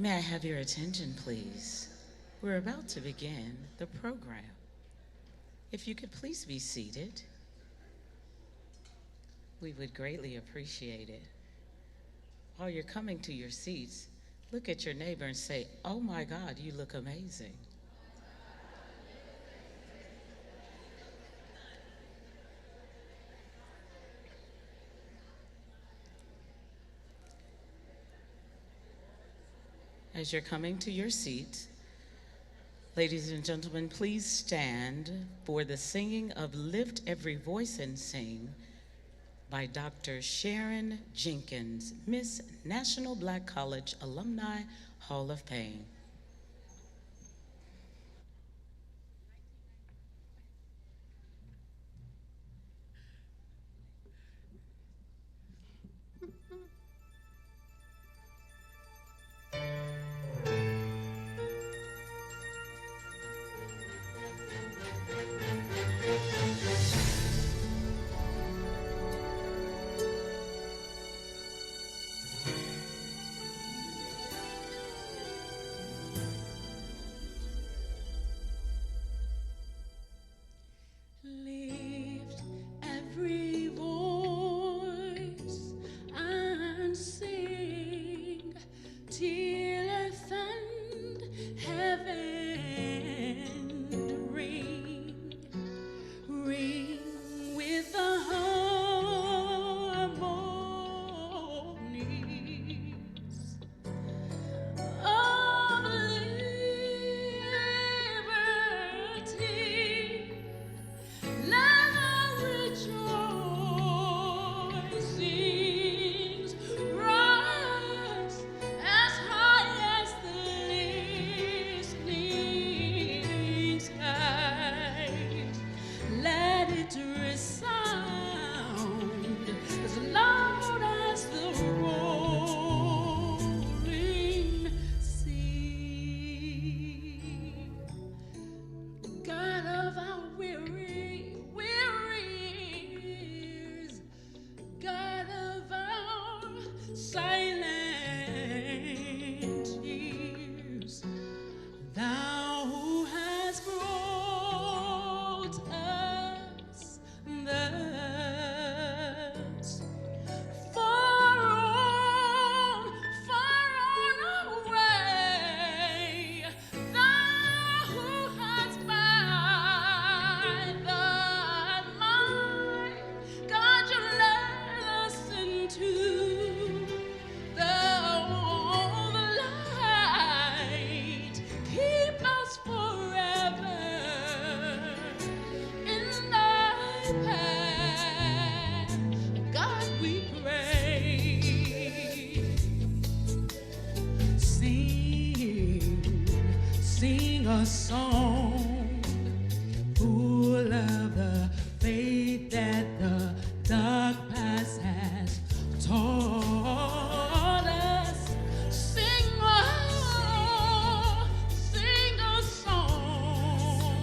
May I have your attention, please? We're about to begin the program. If you could please be seated, we would greatly appreciate it. While you're coming to your seats, look at your neighbor and say, "Oh my God, you look amazing." As you're coming to your seats, ladies and gentlemen, please stand for the singing of "Lift Every Voice and Sing" by Dr. Sharon Jenkins, Miss National Black College Alumni Hall of Fame. Lift every voice and sing till earth and heaven ring, ring with the harmonies of liberty. Let the rejoicings rise as high as the listening skies. Let it resound as loud as the roaring sea. God of our wearies, God of our silent tears, Thou who hast brought us thus far on away, Thou who hast by thy might, God, you led us into the light. Keep us forever in thy path, God, we pray. Sing a song full of the faith that the dark past has taught us. Sing a song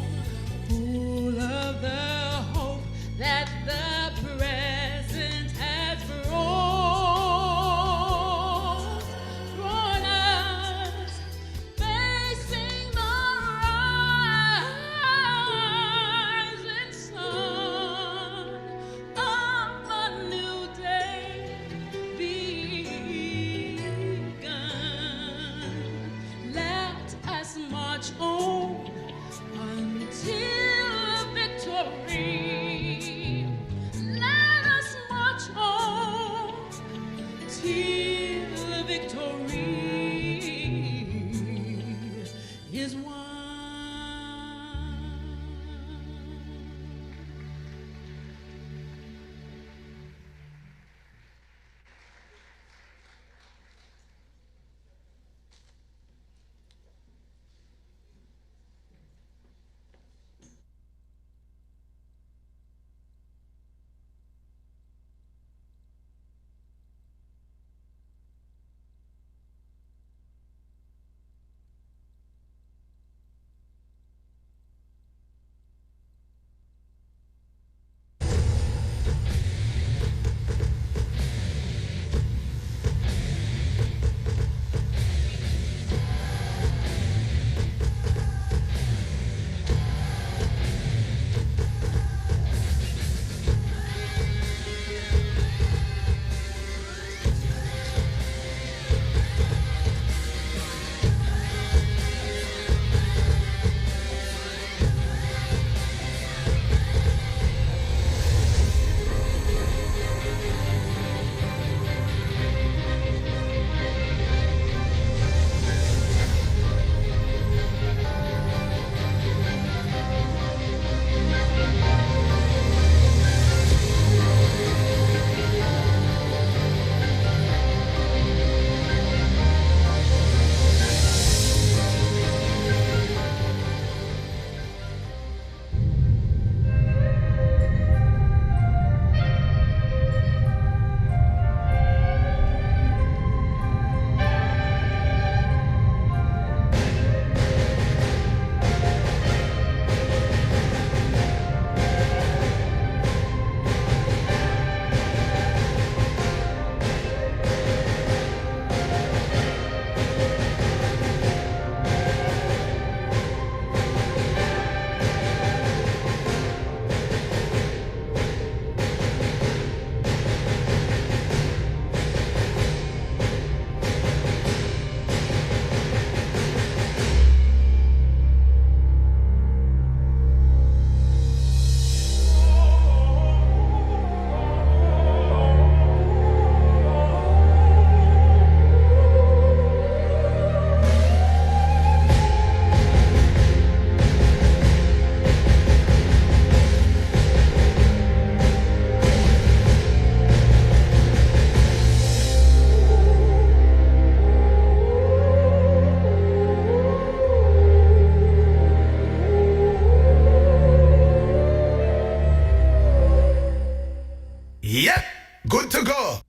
full of the hope that the present has brought us, facing the rising sun of a new day begun. Let us march on until victory. Let us march on till victory is won. good to go.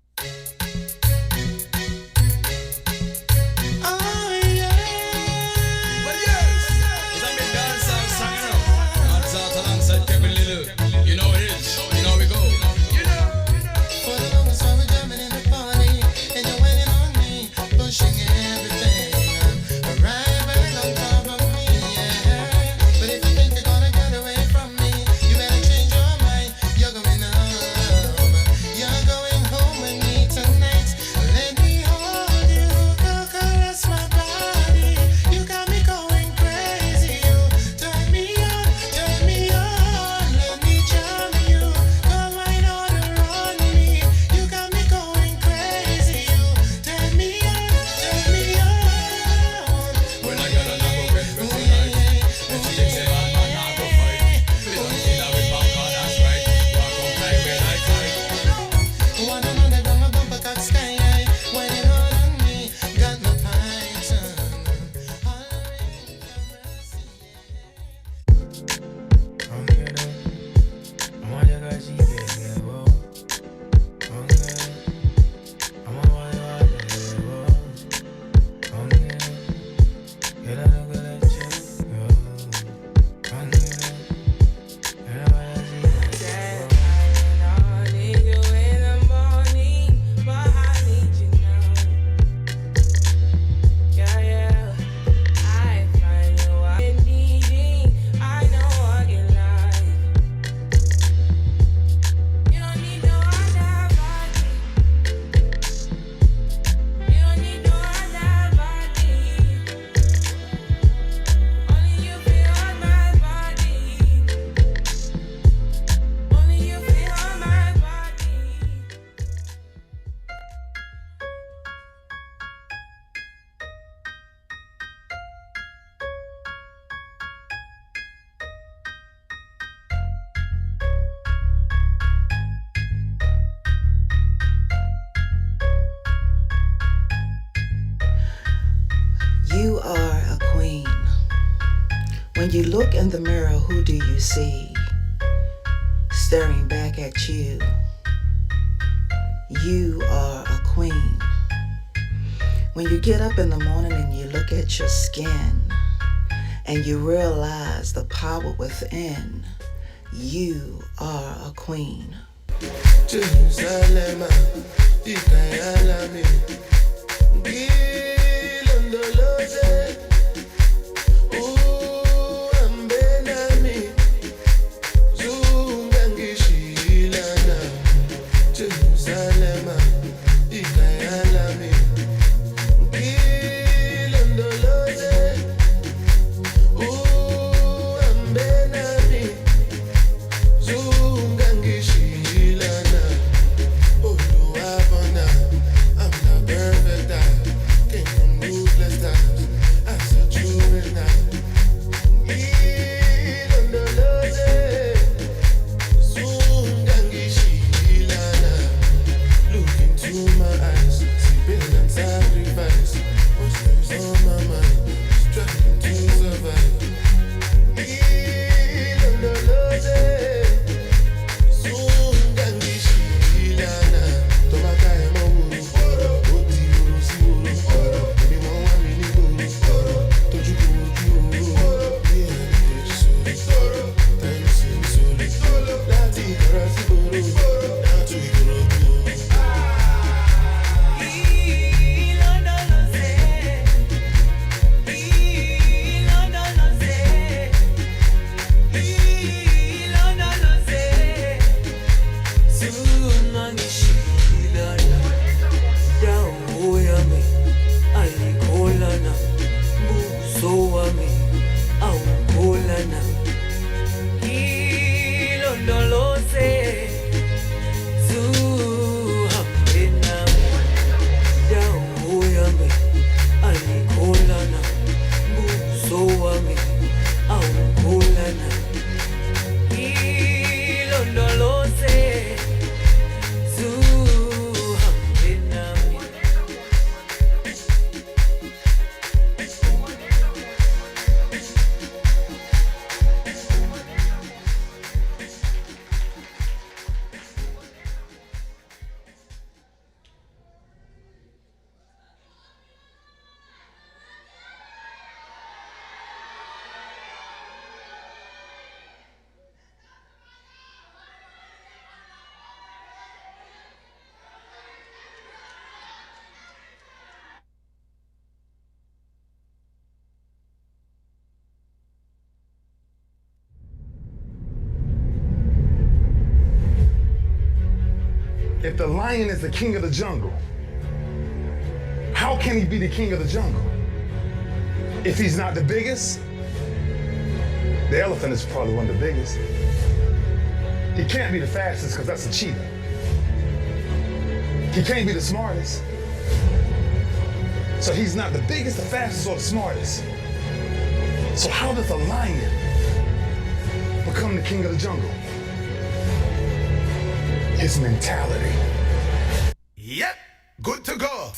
You are a queen. When you look in the mirror, who do you see? Staring back at you. You are a queen. When you get up in the morning and you look at your skin and you realize the power within, you are a queen. Jerusalem, ikayalami, gilondoloze, uambenami, zungangishilana. Jerusalem, ikayalami, gilondoloze, uambenami, zungangishilana. I'm not perfect, I came from ruthless times. As a juvenile, ilondoloze, zungangishilana. Look into my eyes, see pain and sacrifice. What's on my mind, struggling to survive. Ilondoloze, zungangishilana. If the lion is the king of the jungle, how can he be the king of the jungle? If he's not the biggest, the elephant is probably one of the biggest. He can't be the fastest because that's a cheetah. He can't be the smartest. So he's not the biggest, the fastest, or the smartest. So how does a lion become the king of the jungle? His mentality. Yep, good to go.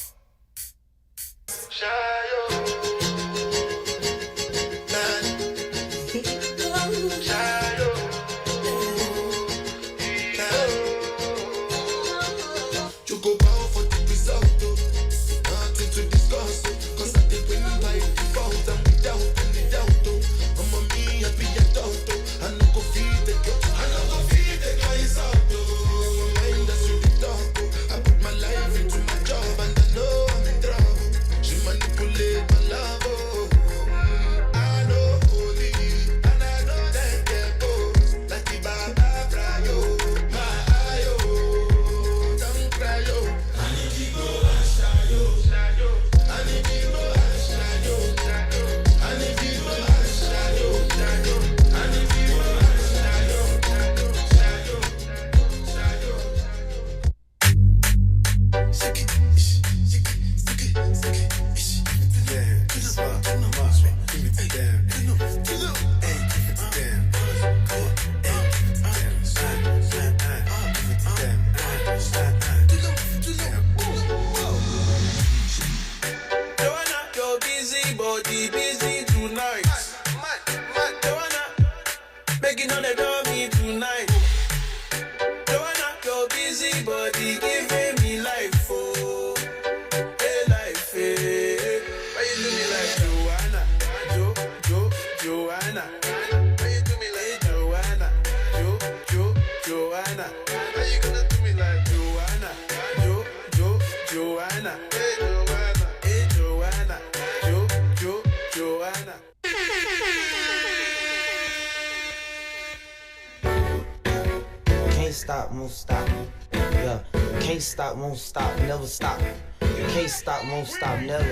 Stop, won't stop. Yeah, can't stop, won't stop, never stop. Can't stop, won't stop, never.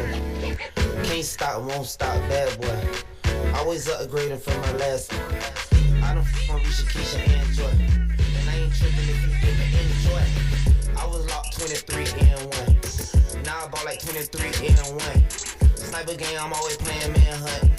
Can't stop, won't stop, bad boy. Always upgrading from my last. I don't f***ing Risha, Keisha, and Joy. And I ain't tripping if you didn't enjoy. I was locked 23 and 1. Now I bought like 23 and 1. Sniper game, I'm always playing manhunt.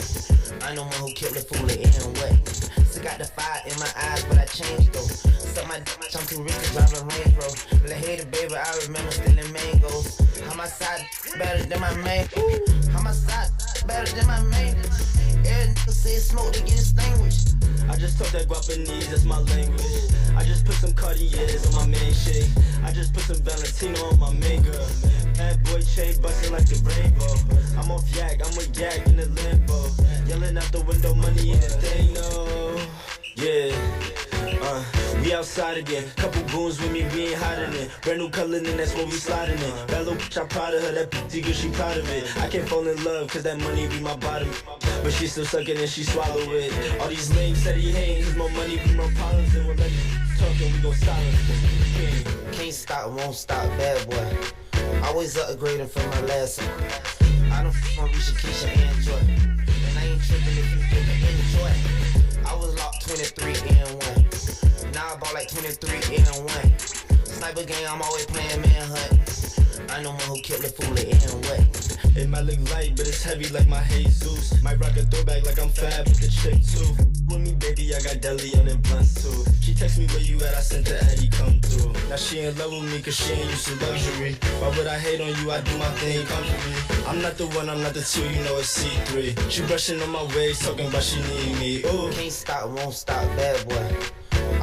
I know one who killed the fool and what. Still got the fire in my eyes, but I changed though. Suck my dick, I'm too rich to drive a Range Rover. But I hated baby, I remember stealing mangoes. How my side better than my main? How my side better than my main? Every nigga say smoke to get extinguished. I just talk that Guapanese, that's my language. I just put some Cartiers on my main shit. I just put some Valentino on my main girl. Bad boy chain bustin' like a rainbow. I'm off yak, I'm a yak in the limbo. Yelling out the window, money in the thing, no. Yeah. We outside again. Couple goons with me, we ain't hiding it. Brand new color, and that's what we sliding in. That little bitch, I'm proud of her. That pretty good, she proud of it. I can't fall in love, cause that money be my bottom. But she still suck it and she swallow it. All these lames said he hating, cause more money be more problems. And we'll let you talk and we gon' silence it. Can't stop, won't stop, bad boy. Always upgrading from my last. I don't f***ing Risha, Keisha, and Joy. And I ain't tripping if you didn't enjoy. I was locked 23 and 1. Now I bought like 23 and 1. Sniper game, I'm always playing manhunt. I know one who killed the fool and what. It might look light, but it's heavy like my Jesus. Might rock a throwback like I'm fab with the chick too. With me, baby, I got deli on them blunts too. She text me where you at, I sent the Eddie come through. Now she in love with me cause she ain't used to luxury. Why would I hate on you? I do my thing comfortably. I'm not the one, I'm not the two, you know it's C3. She brushing on my waist, talking about she need me. Ooh. Can't stop, won't stop, bad boy.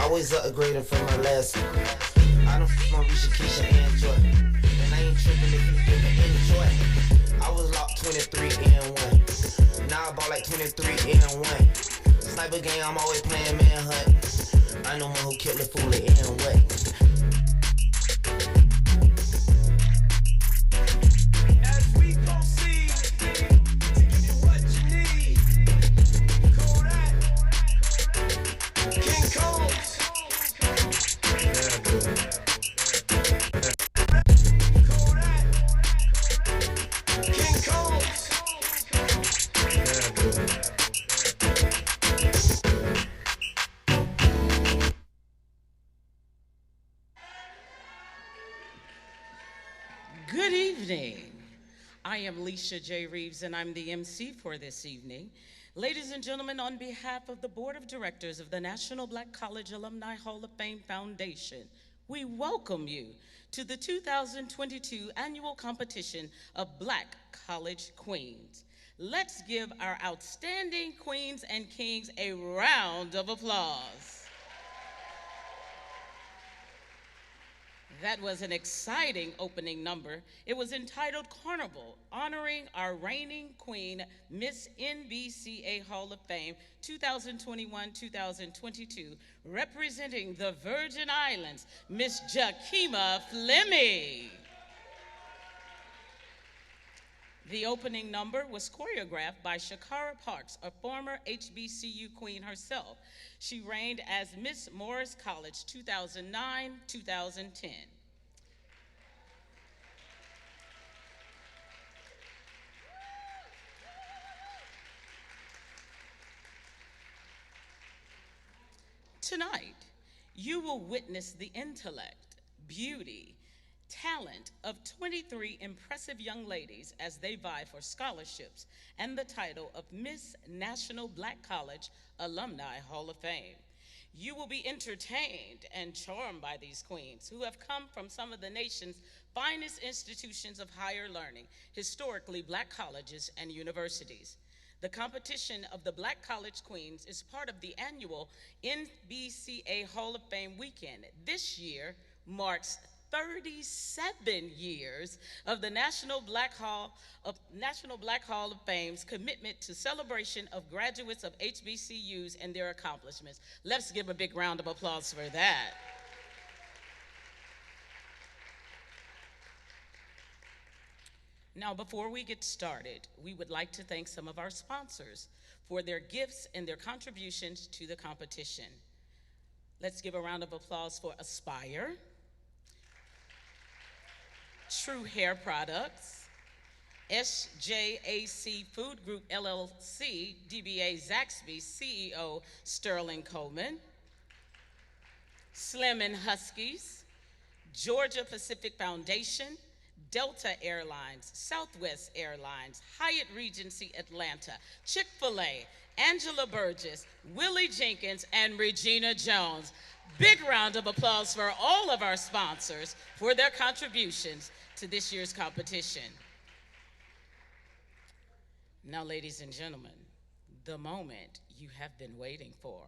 Always upgrading from my last. I don't f***ing Risha, Keisha, and Joy. And I ain't tripping if you didn't enjoy. I was locked 23 and 1. Now I bought like 23 and 1. Sniper game, I'm always playing manhunt. I know one who killed the fool and what. Good evening. I am Leisha J. Reeves, and I'm the MC for this evening. Ladies and gentlemen, on behalf of the Board of Directors of the National Black College Alumni Hall of Fame Foundation, we welcome you to the 2022 annual competition of Black College Queens. Let's give our outstanding queens and kings a round of applause. That was an exciting opening number. It was entitled Carnival, honoring our reigning queen, Miss NBCA Hall of Fame 2021-2022, representing the Virgin Islands, Miss Jakima Fleming. The opening number was choreographed by Shakara Parks, a former HBCU queen herself. She reigned as Miss Morris College 2009-2010. Tonight, you will witness the intellect, beauty, talent of 23 impressive young ladies as they vie for scholarships and the title of Miss National Black College Alumni Hall of Fame. You will be entertained and charmed by these queens who have come from some of the nation's finest institutions of higher learning, historically Black colleges and universities. The competition of the Black College Queens is part of the annual NBCA Hall of Fame weekend. This year marks 37 years of the National Black Hall of Fame's commitment to celebration of graduates of HBCUs and their accomplishments. Let's give a big round of applause for that. Now, before we get started, we would like to thank some of our sponsors for their gifts and their contributions to the competition. Let's give a round of applause for Aspire, True Hair Products, SJAC Food Group LLC, DBA Zaxby CEO Sterling Coleman, Slim and Huskies, Georgia Pacific Foundation, Delta Airlines, Southwest Airlines, Hyatt Regency Atlanta, Chick-fil-A, Angela Burgess, Willie Jenkins, and Regina Jones. Big round of applause for all of our sponsors for their contributions to this year's competition. Now, ladies and gentlemen, the moment you have been waiting for.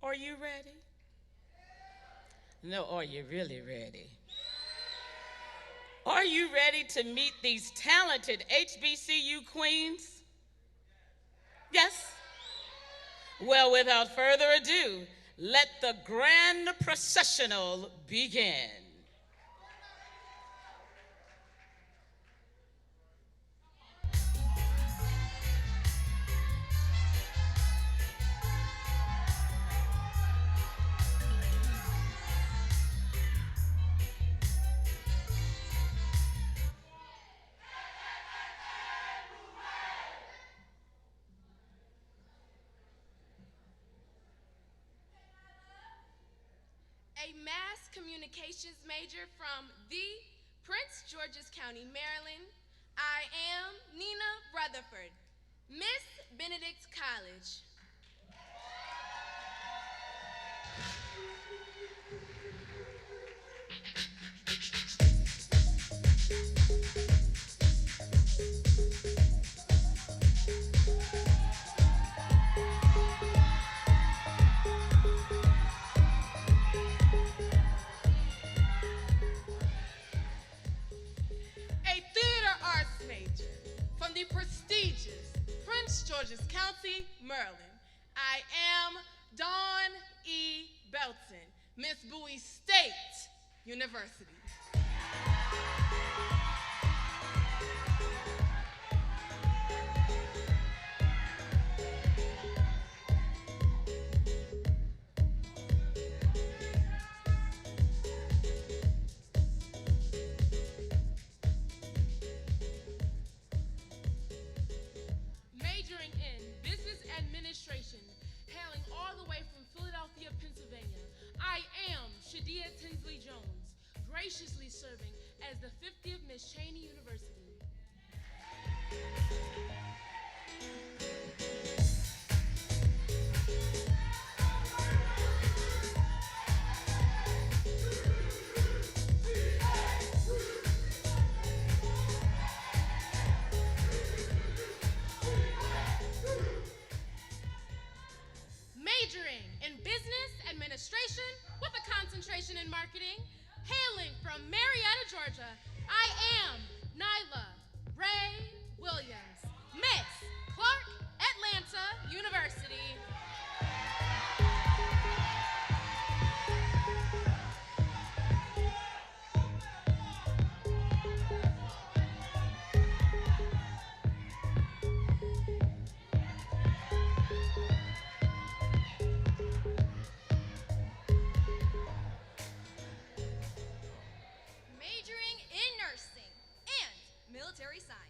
Are you ready? No, are you really ready? Are you ready to meet these talented HBCU queens? Yes? Well, without further ado, let the grand processional begin. A mass communications major from the Prince George's County, Maryland. I am Nina Rutherford, Miss Benedict College. The prestigious Prince George's County, Maryland. I am Dawn E. Belton, Miss Bowie State University. Hailing all the way from Philadelphia, Pennsylvania, I am Shadia Tinsley Jones, graciously Miss Cheney University. Majoring in business administration with a concentration in marketing, hailing from Marietta, Georgia, I am Nyla Ray Williams, Miss Clark Atlanta University. Majoring in nursing and military science,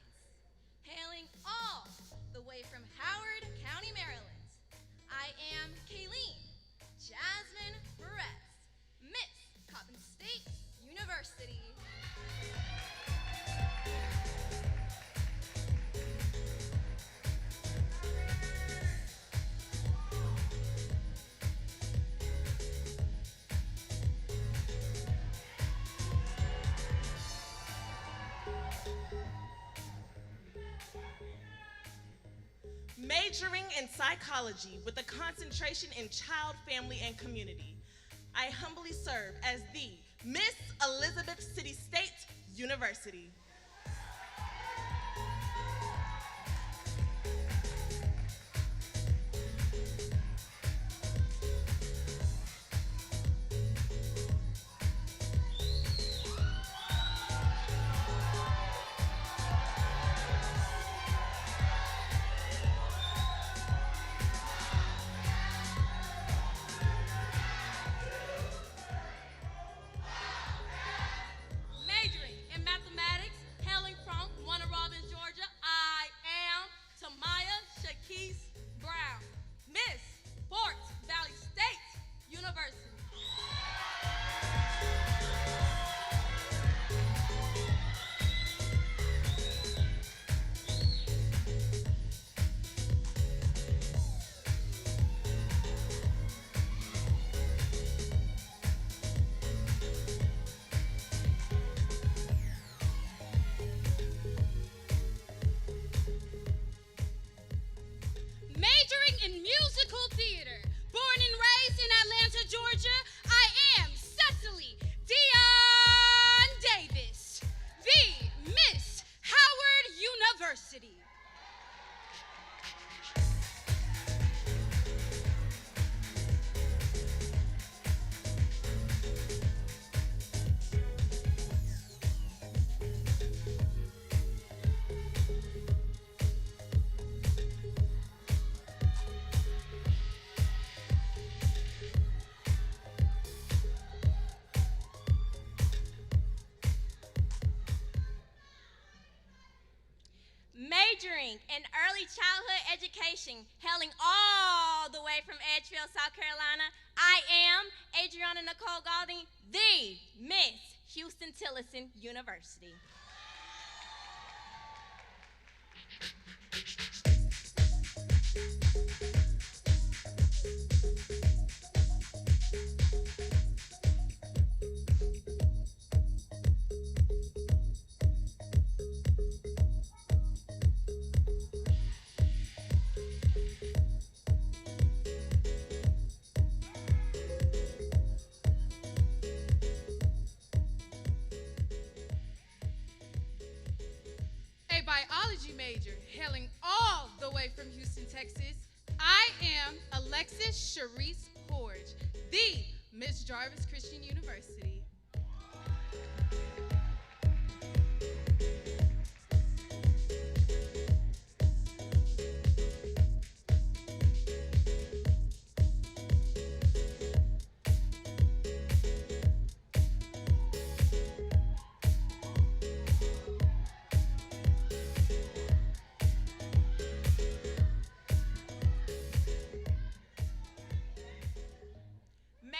hailing all the way from Howard County, Maryland. I am Kayleen Jasmine Moretz, Miss Coppin State University. Majoring in psychology with a concentration in child, family, and community. I humbly serve as the Miss Elizabeth City State University. Majoring in mathematics, hailing from Warner Robins, Georgia, I am Tamaya Shakise Brown, Miss Fort Valley State University. Majoring in musical theater, born and raised in Atlanta, Georgia, I am Cecily Dion Davis, the Miss Howard University. Majoring in early childhood education, hailing all the way from Edgefield, South Carolina, I am Adriana Nicole Golding, the Miss Houston Tillotson University. A biology major, hailing all the way from Houston, Texas, I am Alexis Sharice Porge, the Miss Jarvis Christian University.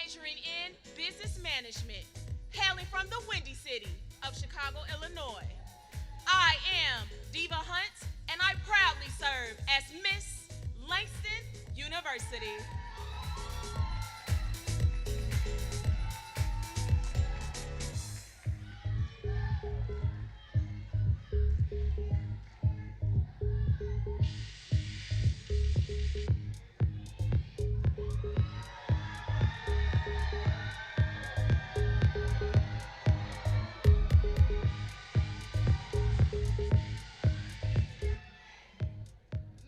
Majoring in business management, serve as Miss Langston University.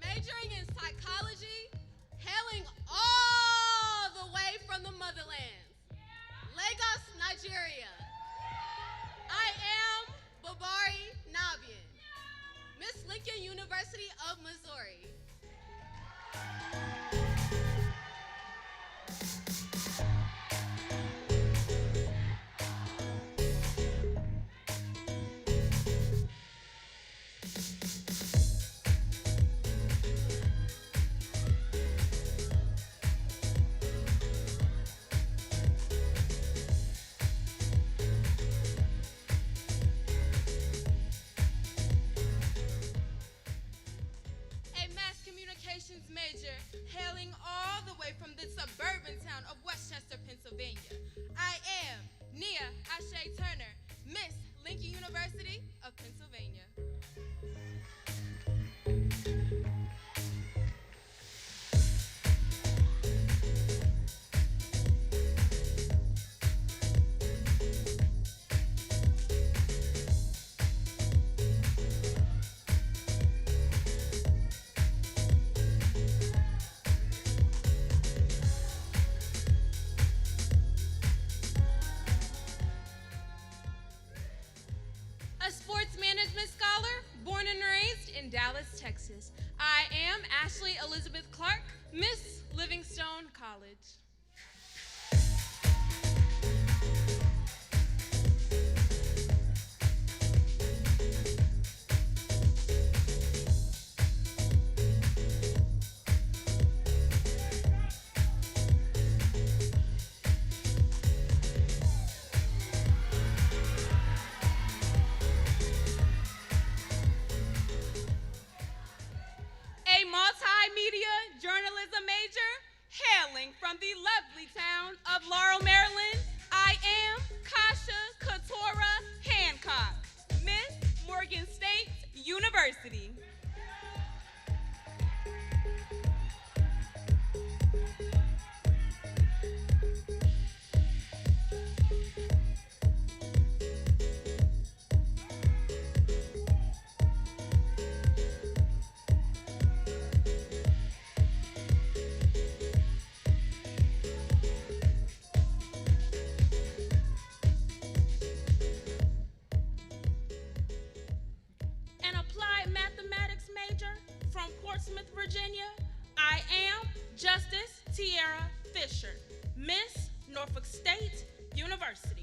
Majoring in psychology, hailing all the way from the motherlands, Lagos, Nigeria. I am Babari Nabian, Miss Lincoln University of Missouri. A mass communications major hailing all the way from the suburban town of Westchester, Pennsylvania. I am Nia Ashe Turner, Miss Lincoln University of Pennsylvania. A sports management scholar, born and raised in Dallas, Texas. I am Ashley Elizabeth Clark, Miss Livingstone College. A multimedia journalism major hailing from the lovely town of Laurel, Maryland. I am Kasha Katora Hancock, Miss Morgan State University. An applied mathematics major from Portsmouth, Virginia. I am Justice Tierra Fisher, Miss Norfolk State University.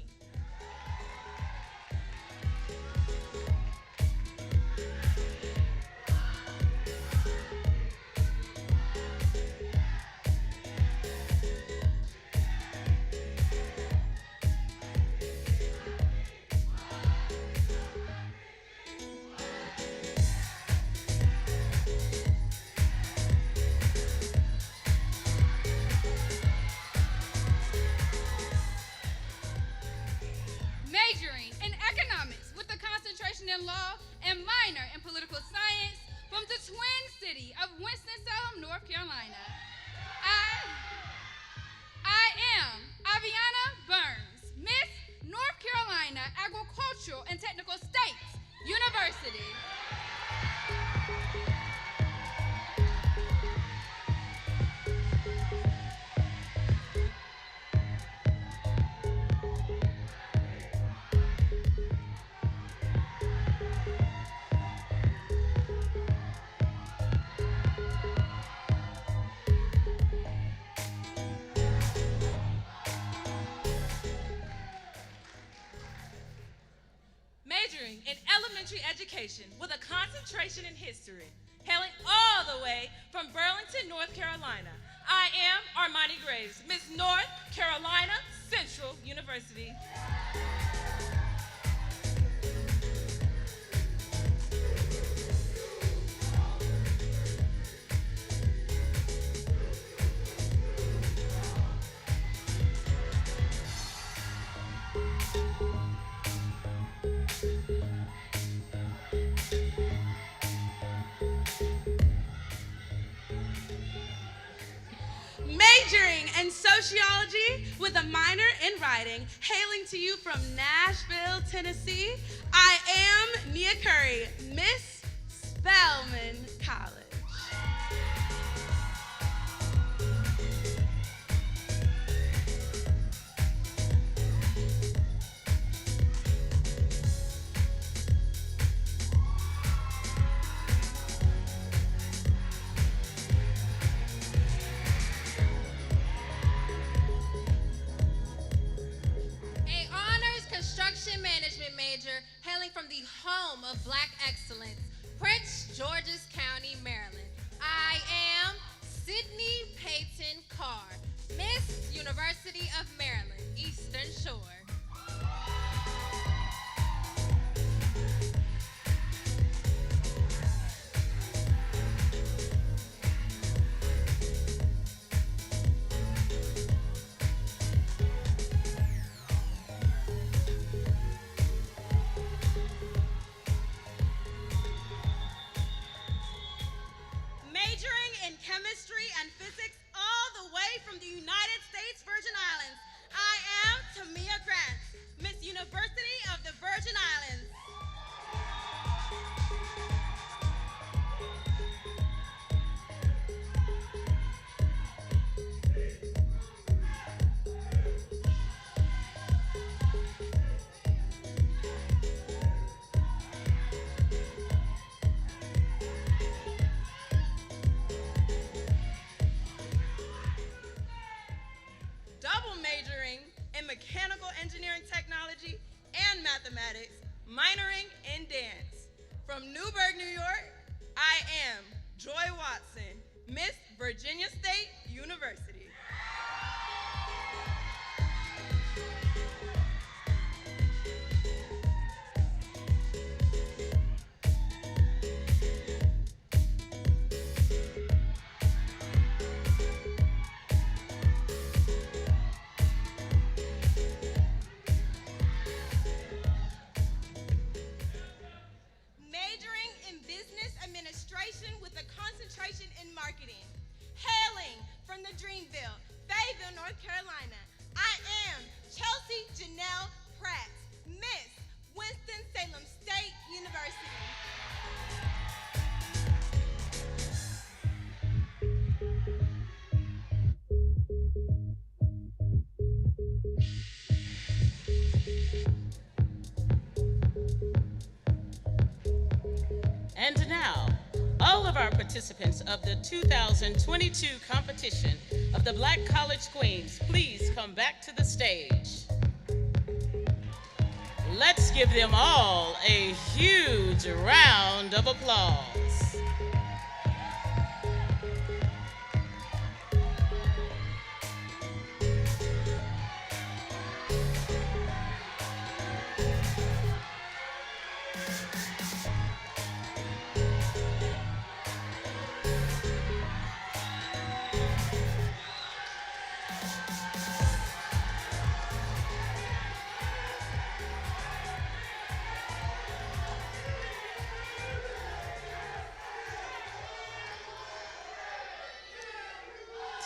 Majoring in economics with a concentration in law and minor in political science from the Twin City of Winston-Salem, North Carolina. I am Aviana Burns, Miss North Carolina Agricultural and Technical States University. Majoring in elementary education with a concentration in history, hailing all the way from Burlington, North Carolina. I am Armani Graves, Miss North Carolina Central University. sociology with a minor in writing. Hailing to you from Nashville, Tennessee, I am Nia Curry, Miss Spelman College. Management major, hailing from the home of Black excellence, Prince George's County, Maryland. I am Sydney Payton Carr, Miss University of Maryland, Eastern Shore. Chemistry and physics all the way from the United States Virgin Islands. I am Tamia Grant, Miss University of the Virgin Islands. Mechanical engineering technology and mathematics, minoring in dance. From Newburgh, New York, I am Joy Watson, Miss Virginia State University. With a concentration in marketing. Hailing from the Dreamville, Fayetteville, North Carolina, I am Chelsea Janelle Pratt, Miss Winston-Salem State University. And now, all of our participants of the 2022 competition of the Black College Queens, please come back to the stage. Let's give them all a huge round of applause.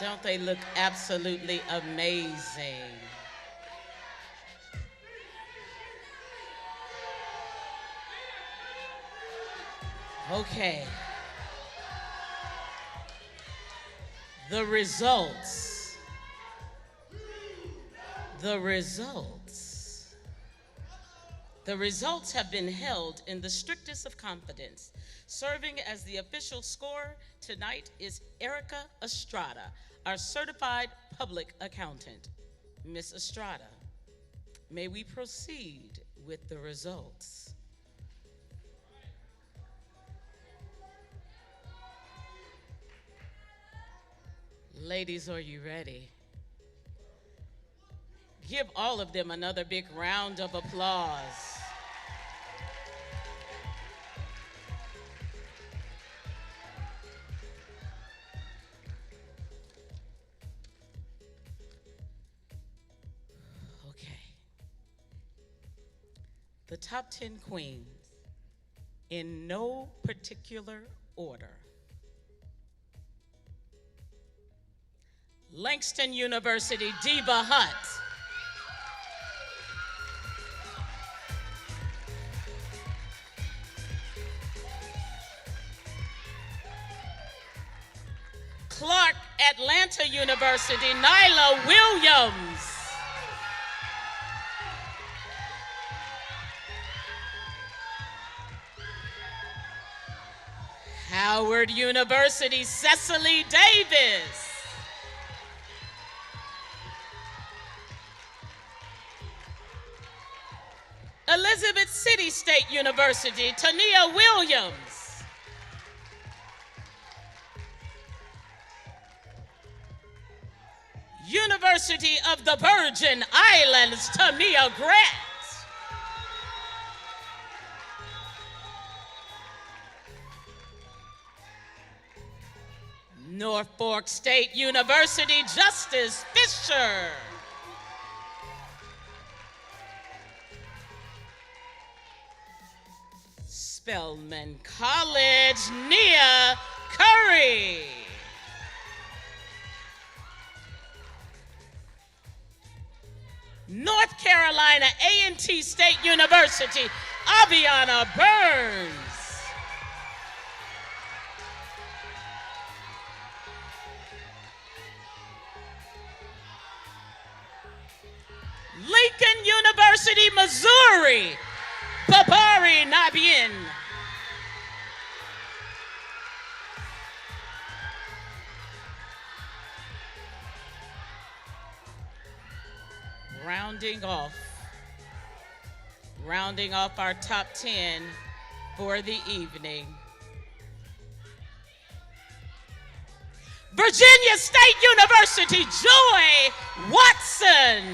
Don't they look absolutely amazing? Okay. The results. The results have been held in the strictest of confidence. Serving as the official scorer tonight is Erica Estrada, our certified public accountant. Miss Estrada, may we proceed with the results? Ladies, are you ready? Give all of them another big round of applause. The top 10 queens, in no particular order. Langston University, Diva Hunt. Clark Atlanta University, Nyla Williams. Howard University, Cecily Davis. Elizabeth City State University, Tania Williams. University of the Virgin Islands, Tamia Grant. Norfolk State University, Justice Fisher. Spelman College, Nia Curry. North Carolina A&T State University, Aviana Burns. Lincoln University, Missouri, Babari Nabien. Rounding off our top 10 for the evening. Virginia State University, Joy Watson.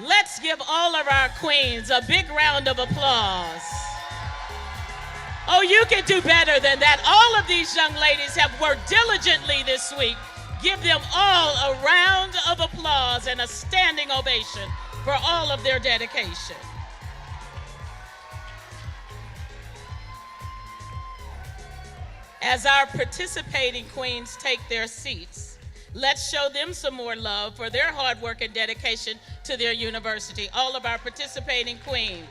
Let's give all of our queens a big round of applause. Oh, you can do better than that. All of these young ladies have worked diligently this week. Give them all a round of applause and a standing ovation for all of their dedication. As our participating queens take their seats, let's show them some more love for their hard work and dedication to their university. All of our participating queens.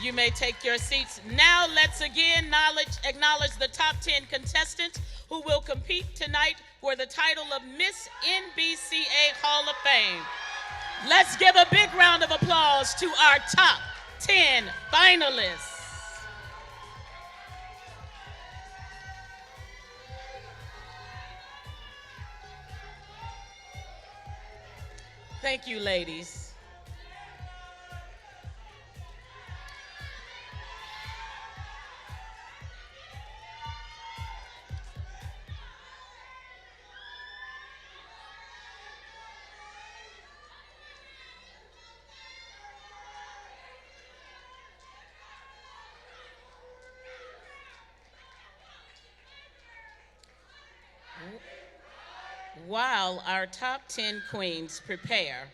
You may take your seats. Now let's again acknowledge the top 10 contestants who will compete tonight for the title of Miss NBCA Hall of Fame. Let's give a big round of applause to our top 10 finalists. Thank you, ladies. While our top 10 queens prepare,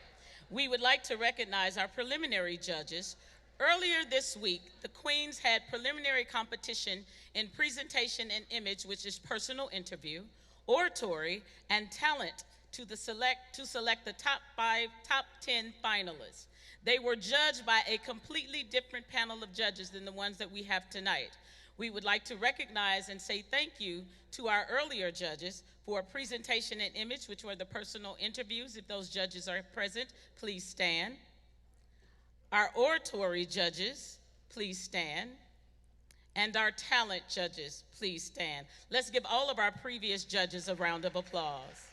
we would like to recognize our preliminary judges. Earlier this week, the queens had preliminary competition in presentation and image, which is personal interview, oratory, and talent to select the top 10 finalists. They were judged by a completely different panel of judges than the ones that we have tonight. We would like to recognize and say thank you to our earlier judges for presentation and image, which were the personal interviews. If those judges are present, please stand. Our oratory judges, please stand. And our talent judges, please stand. Let's give all of our previous judges a round of applause.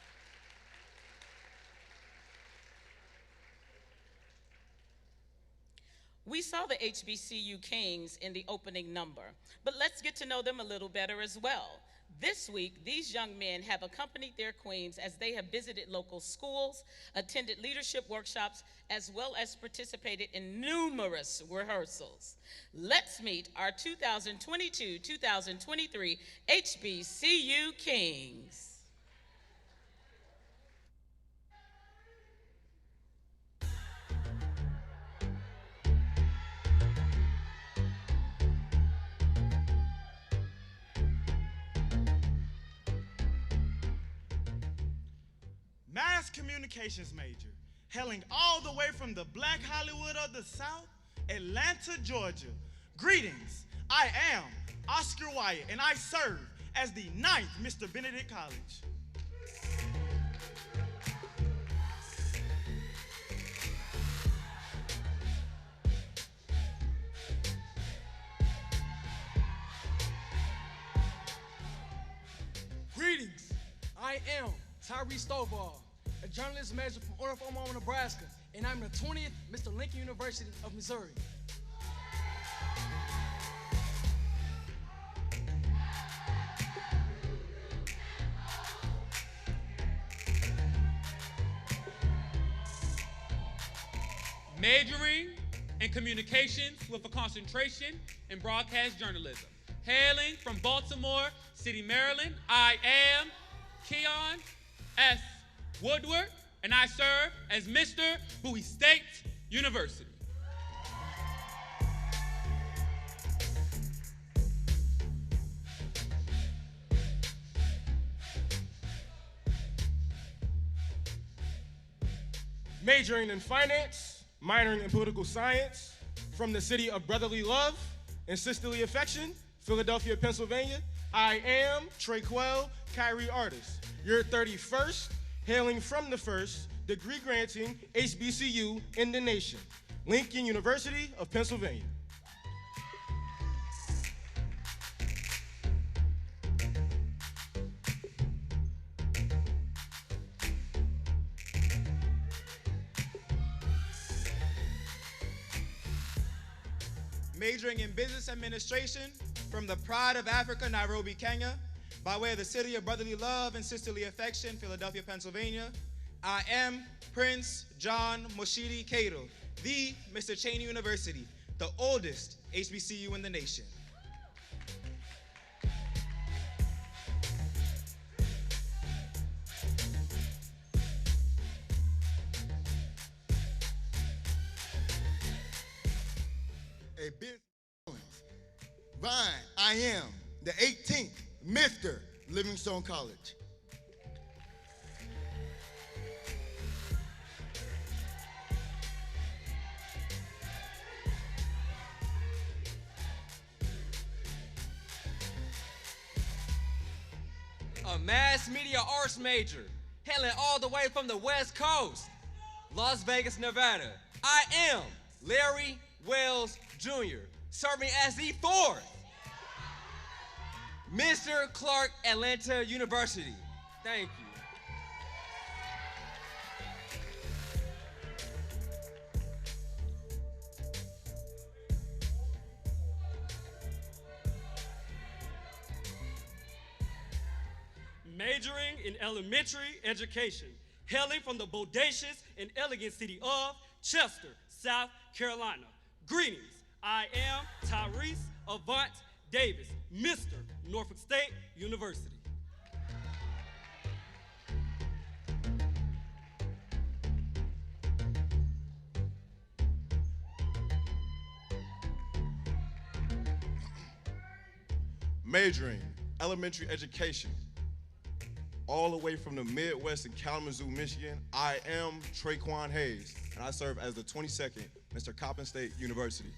We saw the HBCU Kings in the opening number, but let's get to know them a little better as well. This week, these young men have accompanied their queens as they have visited local schools, attended leadership workshops, as well as participated in numerous rehearsals. Let's meet our 2022-2023 HBCU Kings. mass communications major, hailing all the way from the Black Hollywood of the South, Atlanta, Georgia. Greetings, I am Oscar Wyatt, and I serve as the 9th Mr. Benedict College. Greetings, I am Tyree Stovall, a journalism major from Oratory, Nebraska, and I'm the 20th Mr. Lincoln University of Missouri. Majoring in communications with a concentration in broadcast journalism. Hailing from Baltimore City, Maryland, I am Keon S. Woodward, and I serve as Mr. Bowie State University. Majoring in finance, minoring in political science, from the city of brotherly love and sisterly affection, Philadelphia, Pennsylvania, I am Traquel Kyrie Artis, your 31st, hailing from the first degree-granting HBCU in the nation, Lincoln University of Pennsylvania. Majoring in business administration from the pride of Africa, Nairobi, Kenya, by way of the city of brotherly love and sisterly affection, Philadelphia, Pennsylvania, I am Prince John Moshidi Cato, the Mr. Cheney University, the oldest HBCU in the nation. A big Vine, I am the 18th Mr. Livingstone College. A mass media arts major, hailing all the way from the West Coast, Las Vegas, Nevada. I am Larry Wells Jr., serving as the 4th Mr. Clark Atlanta University. Thank you. Majoring in elementary education, hailing from the bodacious and elegant city of Chester, South Carolina. Greetings, I am Tyrese Avant Davis, Mr. Norfolk State University. Majoring elementary education, all the way from the Midwest in Kalamazoo, Michigan, I am Traquan Hayes, and I serve as the 22nd Mr. Coppin State University.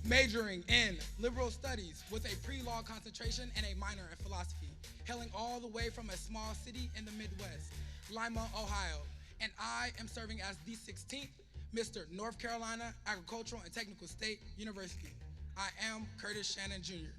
Majoring in liberal studies with a pre-law concentration and a minor in philosophy, hailing all the way from a small city in the Midwest, Lima, Ohio, and I am serving as the 16th Mr. North Carolina Agricultural and Technical State University. I am Curtis Shannon Jr.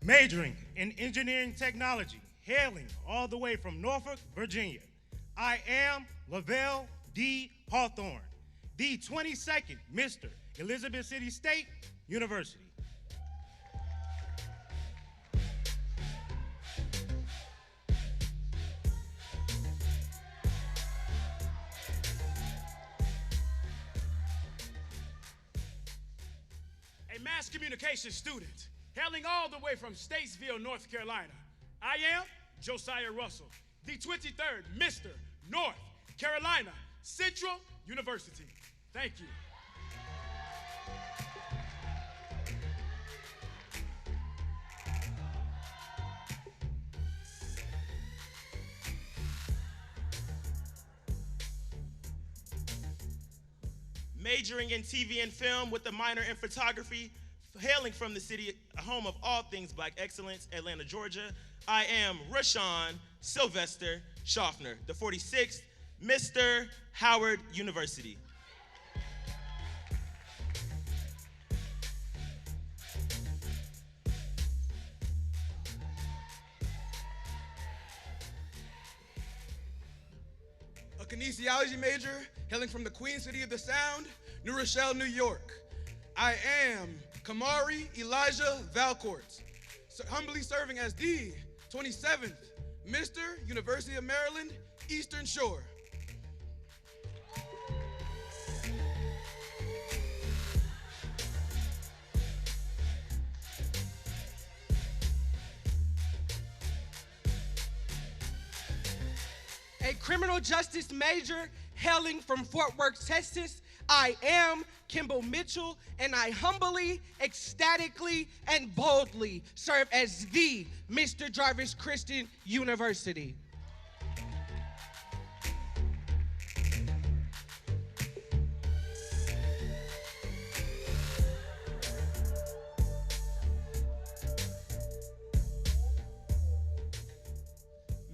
Majoring in engineering technology, hailing all the way from Norfolk, Virginia. I am Lavelle D. Hawthorne, the 22nd Mr. Elizabeth City State University. mass communication student, hailing all the way from Statesville, North Carolina. I am Josiah Russell, the 23rd Mr. North Carolina Central University. Thank you. Majoring in TV and film with a minor in photography, hailing from the city, home of all things Black excellence, Atlanta, Georgia. I am Rashawn Sylvester Schaffner, the 46th Mr. Howard University. A kinesiology major, hailing from the Queen City of the Sound, New Rochelle, New York. I am Kamari Elijah Valcourt, humbly serving as the 27th Mr. University of Maryland, Eastern Shore. A criminal justice major hailing from Fort Worth, Texas. I am Kimball Mitchell, and I humbly, ecstatically, and boldly serve as the Mr. Jarvis Christian University.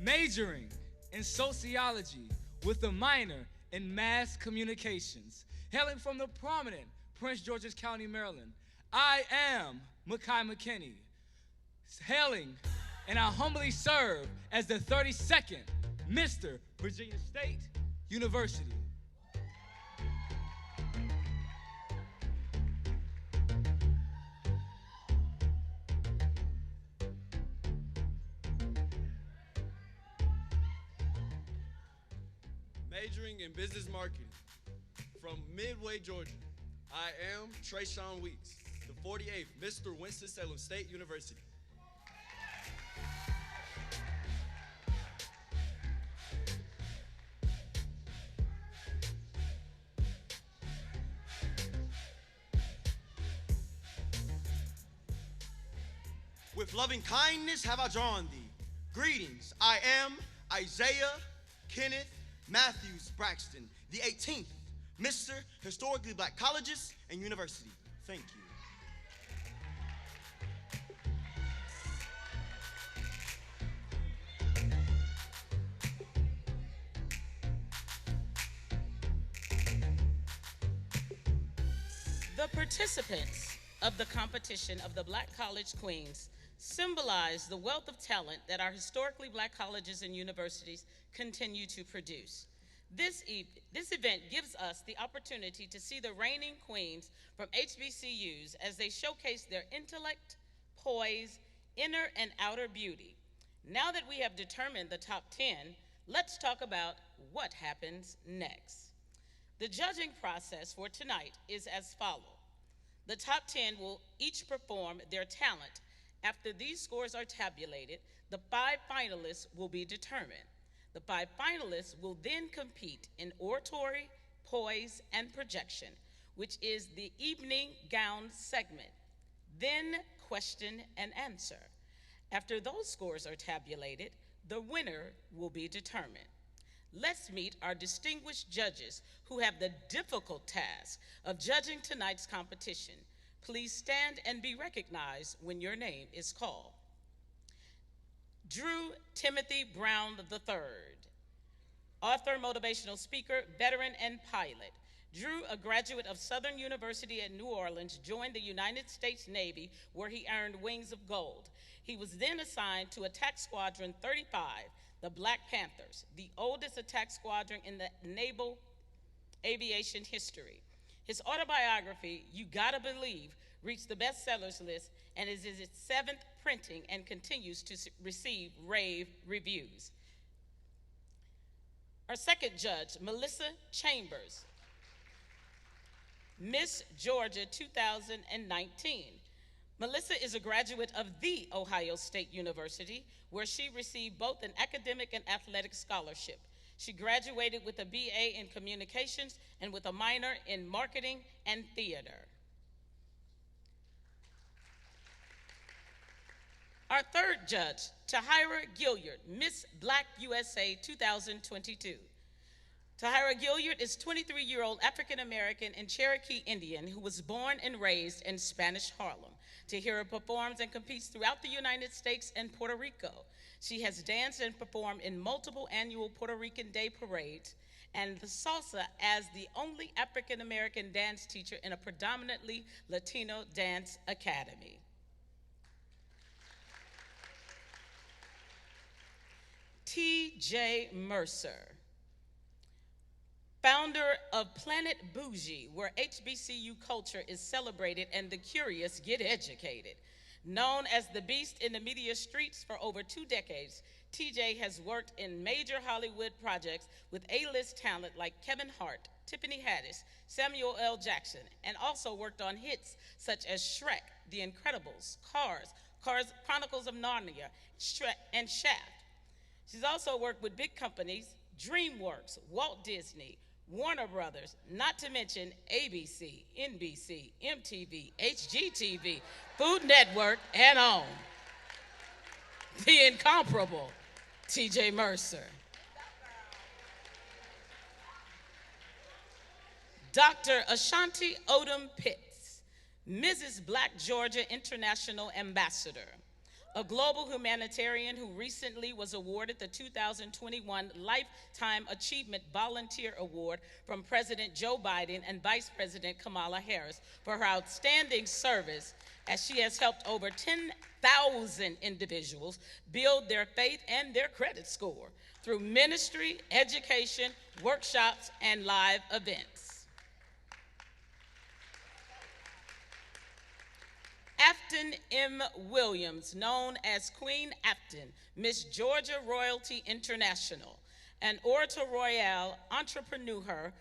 Majoring in sociology with a minor in mass communications, hailing from the prominent Prince George's County, Maryland. I am Makai McKinney, hailing, and I humbly serve as the 32nd Mr. Virginia State University. Majoring in business marketing from Midway, Georgia. I am Trayshawn Weeks, the 48th Mr. Winston-Salem State University. With loving kindness have I drawn thee. Greetings, I am Isaiah Kenneth Matthews Braxton, the 18th Mr. Historically Black Colleges and University. Thank you. The participants of the competition of the Black College Queens symbolize the wealth of talent that our historically Black colleges and universities continue to produce. This event gives us the opportunity to see the reigning queens from HBCUs as they showcase their intellect, poise, inner and outer beauty. Now that we have determined the top 10, let's talk about what happens next. The judging process for tonight is as follows. The top 10 will each perform their talent. After these scores are tabulated, the 5 finalists will be determined. The 5 finalists will then compete in oratory, poise, and projection, which is the evening gown segment, then question and answer. After those scores are tabulated, the winner will be determined. Let's meet our distinguished judges who have the difficult task of judging tonight's competition. Please stand and be recognized when your name is called. Drew Timothy Brown III, author, motivational speaker, veteran, and pilot. Drew, a graduate of Southern University at New Orleans, joined the United States Navy where he earned wings of gold. He was then assigned to Attack Squadron 35, the Black Panthers, the oldest attack squadron in the naval aviation history. His autobiography, You Gotta Believe, reached the bestsellers list and is in its 7th printing and continues to receive rave reviews. Our second judge, Melissa Chambers, Miss Georgia 2019. Melissa is a graduate of The Ohio State University, where she received both an academic and athletic scholarship. She graduated with a BA in communications and with a minor in marketing and theater. Our third judge, Tahira Gilliard, Miss Black USA 2022. Tahira Gilliard is 23-year-old African-American and Cherokee Indian who was born and raised in Spanish Harlem. Tahira performs and competes throughout the United States and Puerto Rico. She has danced and performed in multiple annual Puerto Rican Day parades and the salsa as the only African-American dance teacher in a predominantly Latino dance academy. T.J. Mercer, founder of Planet Bougie, where HBCU culture is celebrated and the curious get educated. Known as the Beast in the media streets for over 2 decades, TJ has worked in major Hollywood projects with A-list talent like Kevin Hart, Tiffany Haddish, Samuel L. Jackson, and also worked on hits such as Shrek, The Incredibles, Cars, Chronicles of Narnia, and Shaft. She's also worked with big companies, DreamWorks, Walt Disney, Warner Brothers, not to mention ABC, NBC, MTV, HGTV, Food Network, and on. The incomparable T.J. Mercer. Dr. Ashanti Odom Pitts, Mrs. Black Georgia International Ambassador, a global humanitarian who recently was awarded the 2021 Lifetime Achievement Volunteer Award from President Joe Biden and Vice President Kamala Harris for her outstanding service, as she has helped over 10,000 individuals build their faith and their credit score through ministry, education, workshops, and live events. Afton M. Williams, known as Queen Afton, Miss Georgia Royalty International, an Oratory entrepreneur,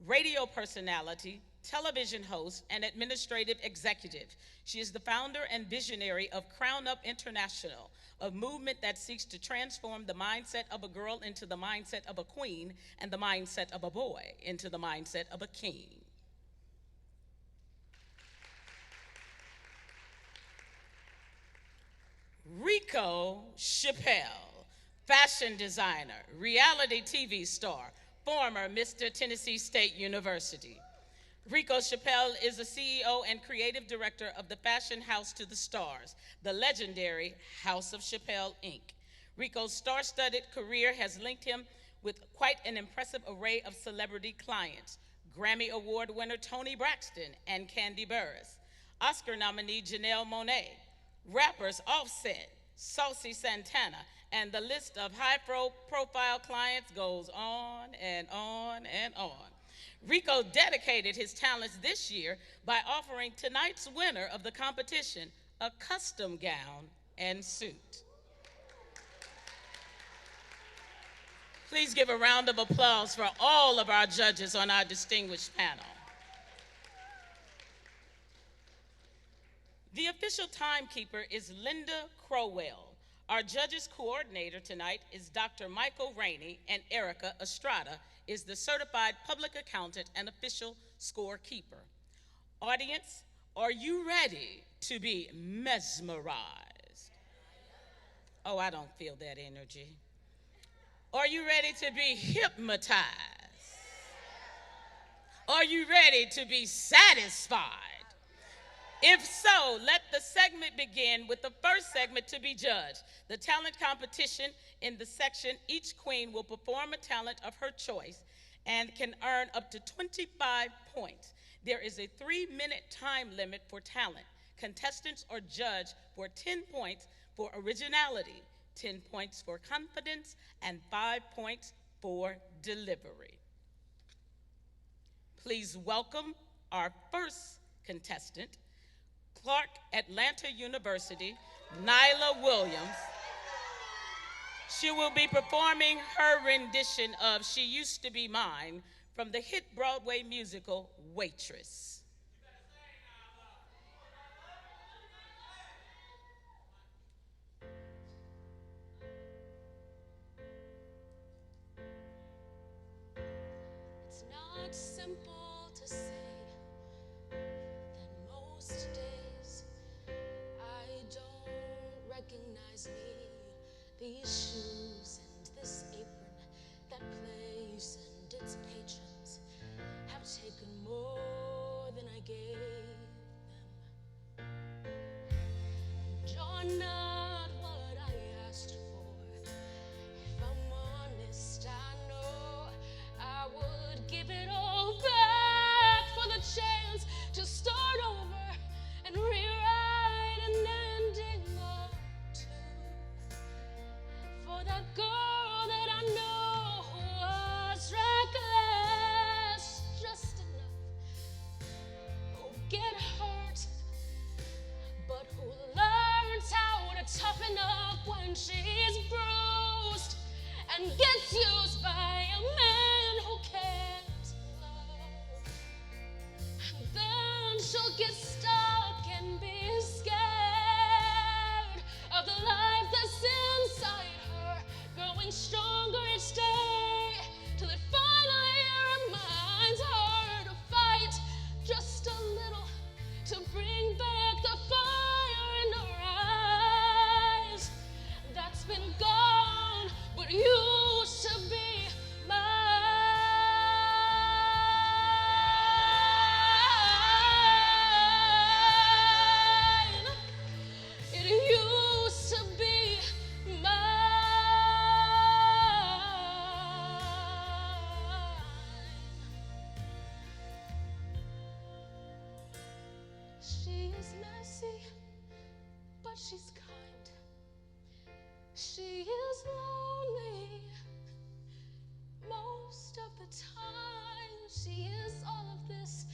radio personality, television host, and administrative executive. She is the founder and visionary of Crown Up International, a movement that seeks to transform the mindset of a girl into the mindset of a queen and the mindset of a boy into the mindset of a king. Rico Chappelle, fashion designer, reality TV star, former Mr. Tennessee State University. Rico Chappelle is the CEO and creative director of the fashion house to the stars, the legendary House of Chappelle, Inc. Rico's star-studded career has linked him with quite an impressive array of celebrity clients: Grammy Award winner Toni Braxton and Candy Burris, Oscar nominee Janelle Monáe, rappers Offset, Saucy Santana, and the list of high-profile clients goes on and on and on. Rico dedicated his talents this year by offering tonight's winner of the competition a custom gown and suit. Please give a round of applause for all of our judges on our distinguished panel. The official timekeeper is Linda Crowell. Our judges coordinator tonight is Dr. Michael Rainey, and Erica Estrada is the certified public accountant and official scorekeeper. Audience, are you ready to be mesmerized? Oh, I don't feel that energy. Are you ready to be hypnotized? Are you ready to be satisfied? If so, let the segment begin with the first segment to be judged. The talent competition in the section, each queen will perform a talent of her choice and can earn up to 25 points. There is a 3-minute time limit for talent. Contestants are judged for 10 points for originality, 10 points for confidence, and 5 points for delivery. Please welcome our first contestant, Clark Atlanta University, Nyla Williams. She will be performing her rendition of She Used to Be Mine from the hit Broadway musical, Waitress. it's simple to say that most days I don't recognize me. These shoes and this apron, that place and its patrons have taken more than I gave them. You're not what I asked for. If I'm honest, I know I would give it all back for the chance to start over and rewrite an ending or two. For that girl that I know was reckless just enough, who get hurt, but who learns how to toughen up when she's bruised and gets used by a man who can't love. And then she'll get stuck and be scared of the life that's inside her, growing stronger each day, till it finally reminds her to fight just a little, to bring back the fire in her eyes that's been gone but used to be mine. It used to be mine. She is messy, but she's kind. She is lonely most of the time. She is all of this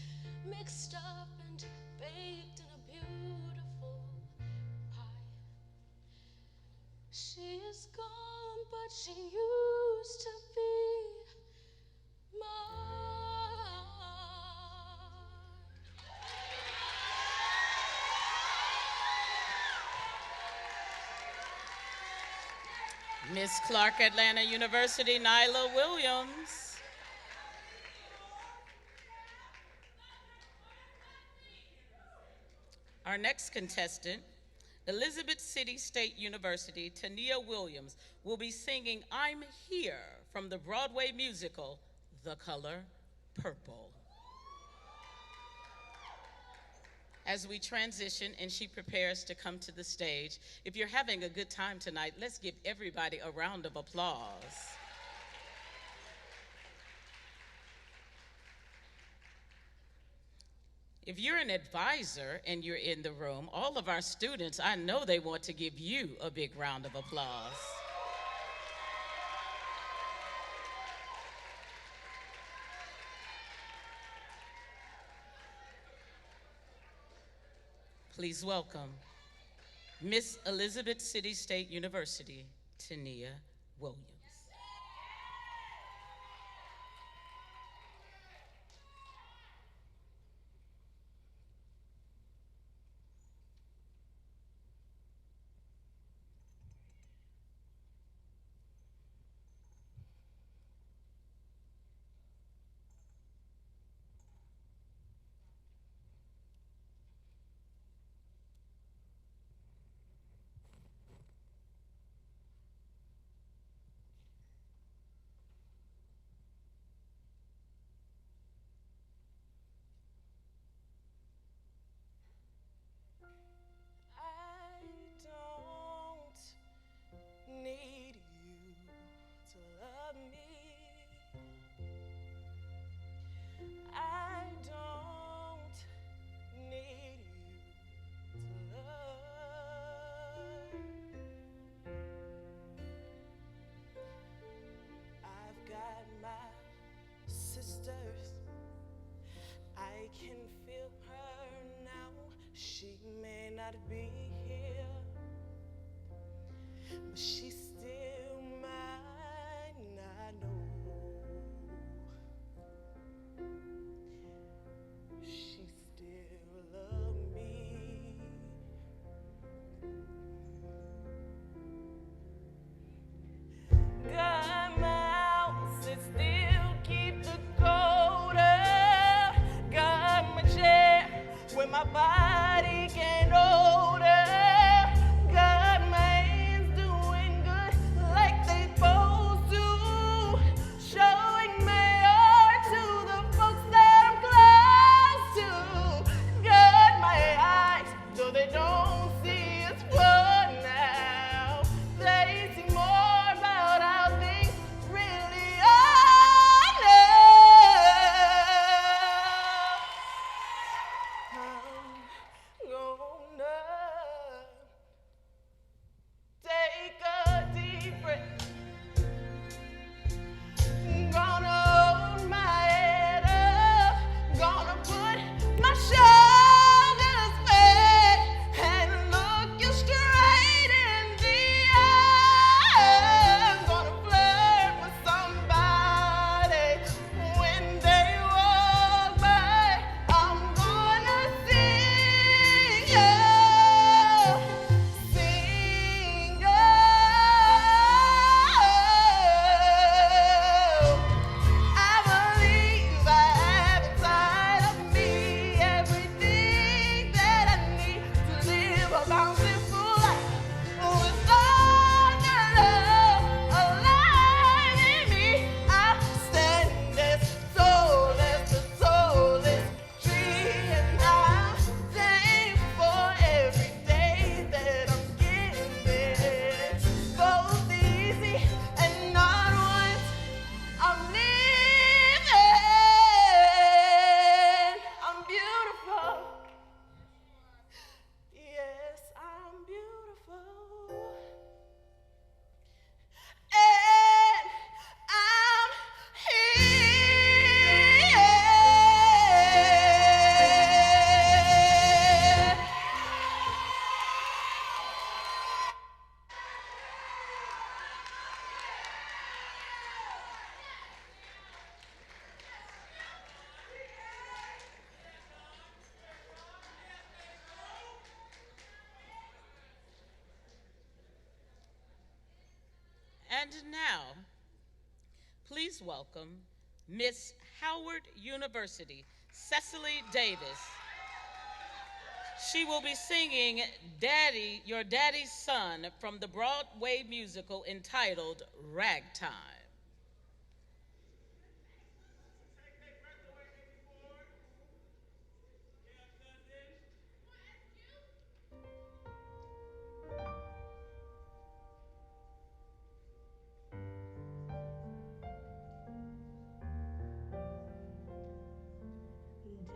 mixed up and baked in a beautiful pie. She is gone, but she used to be mine. Miss Clark, Atlanta University, Nyla Williams. Our next contestant, Elizabeth City State University, Tania Williams, will be singing I'm Here from the Broadway musical, The Color Purple. As we transition and she prepares to come to the stage, if you're having a good time tonight, let's give everybody a round of applause. If you're an advisor and you're in the room, all of our students, I know they want to give you a big round of applause. Please welcome Miss Elizabeth City State University, Tania Williams. Need you to love me. I don't need you to love. I've got my sisters. I can feel her now. She may not be here, but she's still mine, I know. She still loves me. God, my house, it still keep the cold. And now, please welcome Miss Howard University, Cecily Davis. She will be singing Daddy, Your Daddy's Son from the Broadway musical entitled Ragtime.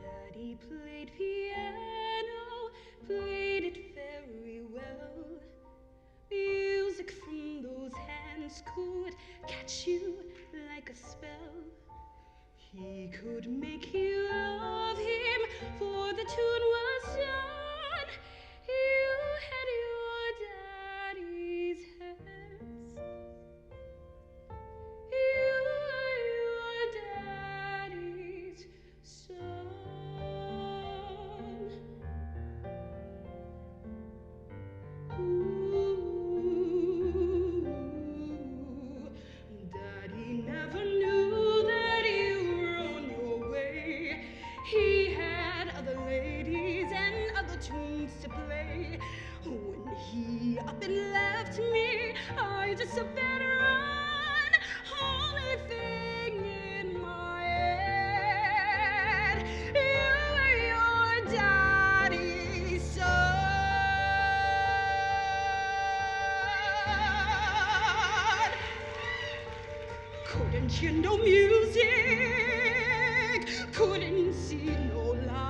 Daddy played piano, played it very well. Music from those hands could catch you like a spell. He could make you love him, for the tune was done. You had your daddy's hands. You were your daddy's son. Daddy never knew that you were on your way. He had other ladies and other tunes to play. When he up and left me, I just better run. Only thing in my head, you were your daddy's son. Couldn't hear no music, couldn't see no light.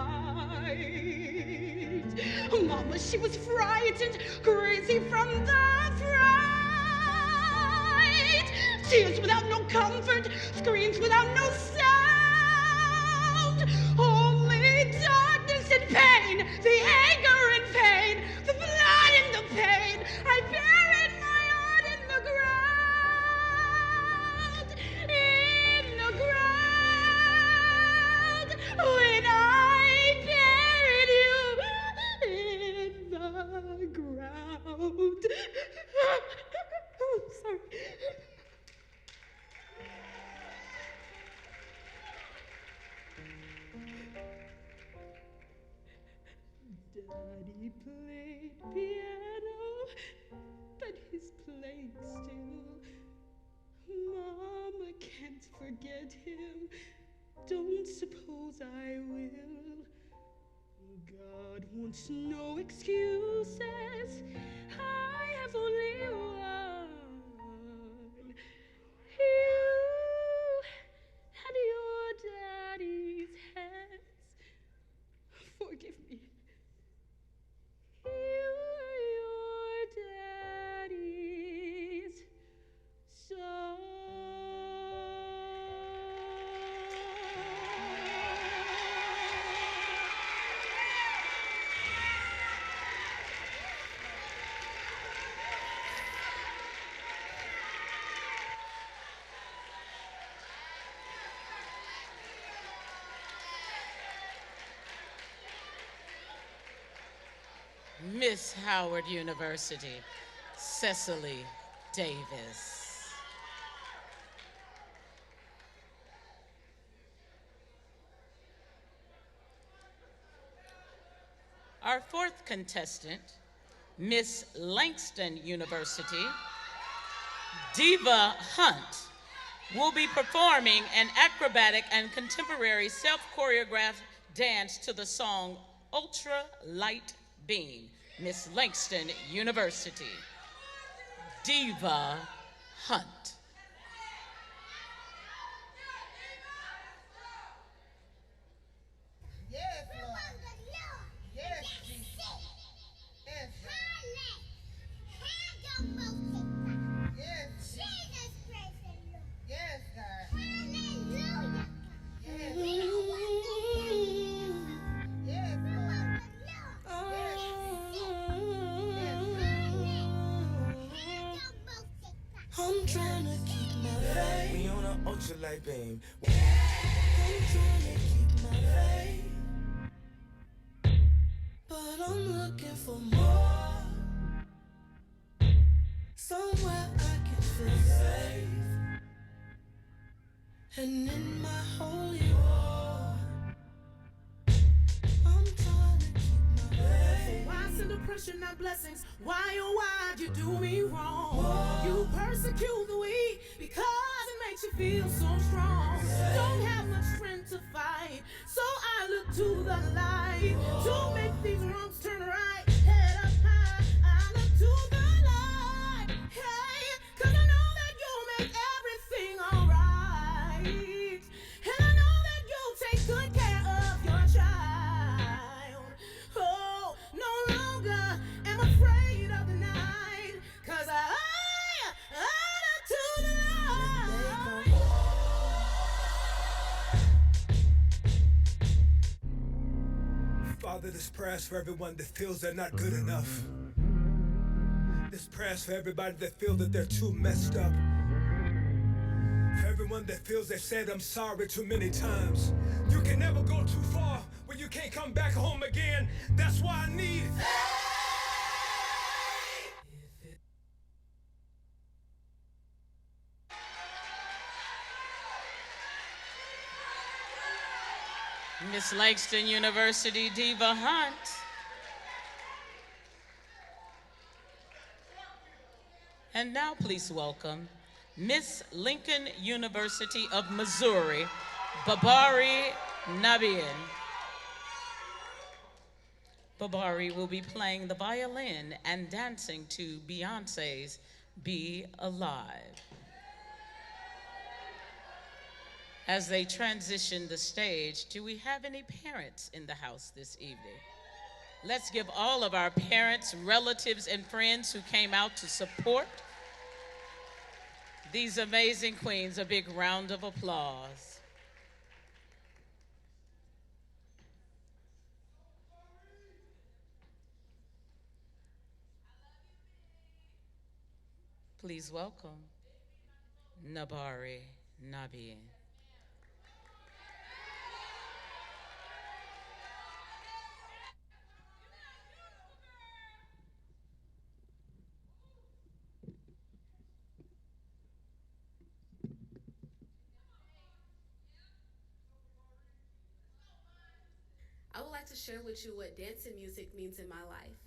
Mama, she was frightened, crazy from the fright. Tears without no comfort, screams without no sound. Only darkness and pain, the anger and pain, the blood and the pain. I buried my heart in the ground, in the ground. When I buried you in the ground. Oh, sorry. Daddy played piano, but he's playing still. Mama can't forget him, don't suppose I will. God wants no excuses, I have only one. You had your daddy's hands. Forgive me. You were your daddy's son. Miss Howard University, Cecily Davis. Our fourth contestant, Miss Langston University, Diva Hunt, will be performing an acrobatic and contemporary self-choreographed dance to the song Ultra Light Beam. Miss Langston University, Diva Hunt. Yes, Lord. Yes, Jesus. Yes, God. Yes, Jesus. Yes, God. Hallelujah. Yes, yes, Lord. I'm trying to keep my faith. We on an ultralight beam. I'm trying to keep my faith, but I'm looking for more. Somewhere I can feel safe. And in my holy war, I'm trying to keep my way. Why send oppression, not blessings? Why, oh, why'd you do me wrong? You persecute the weak because it makes you feel so strong. Don't have much strength to fight, so I look to the light to make these wrongs turn right. Head up high, I look to the light. Hey, 'cause I know that you'll make everything alright. And I know that you'll take good care of your child. Oh, no longer am afraid of the night, 'cause I look to the light. Father, this prayer's for everyone that feels they're not good enough. This prayer's for everybody that feels that they're too messed up. For everyone that feels they said I'm sorry too many times. You can never go too far when you can't come back home again. That's why I need Miss Langston University Diva Hunt. And now please welcome Miss Lincoln University of Missouri, Babari Nabian. Babari will be playing the violin and dancing to Beyonce's Be Alive. As they transition the stage, do we have any parents in the house this evening? Let's give all of our parents, relatives, and friends who came out to support these amazing queens a big round of applause. Please welcome Nabari Nabian. I would like to share with you what dance and music means in my life.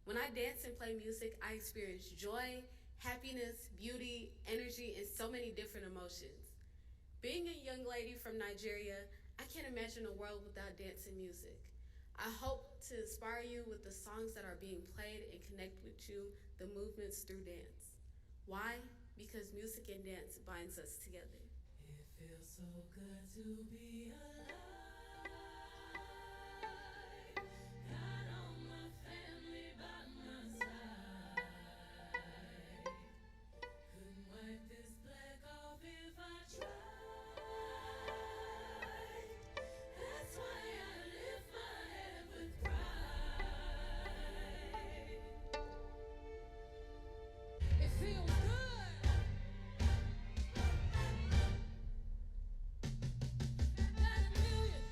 When I dance and play music, I experience joy, happiness, beauty, energy, and so many different emotions. Being a young lady from Nigeria, I can't imagine a world without dance and music. I hope to inspire you with the songs that are being played and connect with you, the movements through dance. Why? Because music and dance binds us together. It feels so good to be alive. Got all my family by my side. Couldn't wipe this black off if I tried. That's why I lift my head with pride. It feels good. Got a million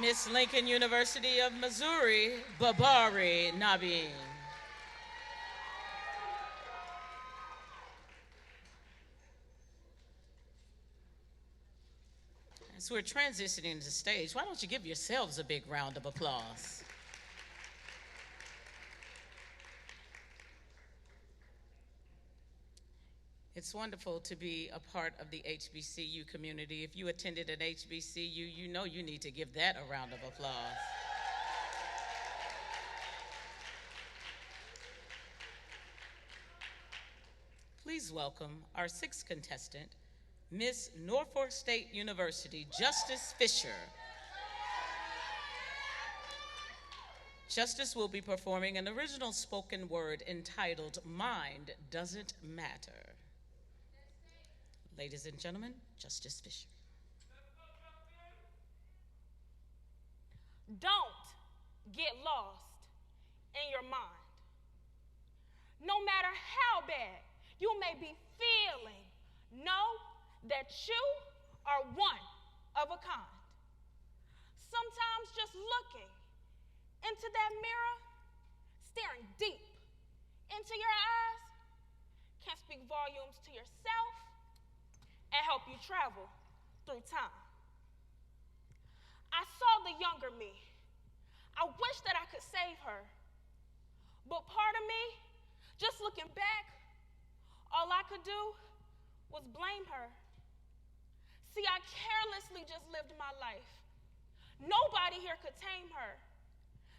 Miss Lincoln University of Missouri, Babari Nabin. As we're transitioning to the stage, why don't you give yourselves a big round of applause? It's wonderful to be a part of the HBCU community. If you attended an HBCU, you know you need to give that a round of applause. Please welcome our sixth contestant, Miss Norfolk State University, Justice Fisher. Justice will be performing an original spoken word entitled Mind Doesn't Matter. Ladies and gentlemen, Justice Fisher. Don't get lost in your mind. No matter how bad you may be feeling, know that you are one of a kind. Sometimes just looking into that mirror, staring deep into your eyes, can speak volumes to yourself and help you travel through time. I saw the younger me. I wish that I could save her. But part of me, just looking back, all I could do was blame her. See, I carelessly just lived my life. Nobody here could tame her.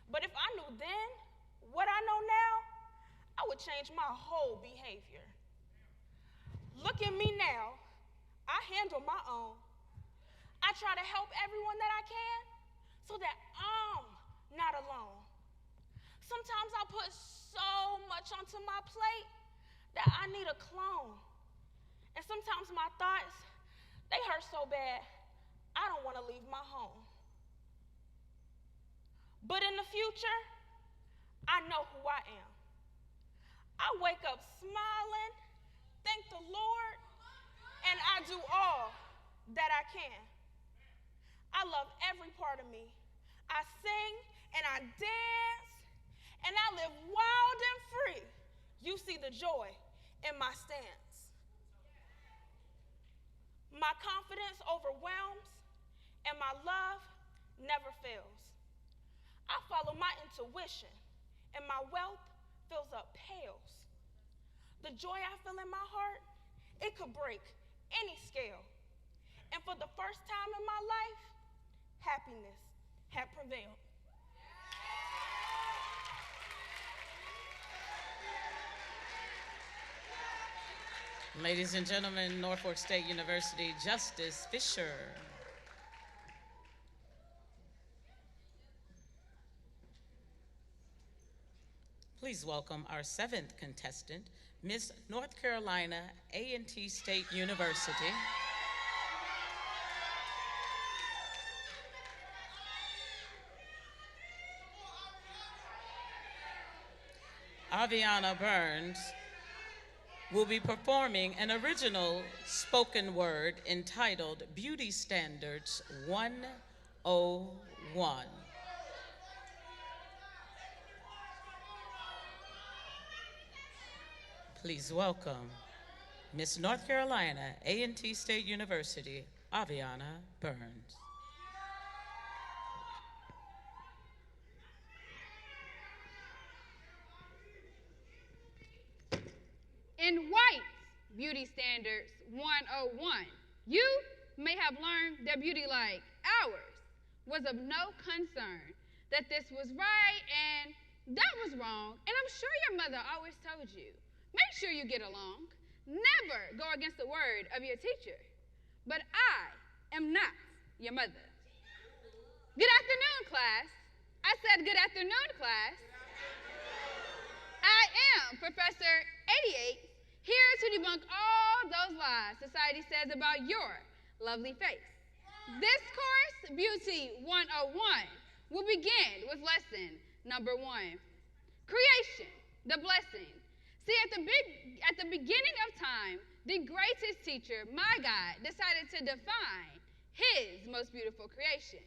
But if I knew then what I know now, I would change my whole behavior. Look at me now. I handle my own. I try to help everyone that I can so that I'm not alone. Sometimes I put so much onto my plate that I need a clone. And sometimes my thoughts, they hurt so bad, I don't want to leave my home. But in the future, I know who I am. I wake up smiling, thank the Lord, and I do all that I can. I love every part of me. I sing and I dance and I live wild and free. You see the joy in my stance. My confidence overwhelms and my love never fails. I follow my intuition and my wealth fills up pails. The joy I feel in my heart, it could break any scale. And for the first time in my life, happiness had prevailed. Ladies and gentlemen, Norfolk State University, Justice Fisher. Please welcome our seventh contestant, Miss North Carolina A&T State University. Aviana Burns will be performing an original spoken word entitled Beauty Standards 101. Please welcome Miss North Carolina A&T State University, Aviana Burns. In White's Beauty Standards 101, you may have learned that beauty like ours was of no concern, that this was right and that was wrong, and I'm sure your mother always told you, make sure you get along, never go against the word of your teacher. But I am not your mother. Good afternoon, class. I said good afternoon, class. I am Professor 88, here to debunk all those lies society says about your lovely face. This course, Beauty 101, will begin with lesson number 1, creation, the blessing. See, at the beginning of time, the greatest teacher, my God, decided to define his most beautiful creation.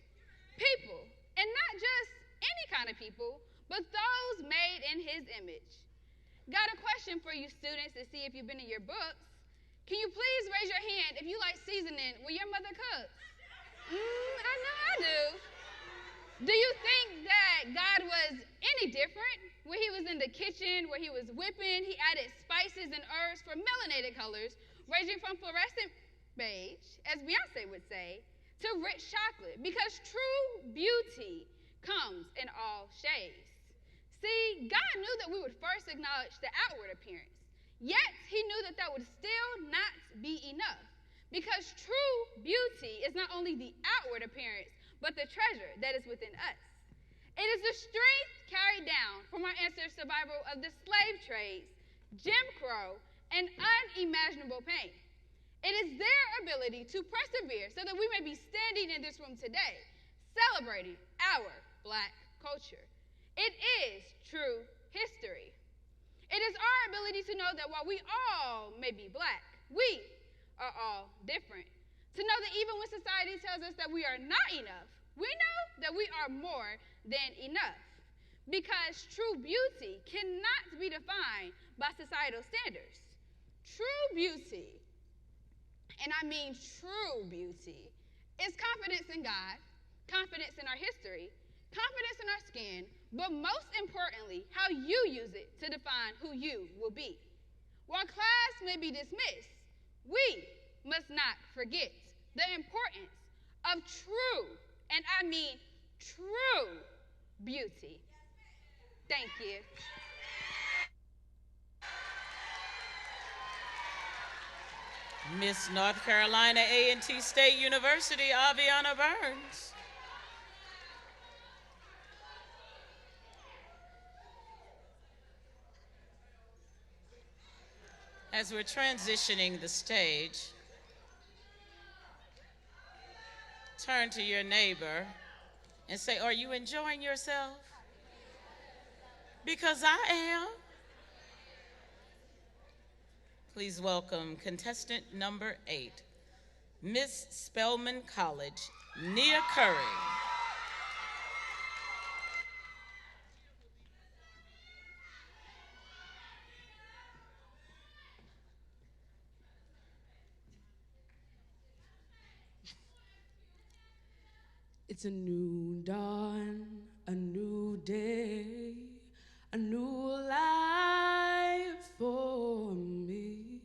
people, and not just any kind of people, but those made in his image. Got a question for you students to see if you've been in your books. Can you please raise your hand if you like seasoning when your mother cooks? I know I do. Do you think that God was any different when he was in the kitchen, where he was whipping, he added spices and herbs for melanated colors, ranging from fluorescent beige, as Beyonce would say, to rich chocolate? Because true beauty comes in all shades. See, God knew that we would first acknowledge the outward appearance, yet he knew that that would still not be enough. Because true beauty is not only the outward appearance, but the treasure that is within us. It is the strength carried down from our ancestors' survival of the slave trades, Jim Crow, and unimaginable pain. It is their ability to persevere so that we may be standing in this room today, celebrating our Black culture. It is true history. It is our ability to know that while we all may be Black, we are all different. To know that even when society tells us that we are not enough, we know that we are more than enough. Because true beauty cannot be defined by societal standards. True beauty, and I mean true beauty, is confidence in God, confidence in our history, confidence in our skin, but most importantly, how you use it to define who you will be. While class may be dismissed, we must not forget the importance of true, and I mean true, beauty. Thank you. Miss North Carolina A&T State University, Aviana Burns. As we're transitioning the stage, turn to your neighbor and say, are you enjoying yourself? Because I am. Please welcome contestant number 8, Miss Spelman College, Nia Curry. It's a new dawn, a new day, a new life for me,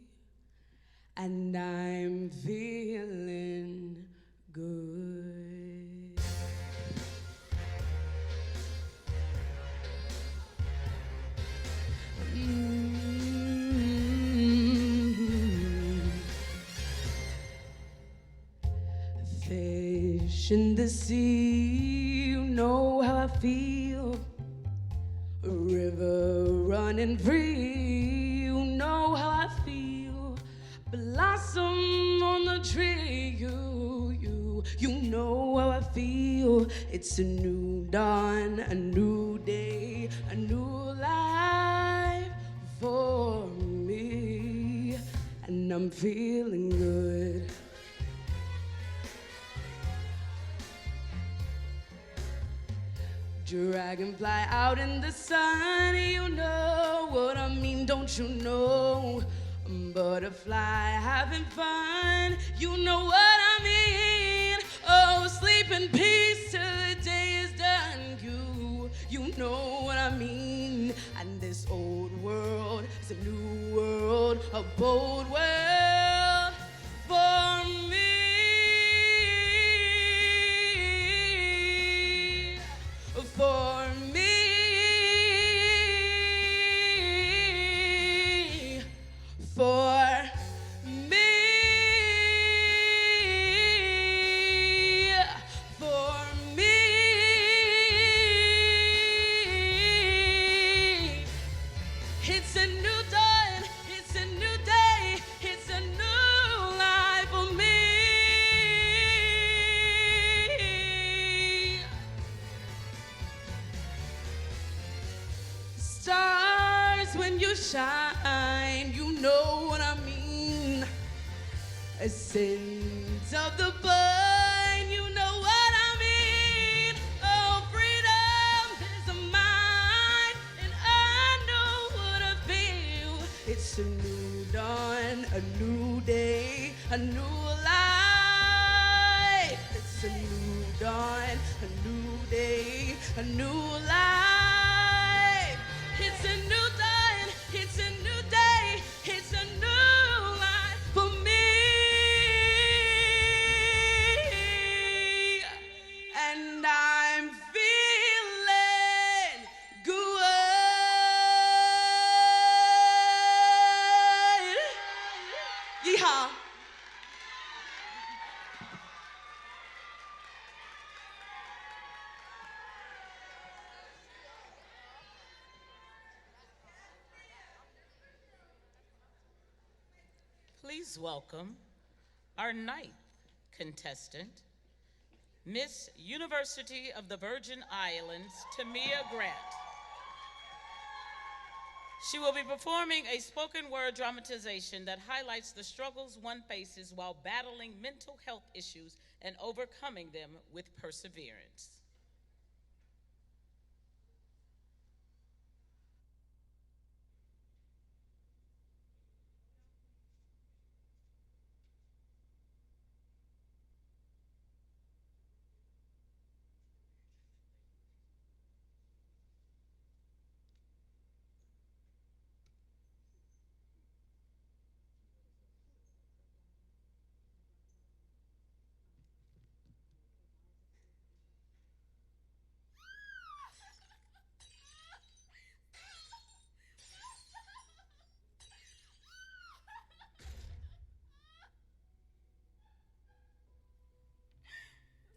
and I'm feeling good. Fish in the sea, you know how I feel. A river running free, you know how I feel. Blossom on the tree, you know how I feel. It's a new dawn, a new day, a new life for me, and I'm feeling good. Dragonfly out in the sun, you know what I mean, don't you know? Butterfly having fun, you know what I mean. Oh, sleep in peace till the day is done, you know what I mean. And this old world is a new world, a bold world for me. For me, for me, for me. It's a new dawn, it's a new day, it's a new life for me. Stars when you shine, you know what I mean. A scent of the vine, you know what I It's a new dawn, a new day, a new life. It's a new dawn, a new day, a new life. It's a new dawn, it's a new day, it's a new life for me. And I'm feeling good. Yeehaw. Please welcome our ninth contestant, Miss University of the Virgin Islands, Tamia Grant. She will be performing a spoken word dramatization that highlights the struggles one faces while battling mental health issues and overcoming them with perseverance.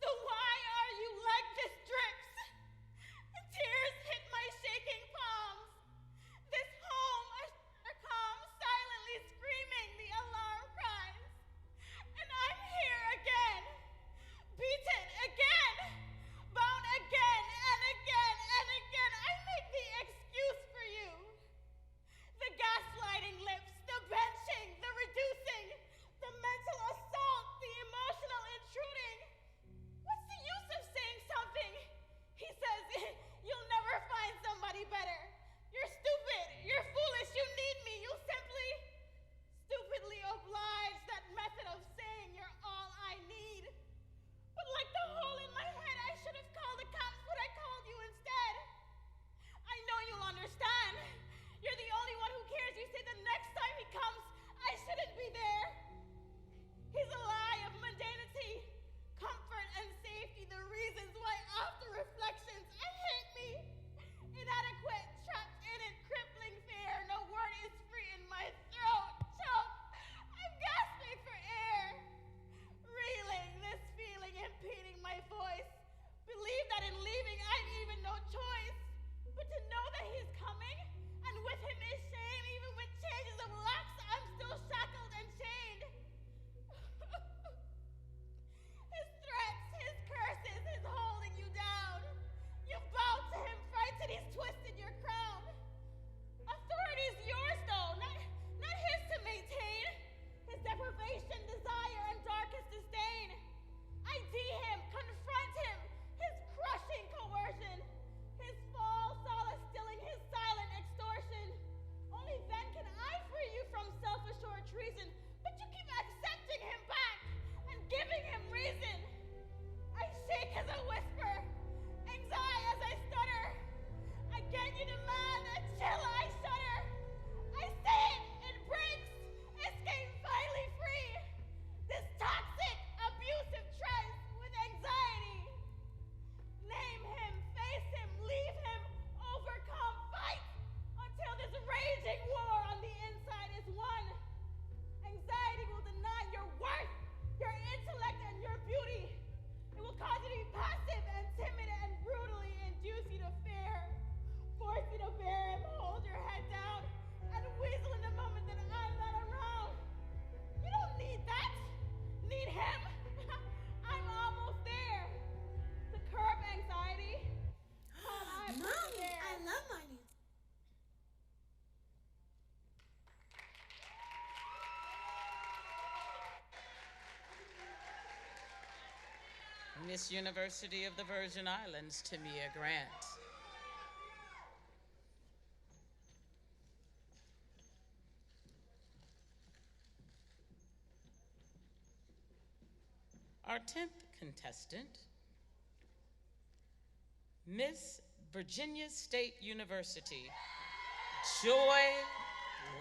The why are you like this drips? Tears hit my shaking palms. This home are calm, silently screaming the alarm cries. And I'm here again, beaten again, bound again and again and again. I make the excuse for you. The gaslighting lips, the benching, the reducing, the mental assault, the emotional intruding. What's the use of saying something? He says, you'll never find somebody better. You're stupid. You're foolish. You need me. You simply, stupidly oblige that method of saying you're all I need. But like the hole in my head, I should have called the cops, but I called you instead. I know you'll understand. You're the only one who cares. You say the next time he comes, I shouldn't be there. He's a lie of mundanity, comfort and safety, the reasons why after reflections I hate me. Inadequate, trapped in it, crippling fear. No word is free in my throat. Choke. I'm gasping for air. Reeling, this feeling impeding my voice. Believe that in leaving I've even no choice. But to know that he's coming, and with him is shame, even with changes of locks, I'm still shackled and chained. His threats, his curses, his holding you down. You bow to him, frightened he's twisted your crown. Authority's yours though, not his to maintain. His deprivation, desire, and darkest disdain. ID him, confront him, his crushing coercion. His fall, solace stilling his silent extortion. Only then can I free you from self-assured treason. But you keep accepting him back and giving him reason. I shake as a whisper, anxiety as I stutter. Again you demand a chill, I shudder. I say it breaks, escape finally free. This toxic, abusive trace with anxiety. Name him, face him, leave him, overcome, fight until this raging war on the inside is won. Anxiety will deny your worth, your intellect, and your beauty. It will cause you to be passive and timid and brutally induce you to fear, force you to bear him, hold your head down, and weasel in the moment that I'm not around. You don't need that. Need him? I'm almost there. To curb anxiety. Mommy, I love money. Miss University of the Virgin Islands, Tamia Grant. our 10th contestant, Miss Virginia State University, Joy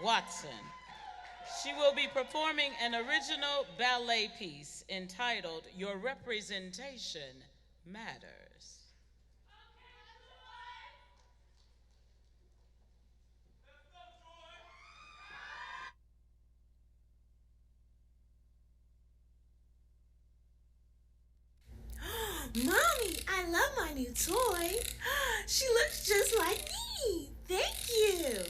Watson. She will be performing an original ballet piece entitled Your Representation Matters. Mommy, I love my new toy. She looks just like me. Thank you.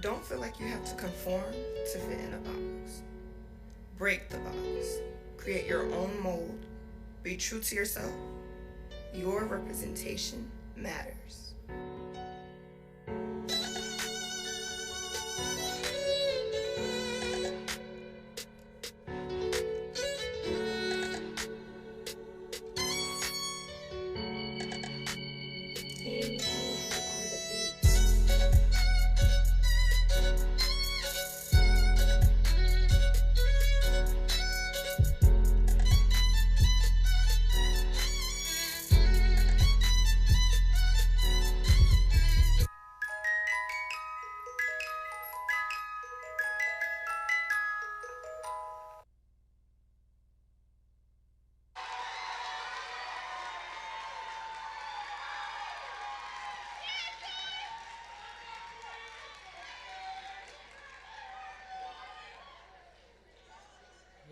Don't feel like you have to conform to fit in a box. Break the box. Create your own mold. Be true to yourself. Your representation matters.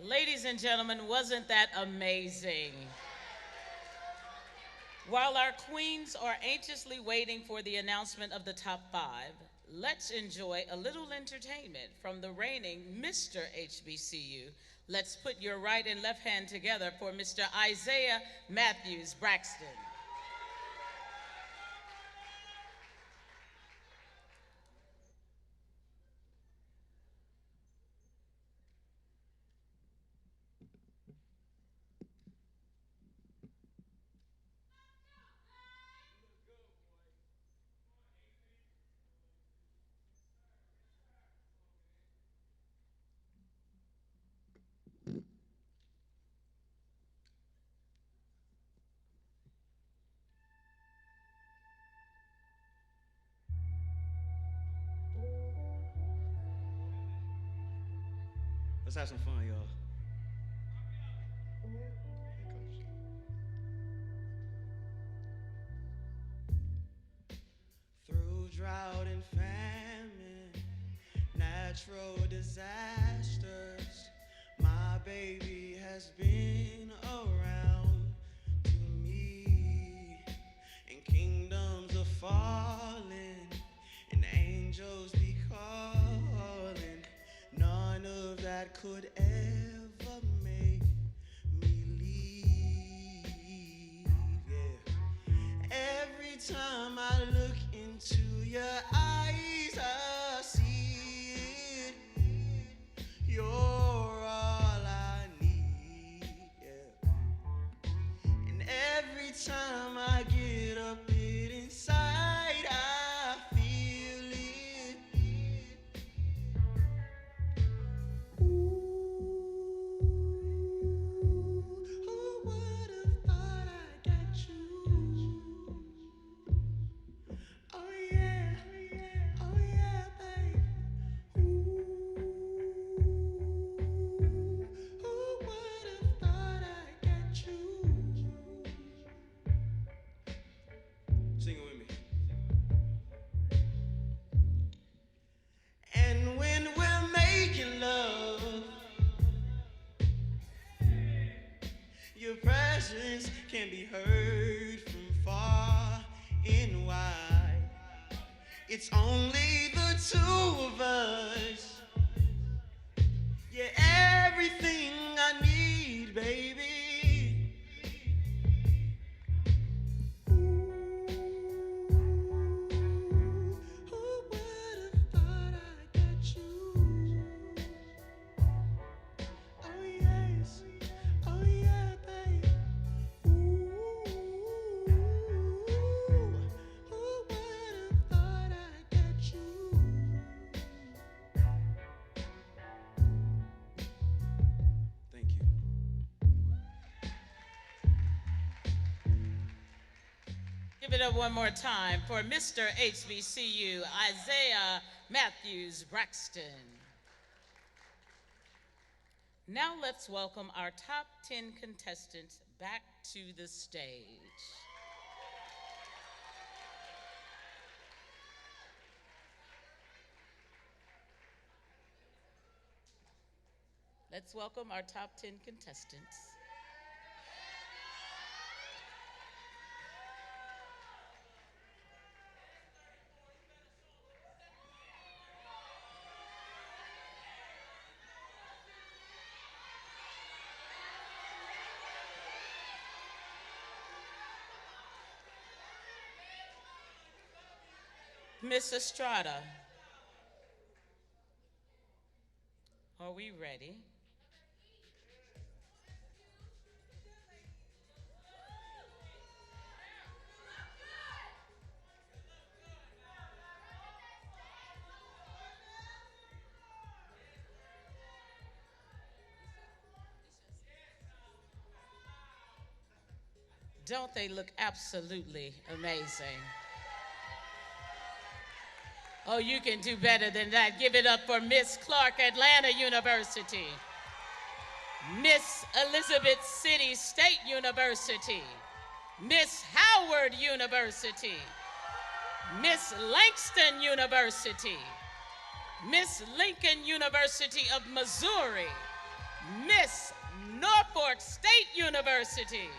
Ladies and gentlemen, wasn't that amazing? While our queens are anxiously waiting for the announcement of the top 5, let's enjoy a little entertainment from the reigning Mr. HBCU. Let's put your right and left hand together for Mr. Isaiah Matthews Braxton. Let's have some fun, y'all. Through drought and famine, natural disasters, my baby has has been around to me, and kingdoms are falling, and angels be calling. None of that could ever make me leave. Yeah. Every time I look into your eyes, I see it. You're all I need. Yeah. And every time I get up it inside, I feel it. Who would have thought I'd get you? Oh yeah, babe. Who would have thought I'd get you? Sing it with me. And when we're making love, your presence can be heard from far and wide. It's only the two of us. Yeah, everything I need, baby. Who would have thought I'd get you? Oh yes, oh yeah, babe. Who would have thought I'd get you? Thank you. Give it up one more time for Mr. HBCU Isaiah Matthews Braxton. Now let's welcome our top 10 contestants back to the stage. Let's welcome our top 10 contestants. Miss Estrada, are we ready? Don't they look absolutely amazing? Oh, you can do better than that. Give it up for Miss Clark, Atlanta University. Miss Elizabeth City State University. Miss Howard University. Miss Langston University. Miss Lincoln University of Missouri. Miss Norfolk State University.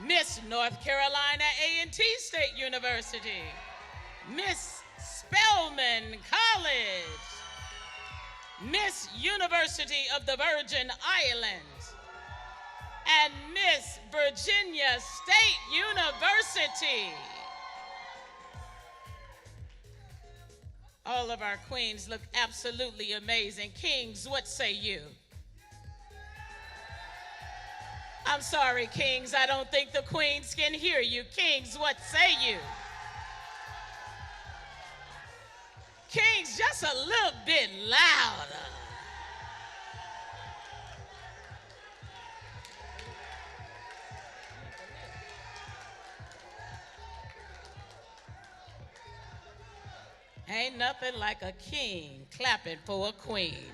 Miss North Carolina A&T State University. Miss Spelman College, Miss University of the Virgin Islands, and Miss Virginia State University. All of our queens look absolutely amazing. Kings, what say you? I'm sorry, Kings, I don't think the queens can hear you. Kings, what say you? Kings, just a little bit louder. Ain't nothing like a king clapping for a queen.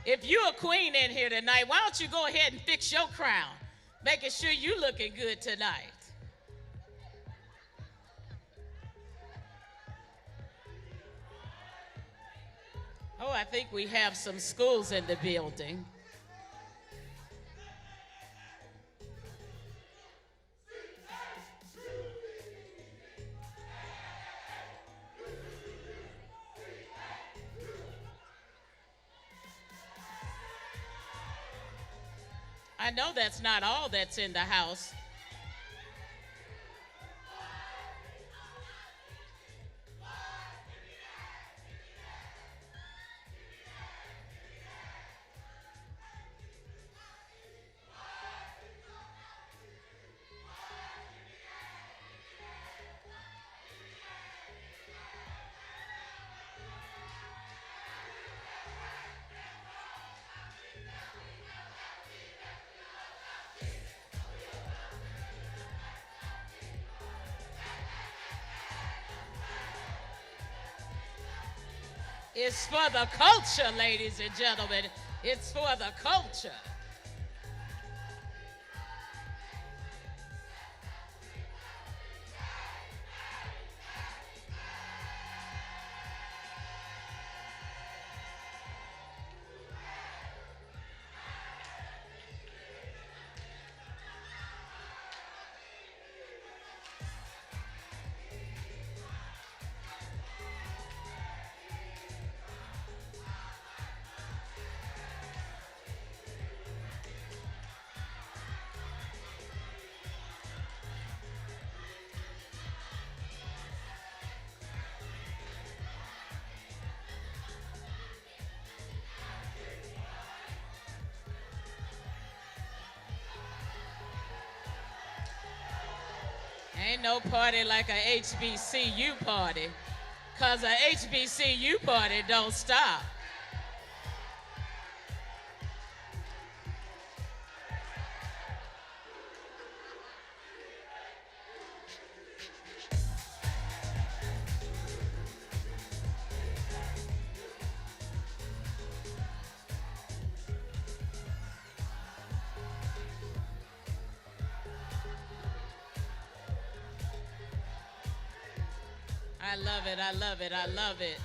If you're a queen in here tonight, why don't you go ahead and fix your crown, making sure you looking good tonight. Oh, I think we have some schools in the building. I know that's not all that's in the house. It's for the culture, ladies and gentlemen. It's for the culture. Ain't no party like a HBCU party, because a HBCU party don't stop. I love it, I love it, I love it.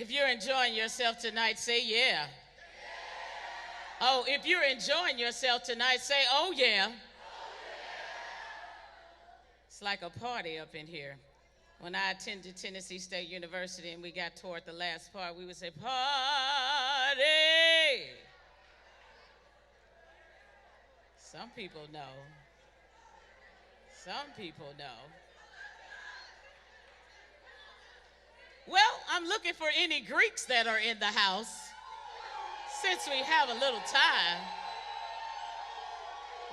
If you're enjoying yourself tonight, say yeah. Oh, if you're enjoying yourself tonight, say, oh yeah. It's like a party up in here. When I attended Tennessee State University and we got toward the last part, we would say, party. Some people know. Some people know. Well, I'm looking for any Greeks that are in the house, since we have a little time.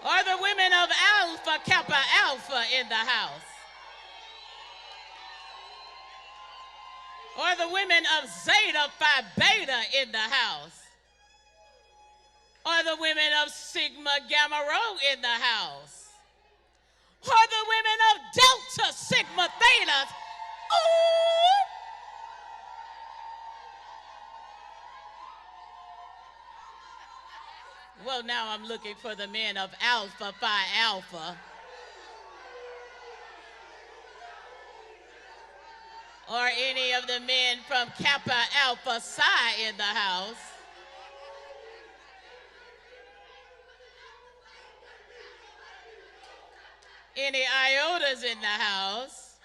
Are the women of Alpha Kappa Alpha in the house? Are the women of Zeta Phi Beta in the house? Are the women of Sigma Gamma Rho in the house? Are the women of Delta Sigma Theta? Ooh! Well, now I'm looking for the men of Alpha Phi Alpha. Or any of the men from Kappa Alpha Psi in the house. Any iotas in the house?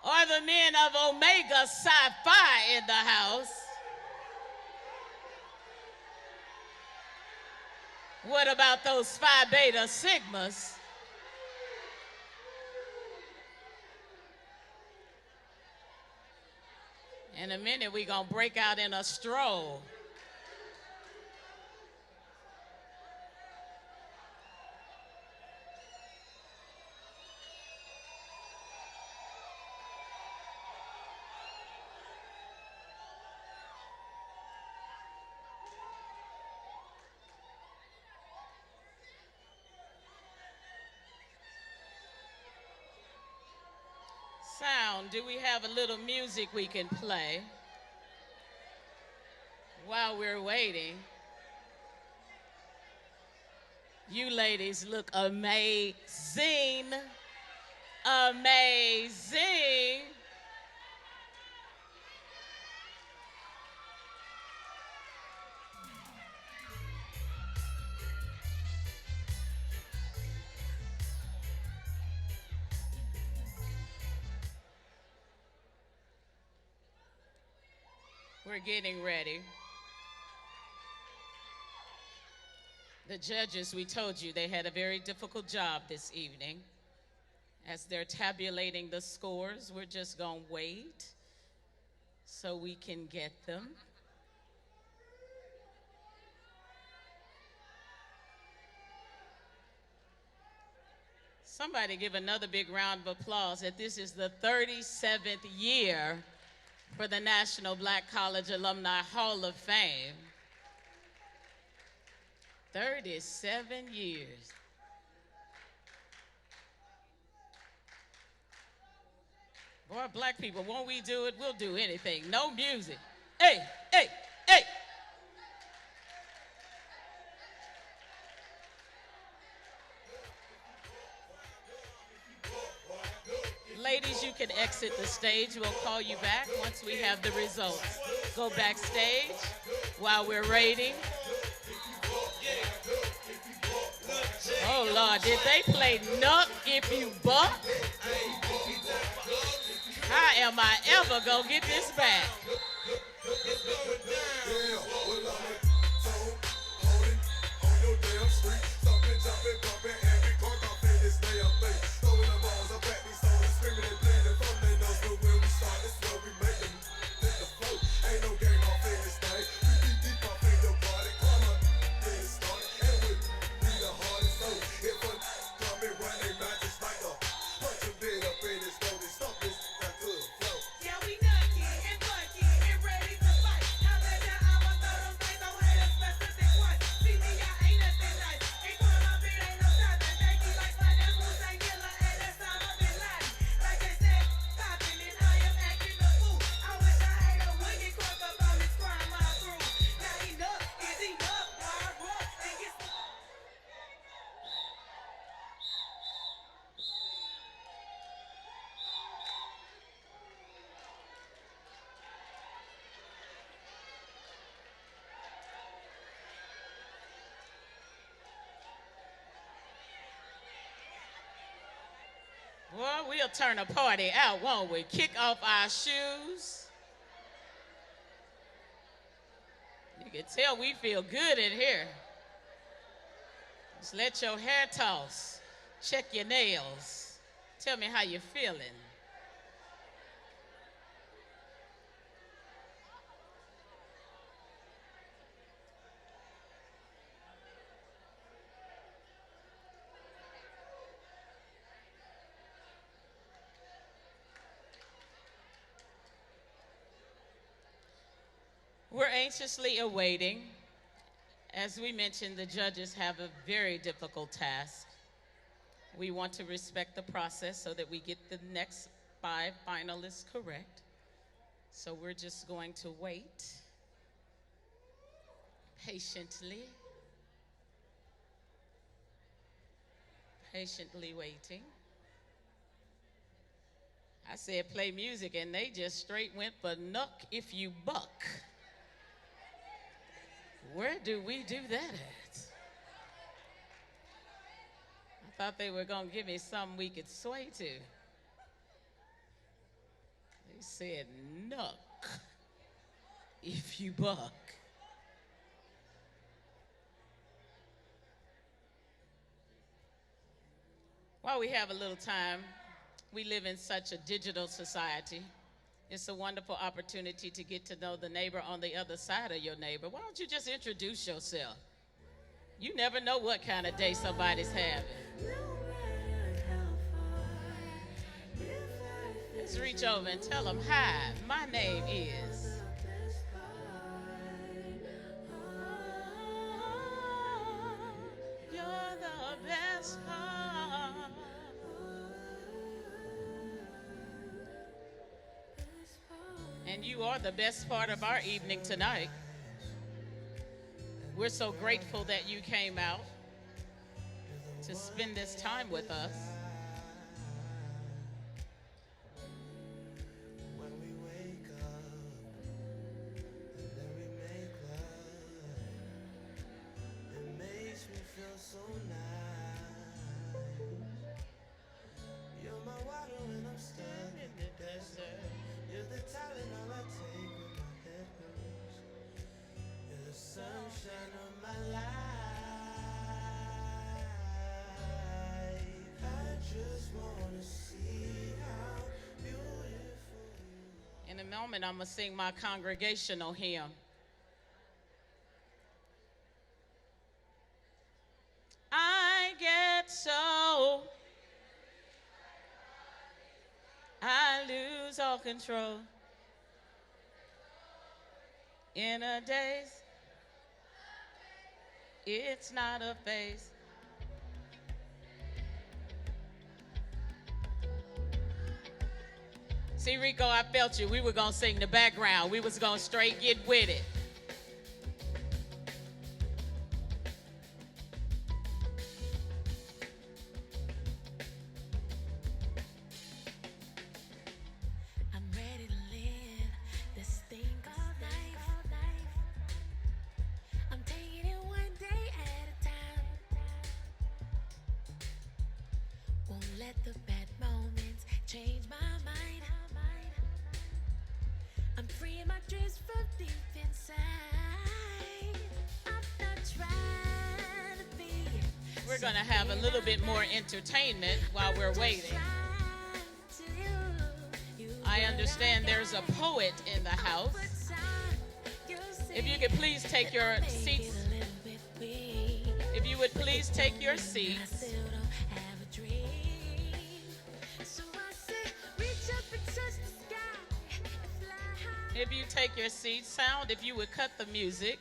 Or the men of Omega Psi Phi in the house? What about those Phi Beta Sigmas? In a minute, we're going to break out in a stroll. Sound, do we have a little music we can play while we're waiting? You ladies look amazing. Amazing. We're getting ready. The judges, we told you, they had a very difficult job this evening. As they're tabulating the scores, we're just gonna wait so we can get them. Somebody give another big round of applause that this is the 37th year for the National Black College Alumni Hall of Fame. 37 years. Boy, black people, won't we do it? We'll do anything. No music. Hey, hey, hey. Ladies, you can exit the stage. We'll call you back once we have the results. Go backstage while we're rating. Oh, Lord, did they play Nuck If You Buck? How am I ever gonna get this back? Well, we'll turn a party out, won't we? Kick off our shoes. You can tell we feel good in here. Just let your hair toss. Check your nails. Tell me how you're feeling. We're anxiously awaiting. As we mentioned, the judges have a very difficult task. We want to respect the process so that we get the next 5 finalists correct. So we're just going to wait patiently. Patiently waiting. I said play music and they just straight went for Nuck If You Buck. Where do we do that at? I thought they were going to give me something we could sway to. They said, Nuck If You Buck. While we have a little time, we live in such a digital society. It's a wonderful opportunity to get to know the neighbor on the other side of your neighbor. Why don't you just introduce yourself? You never know what kind of day somebody's having. Let's reach over and tell them, hi, my name is. You're the best part. And you are the best part of our evening tonight. We're so grateful that you came out. to spend this time with us. When we wake up and then we make love, it makes me feel so nice. You're my water when I'm stuck in the desert. You're the Tylenol I take when my head hurts. You're the sunshine of my life. I just wanna see how beautiful. In a moment, I'm going to sing my congregational hymn. I get so, I lose all control. In a daze, it's not a phase. See, Rico, I felt you. We were going to sing the background. We was going to straight get with it. I'm ready to live this thing called life. I'm taking it one day at a time. Won't let the bad moments change my mind. I'm freeing my dreams from deep inside. I'm not trying to be. We're going to have a little bit more entertainment while we're waiting. I understand there's a poet in the house. If you could please take your seats. If you would please take your seats. If you take your seats, sound, if you would cut the music.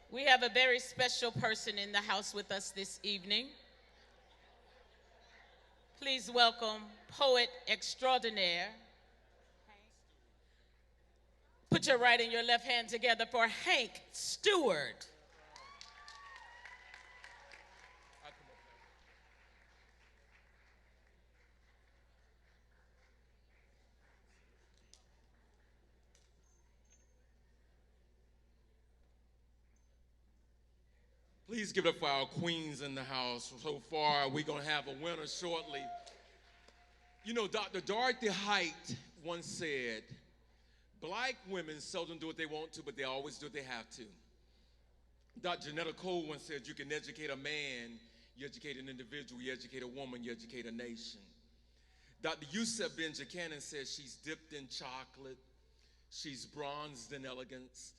We have a very special person in the house with us this evening. Please welcome poet extraordinaire. Put your right and your left hand together for Hank Stewart. Please give it up for our queens in the house. So far, we're going to have a winner shortly. You know, Dr. Dorothy Height once said, black women seldom do what they want to, but they always do what they have to. Dr. Janetta Cole once said, you can educate a man, you educate an individual, you educate a woman, you educate a nation. Dr. Yusef Ben-Jakanan says she's dipped in chocolate, she's bronzed in elegance,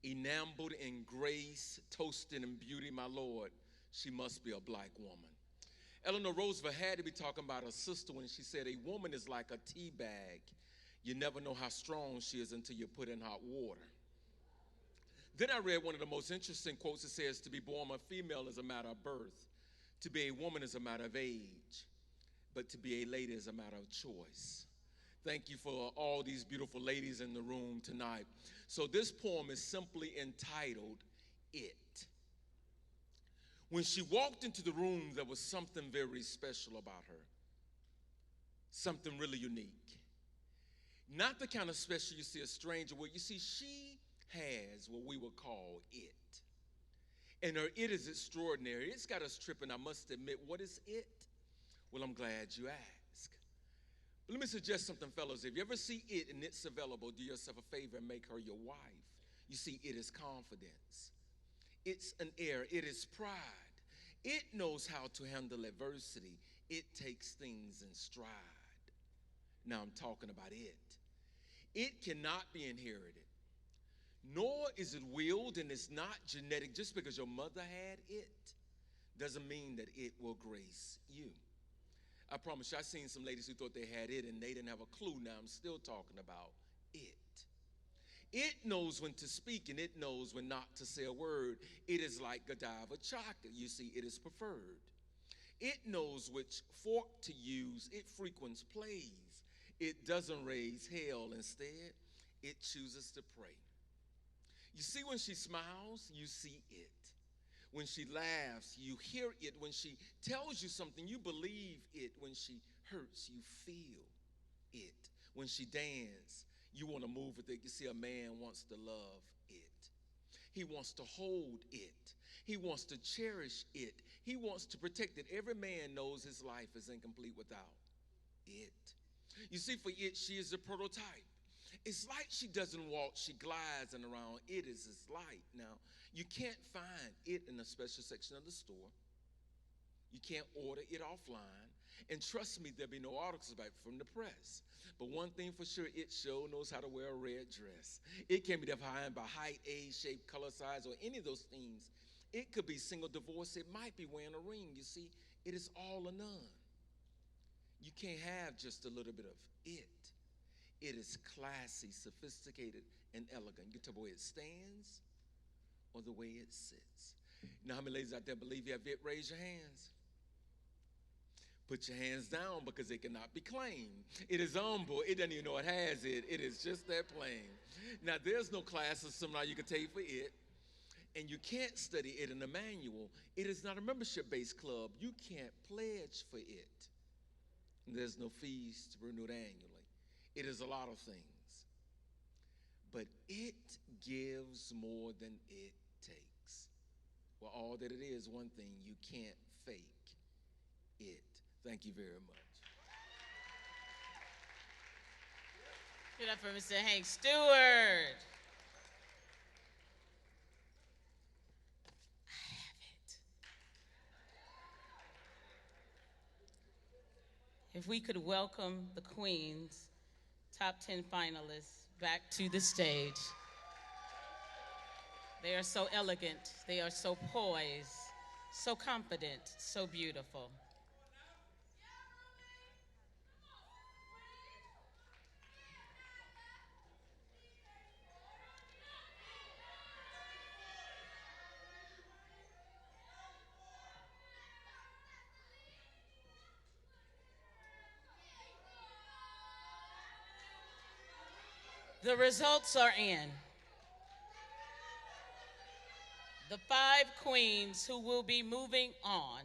enameled in grace, toasted in beauty, my Lord, she must be a black woman. Eleanor Roosevelt had to be talking about her sister when she said, a woman is like a tea bag. You never know how strong she is until you put in hot water. Then I read one of the most interesting quotes. It says, to be born a female is a matter of birth. To be a woman is a matter of age. But to be a lady is a matter of choice. Thank you for all these beautiful ladies in the room tonight. So this poem is simply entitled, It. When she walked into the room, there was something very special about her. Something really unique. Not the kind of special you see a stranger with. You see, she has what we would call it. And her it is extraordinary. It's got us tripping, I must admit. What is it? Well, I'm glad you asked. But let me suggest something, fellas. If you ever see it and it's available, do yourself a favor and make her your wife. You see, it is confidence. It's an air. It is pride. It knows how to handle adversity. It takes things in stride. Now I'm talking about it. It cannot be inherited, nor is it willed, and it's not genetic. Just because your mother had it doesn't mean that it will grace you. I promise you, I've seen some ladies who thought they had it and they didn't have a clue. Now I'm still talking about it. It knows when to speak and it knows when not to say a word. It is like Godiva chocolate. You see, it is preferred. It knows which fork to use. It frequents plays. It doesn't raise hell. Instead, it chooses to pray. You see, when she smiles, you see it. When she laughs, you hear it. When she tells you something, you believe it. When she hurts, you feel it. When she dances, you want to move with it. You see, a man wants to love it. He wants to hold it. He wants to cherish it. He wants to protect it. Every man knows his life is incomplete without it. You see, for it, she is a prototype. It's like she doesn't walk, she glides and around. It is its light. Now, you can't find it in a special section of the store. You can't order it offline. And trust me, there'll be no articles back from the press. But one thing for sure, it sure knows how to wear a red dress. It can be defined by height, age, shape, color, size, or any of those things. It could be single, divorce. It might be wearing a ring. You see, it is all or none. You can't have just a little bit of it. It is classy, sophisticated, and elegant. You can tell the way it stands or the way it sits. Now, how many ladies out there believe you have it? Raise your hands. Put your hands down because it cannot be claimed. It is humble. It doesn't even know it has it. It is just that plain. Now, there's no class or seminar you can take for it, and you can't study it in a manual. It is not a membership-based club. You can't pledge for it. There's no fees to renew it annually. It is a lot of things. But it gives more than it takes. Well, all that it is, one thing, you can't fake it. Thank you very much. Give it up for Mr. Hank Stewart. If we could welcome the Queens, top 10 finalists, back to the stage. They are so elegant, they are so poised, so confident, so beautiful. The results are in. The 5 queens who will be moving on.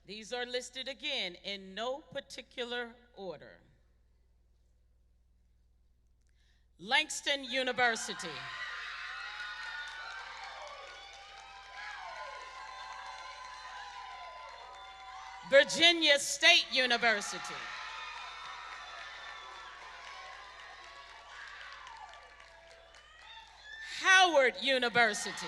These are listed again in no particular order. Langston University. Virginia State University. Howard University.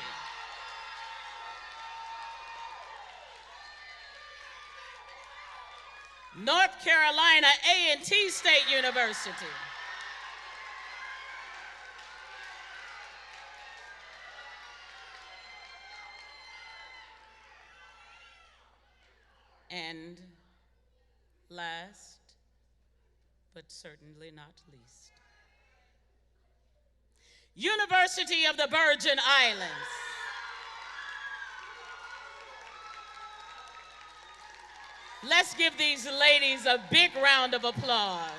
North Carolina A&T State University. And last, but certainly not least, University of the Virgin Islands. Let's give these ladies a big round of applause.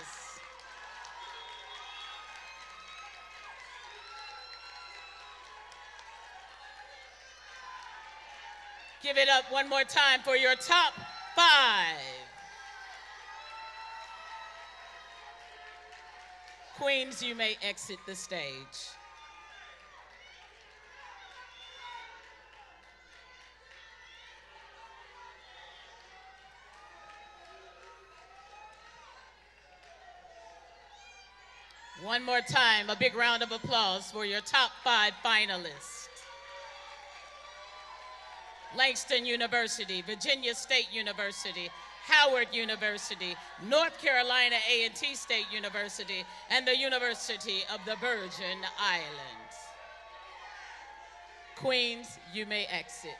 Give it up one more time for your top 5. Queens, you may exit the stage. One more time, a big round of applause for your top 5 finalists. Langston University, Virginia State University, Howard University, North Carolina A&T State University, and the University of the Virgin Islands. Queens, you may exit.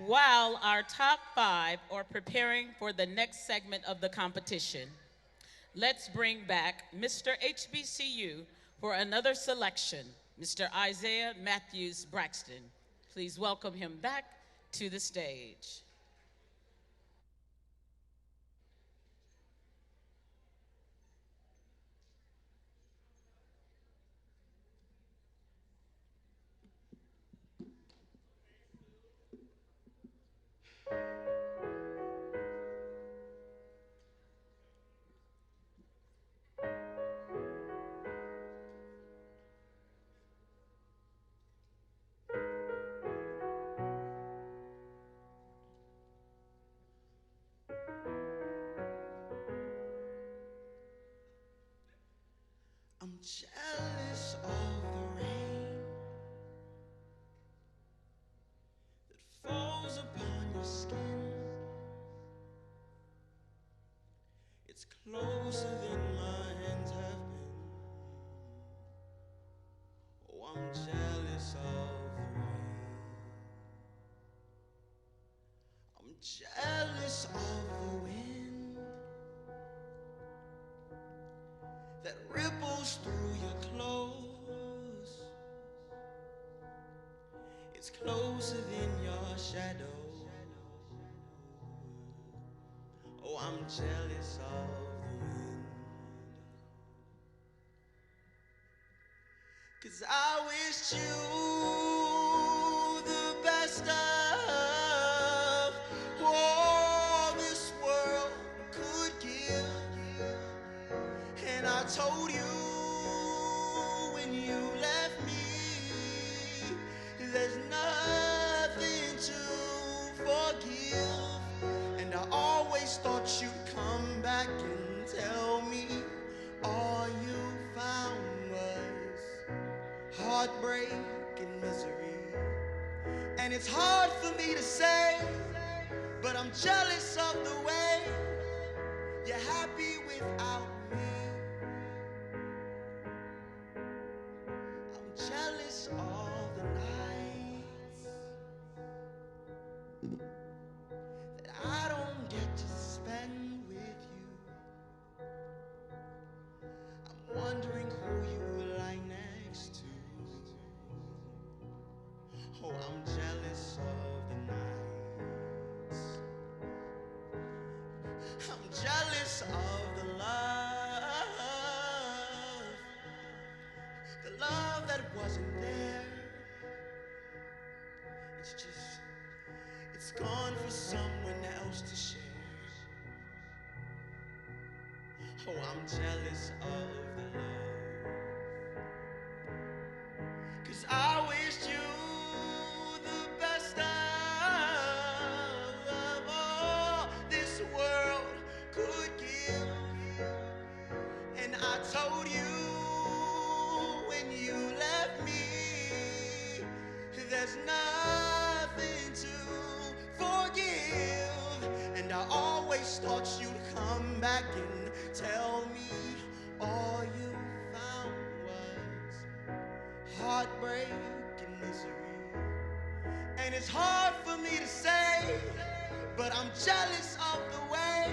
While our top 5 are preparing for the next segment of the competition, let's bring back Mr. HBCU for another selection, Mr. Isaiah Matthews Braxton. Please welcome him back to the stage. jealous of the rain that falls upon your skin. It's closer than my hands have been. Oh, I'm jealous of the rain. I'm jealous of the wind that ripples through your clothes. It's closer than your shadow. Oh, I'm jealous of the wind. 'Cause I wished you the best of all this world could give. And I told you when you left me, there's nothing to forgive. And I always thought you'd come back and tell me all you found was heartbreak and misery. And it's hard for me to say, but I'm jealous of the way you're happy without me. I'm jealous of the nights that I don't get to spend with you. I'm wondering who you lie next to. Oh, I'm jealous of the nights. I'm jealous of the love that wasn't there. It's gone for someone else to share. Oh, I'm jealous of the love. 'Cause I wished you the best of all this world could give. And I told you when you left me, there's nothing to forgive. And I always thought you'd come back and tell me all you found was heartbreak and misery. And it's hard for me to say, but I'm jealous of the way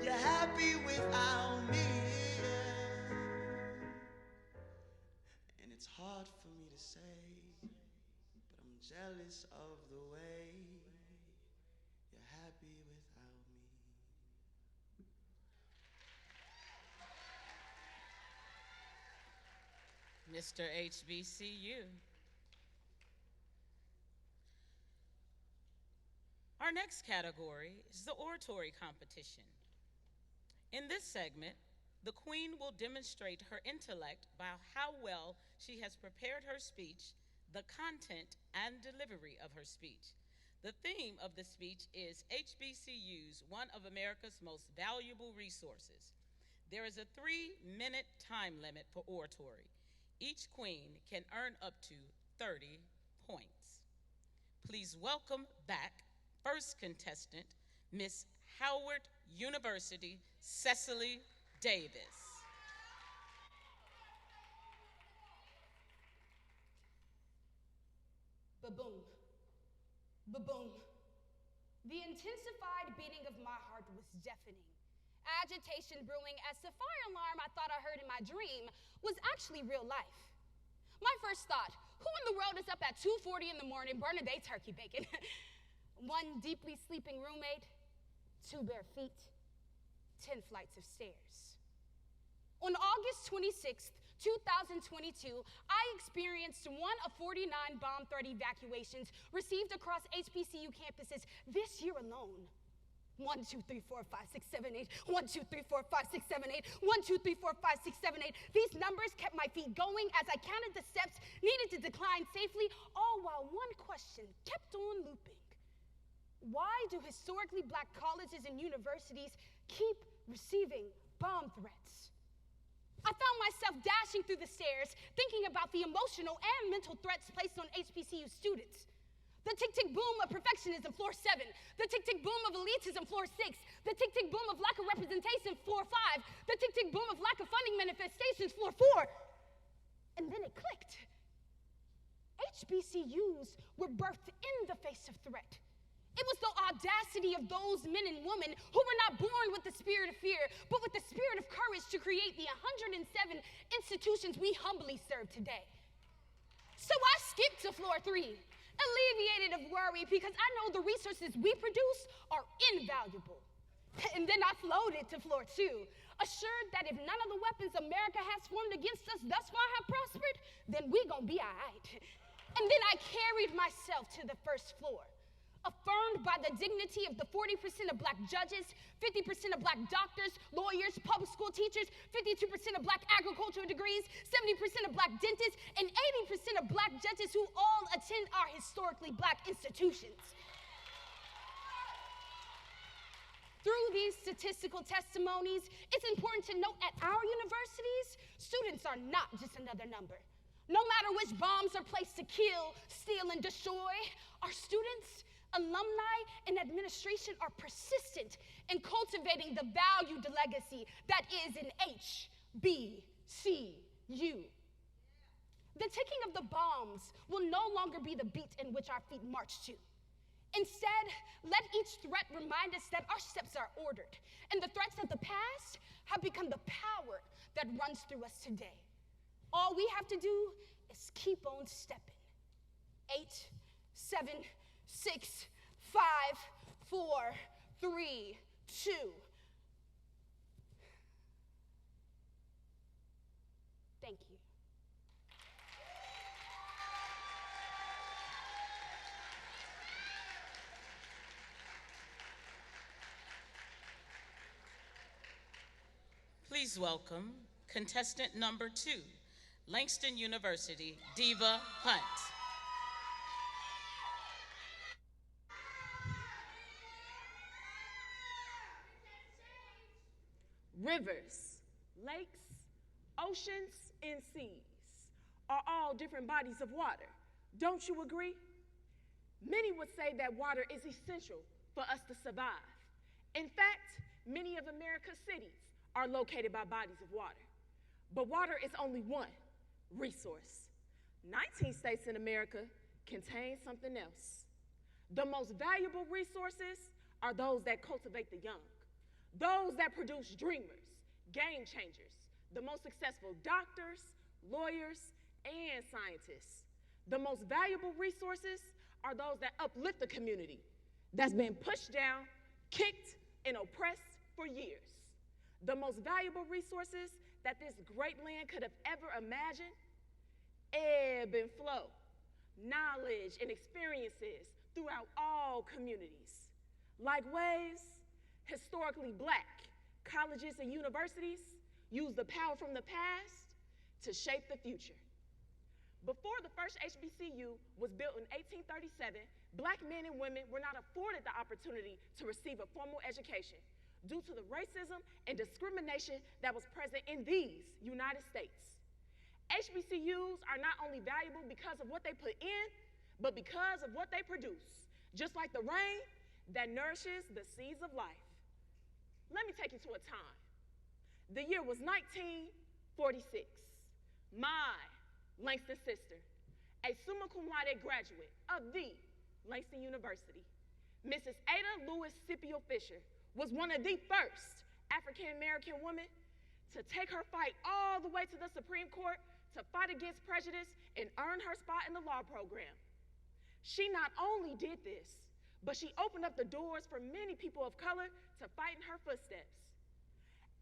you're happy without me. And it's hard for me to say, but I'm jealous of the way you're happy without me. Mr. HBCU. Our next category is the oratory competition. In this segment, the Queen will demonstrate her intellect by how well she has prepared her speech, the content and delivery of her speech. The theme of the speech is HBCUs, one of America's most valuable resources. There is a 3-minute time limit for oratory. Each queen can earn up to 30 points. Please welcome back first contestant, Miss Howard University, Cecily Davis. Ba-boom. Ba-boom. The intensified beating of my heart was deafening. Agitation brewing as the fire alarm I thought I heard in my dream was actually real life. My first thought, who in the world is up at 2:40 in the morning burning their turkey bacon? One deeply sleeping roommate, 2 bare feet, 10 flights of stairs. On August 26th, 2022, I experienced one of 49 bomb threat evacuations received across HBCU campuses this year alone. 1, 2, 3, 4, 5, 6, 7, 8. 1, 2, 3, 4, 5, 6, 7, 8. 1, 2, 3, 4, 5, 6, 7, 8. These numbers kept my feet going as I counted the steps needed to decline safely, all while one question kept on looping. Why do historically black colleges and universities keep receiving bomb threats? I found myself dashing through the stairs, thinking about the emotional and mental threats placed on HBCU students. The tick-tick boom of perfectionism, floor 7. The tick-tick boom of elitism, floor 6. The tick-tick boom of lack of representation, floor 5. The tick-tick boom of lack of funding manifestations, floor 4. And then it clicked. HBCUs were birthed in the face of threat. It was the audacity of those men and women who were not born with the spirit of fear, but with the spirit of courage to create the 107 institutions we humbly serve today. So I skipped to floor 3, alleviated of worry because I know the resources we produce are invaluable. And then I floated to floor 2, assured that if none of the weapons America has formed against us thus far have prospered, then we gonna be all right. And then I carried myself to the first floor, affirmed by the dignity of the 40% of black judges, 50% of black doctors, lawyers, public school teachers, 52% of black agricultural degrees, 70% of black dentists, and 80% of black judges who all attend our historically black institutions. Through these statistical testimonies, it's important to note at our universities, students are not just another number. No matter which bombs are placed to kill, steal, and destroy, our students, alumni, and administration are persistent in cultivating the valued legacy that is an HBCU. The ticking of the bombs will no longer be the beat in which our feet march to. Instead, let each threat remind us that our steps are ordered, and the threats of the past have become the power that runs through us today. All we have to do is keep on stepping. 8, 7, 6, 5, 4, 3, 2. Thank you. Please welcome contestant number 2, Langston University, Diva Hunt. Rivers, lakes, oceans, and seas are all different bodies of water. Don't you agree? Many would say that water is essential for us to survive. In fact, many of America's cities are located by bodies of water. But water is only one resource. 19 states in America contain something else. The most valuable resources are those that cultivate the young, those that produce dreamers, game changers, the most successful doctors, lawyers, and scientists. The most valuable resources are those that uplift the community that's been pushed down, kicked, and oppressed for years. The most valuable resources that this great land could have ever imagined: ebb and flow, knowledge and experiences throughout all communities. Like waves, historically black colleges and universities use the power from the past to shape the future. Before the first HBCU was built in 1837, black men and women were not afforded the opportunity to receive a formal education due to the racism and discrimination that was present in these United States. HBCUs are not only valuable because of what they put in, but because of what they produce, just like the rain that nourishes the seeds of life. Let me take you to a time. The year was 1946. My Langston sister, a summa cum laude graduate of the Langston University, Mrs. Ada Lewis Scipio Fisher, was one of the first African-American women to take her fight all the way to the Supreme Court to fight against prejudice and earn her spot in the law program. She not only did this, but she opened up the doors for many people of color to fight in her footsteps.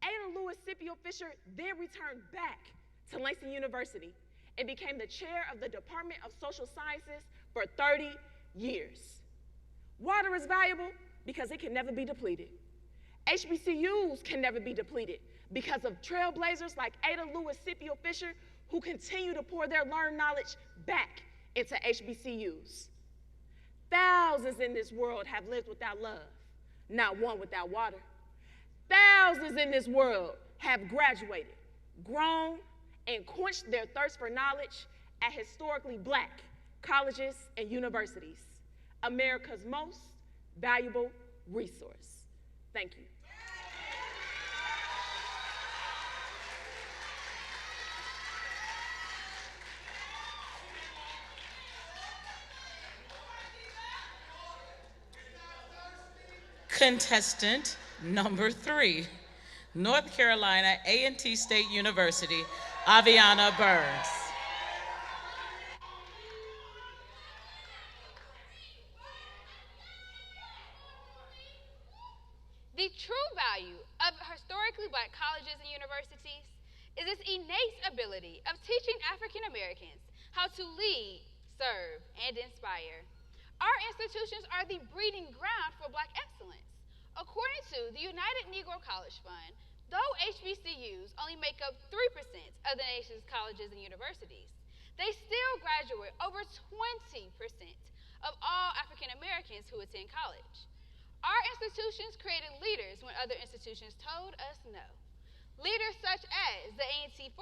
Ada Lewis Scipio Fisher then returned back to Langston University and became the chair of the Department of Social Sciences for 30 years. Water is valuable because it can never be depleted. HBCUs can never be depleted because of trailblazers like Ada Lewis Scipio Fisher, who continue to pour their learned knowledge back into HBCUs. Thousands in this world have lived without love, not one without water. Thousands in this world have graduated, grown, and quenched their thirst for knowledge at historically black colleges and universities, America's most valuable resource. Thank you. Contestant number 3, North Carolina A&T State University, Aviana Burns. The true value of historically black colleges and universities is its innate ability of teaching African Americans how to lead, serve, and inspire. Our institutions are the breeding ground for black excellence. According to the United Negro College Fund, though HBCUs only make up 3% of the nation's colleges and universities, they still graduate over 20% of all African Americans who attend college. Our institutions created leaders when other institutions told us no. Leaders such as the A&T 4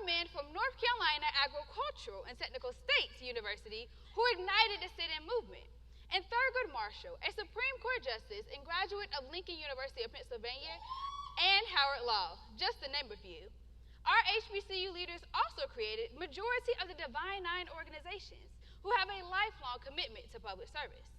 men from North Carolina Agricultural and Technical States University who ignited the sit-in movement, and Thurgood Marshall, a Supreme Court justice and graduate of Lincoln University of Pennsylvania, and Howard Law, just to name a few. Our HBCU leaders also created majority of the Divine Nine organizations who have a lifelong commitment to public service.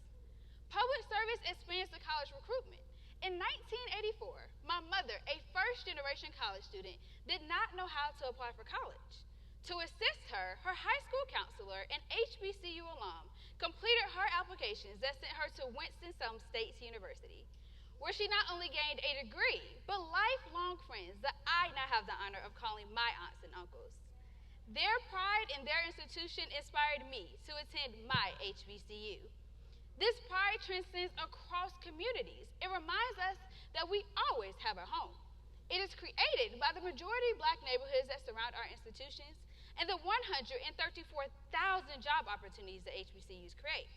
Public service expands to college recruitment. In 1984, my mother, a first-generation college student, did not know how to apply for college. To assist her, her high school counselor, an HBCU alum, completed her applications that sent her to Winston-Salem State University, where she not only gained a degree, but lifelong friends that I now have the honor of calling my aunts and uncles. Their pride in their institution inspired me to attend my HBCU. This pride transcends across communities. It reminds us that we always have a home. It is created by the majority black neighborhoods that surround our institutions and the 134,000 job opportunities that HBCUs create.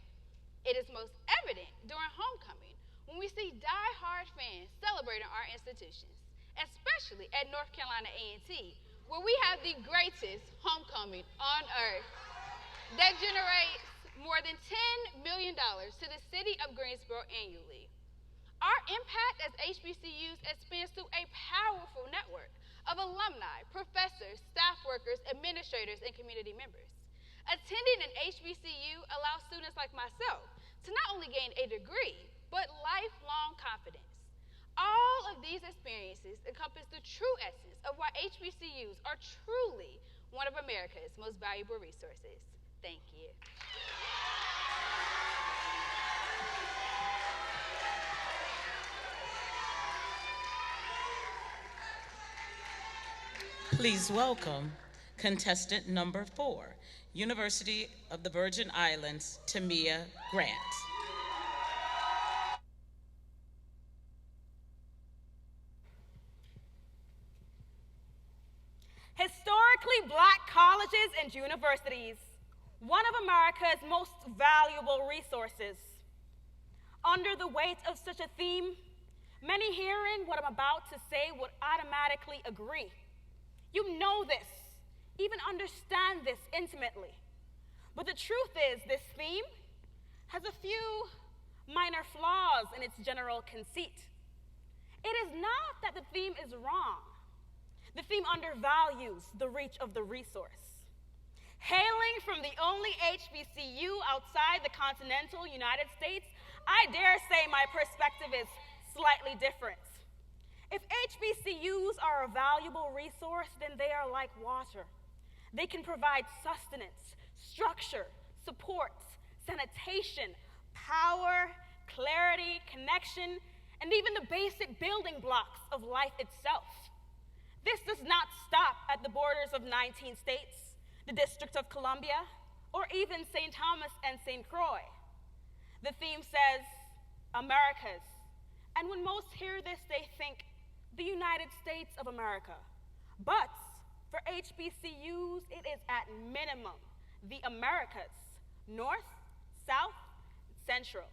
It is most evident during homecoming when we see die-hard fans celebrating our institutions, especially at North Carolina A&T, where we have the greatest homecoming on earth that generates more than $10 million to the city of Greensboro annually. Our impact as HBCUs expands through a powerful network of alumni, professors, staff workers, administrators, and community members. Attending an HBCU allows students like myself to not only gain a degree, but lifelong confidence. All of these experiences encompass the true essence of why HBCUs are truly one of America's most valuable resources. Thank you. Please welcome contestant number 4, University of the Virgin Islands, Tamia Grant. Historically black colleges and universities, one of America's most valuable resources. Under the weight of such a theme, many hearing what I'm about to say would automatically agree. You know this, even understand this intimately. But the truth is, this theme has a few minor flaws in its general conceit. It is not that the theme is wrong. The theme undervalues the reach of the resource. Hailing from the only HBCU outside the continental United States, I dare say my perspective is slightly different. If HBCUs are a valuable resource, then they are like water. They can provide sustenance, structure, support, sanitation, power, clarity, connection, and even the basic building blocks of life itself. This does not stop at the borders of 19 states, the District of Columbia, or even St. Thomas and St. Croix. The theme says, Americas. And when most hear this, they think, the United States of America. But for HBCUs, it is at minimum the Americas, North, South, Central.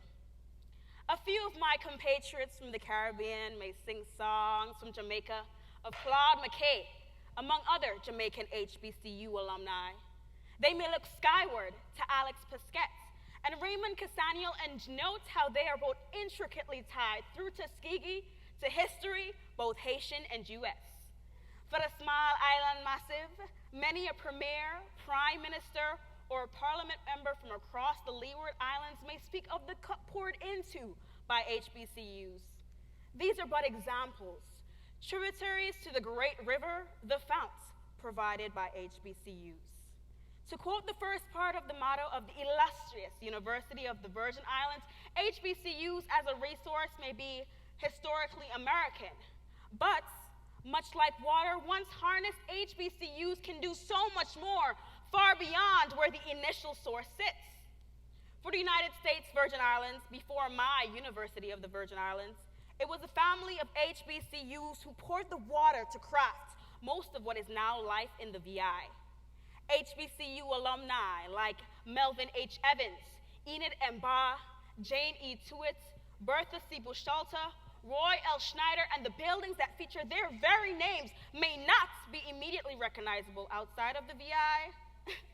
A few of my compatriots from the Caribbean may sing songs from Jamaica of Claude McKay, among other Jamaican HBCU alumni. They may look skyward to Alex Pesquet and Raymond Casaniel and note how they are both intricately tied through Tuskegee to history, both Haitian and US. For the small island massive, many a premier, prime minister, or a parliament member from across the Leeward Islands may speak of the cup poured into by HBCUs. These are but examples, tributaries to the great river, the fount, provided by HBCUs. To quote the first part of the motto of the illustrious University of the Virgin Islands, HBCUs as a resource may be historically American, but much like water, once harnessed, HBCUs can do so much more, far beyond where the initial source sits. For the United States Virgin Islands, before my University of the Virgin Islands, it was a family of HBCUs who poured the water to craft most of what is now life in the VI. HBCU alumni like Melvin H. Evans, Enid M. Ba, Jane E. Tuitt, Bertha C. Bushalta, Roy L. Schneider, and the buildings that feature their very names may not be immediately recognizable outside of the VI,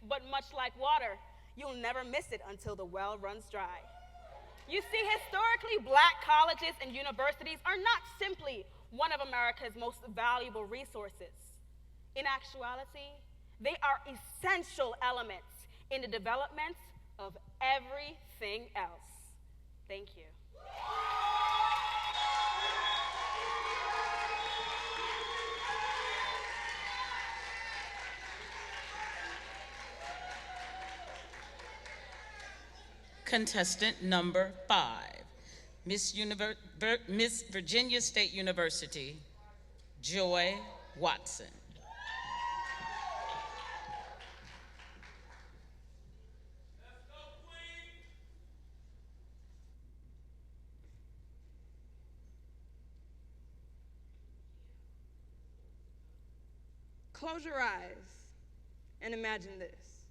but much like water, you'll never miss it until the well runs dry. You see, historically black colleges and universities are not simply one of America's most valuable resources. In actuality, they are essential elements in the development of everything else. Thank you. Contestant number 5, Miss Virginia State University, Joy Watson. Close your eyes and imagine this.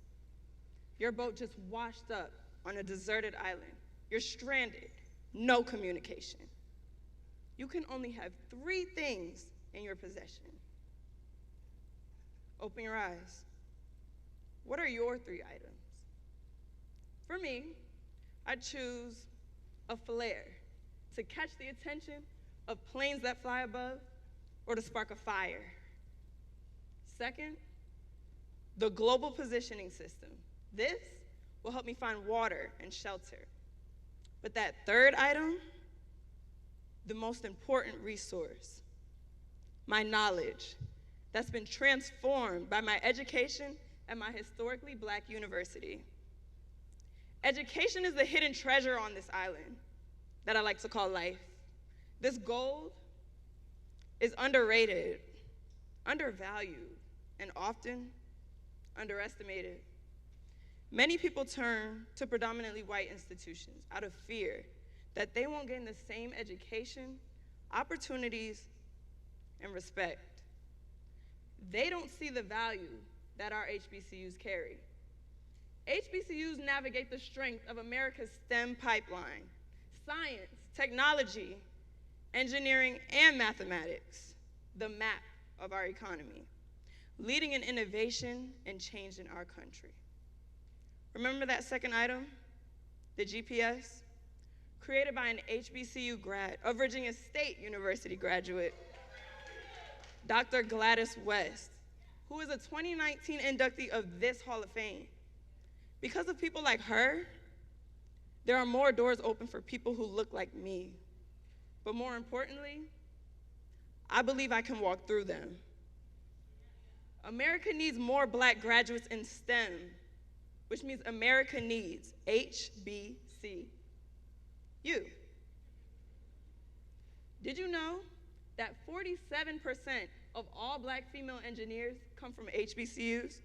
Your boat just washed up on a deserted island. You're stranded, no communication. You can only have 3 things in your possession. Open your eyes. What are your 3 items? For me, I choose a flare to catch the attention of planes that fly above or to spark a fire. Second, the global positioning system. This will help me find water and shelter. But that 3rd item, the most important resource, my knowledge that's been transformed by my education at my historically black university. Education is the hidden treasure on this island that I like to call life. This gold is underrated, undervalued, and often underestimated. Many people turn to predominantly white institutions out of fear that they won't gain the same education, opportunities, and respect. They don't see the value that our HBCUs carry. HBCUs navigate the strength of America's STEM pipeline: science, technology, engineering, and mathematics, the map of our economy, leading in innovation and change in our country. Remember that 2nd item, the GPS? Created by an HBCU grad, a Virginia State University graduate, Dr. Gladys West, who is a 2019 inductee of this Hall of Fame. Because of people like her, there are more doors open for people who look like me. But more importantly, I believe I can walk through them. America needs more black graduates in STEM, which means America needs HBCU. Did you know that 47% of all black female engineers come from HBCUs?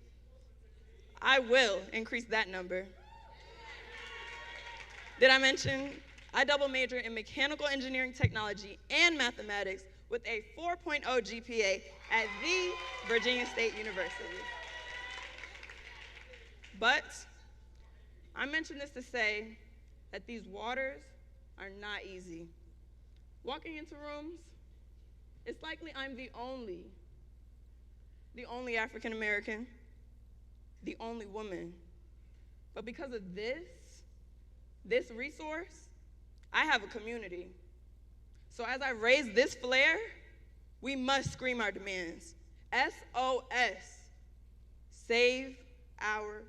I will increase that number. Did I mention I double major in mechanical engineering technology and mathematics with a 4.0 GPA at the Virginia State University? But I mention this to say that these waters are not easy. Walking into rooms, it's likely I'm the only the only African American, the only woman. But because of this resource, I have a community. So as I raise this flare, we must scream our demands. SOS, save our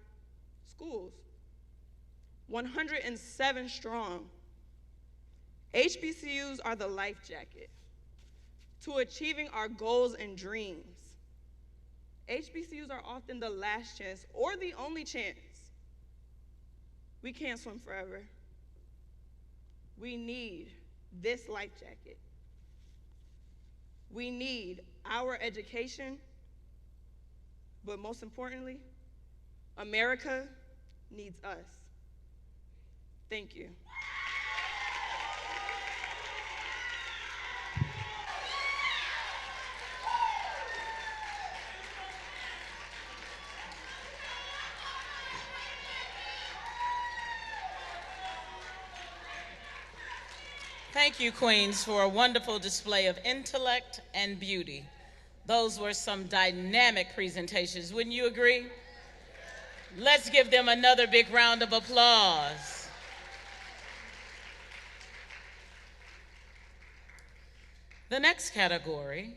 schools. 107 strong. HBCUs are the life jacket to achieving our goals and dreams. HBCUs are often the last chance or the only chance. We can't swim forever. We need this life jacket. We need our education, but most importantly, America needs us. Thank you. Thank you, Queens, for a wonderful display of intellect and beauty. Those were some dynamic presentations, wouldn't you agree? Let's give them another big round of applause. The next category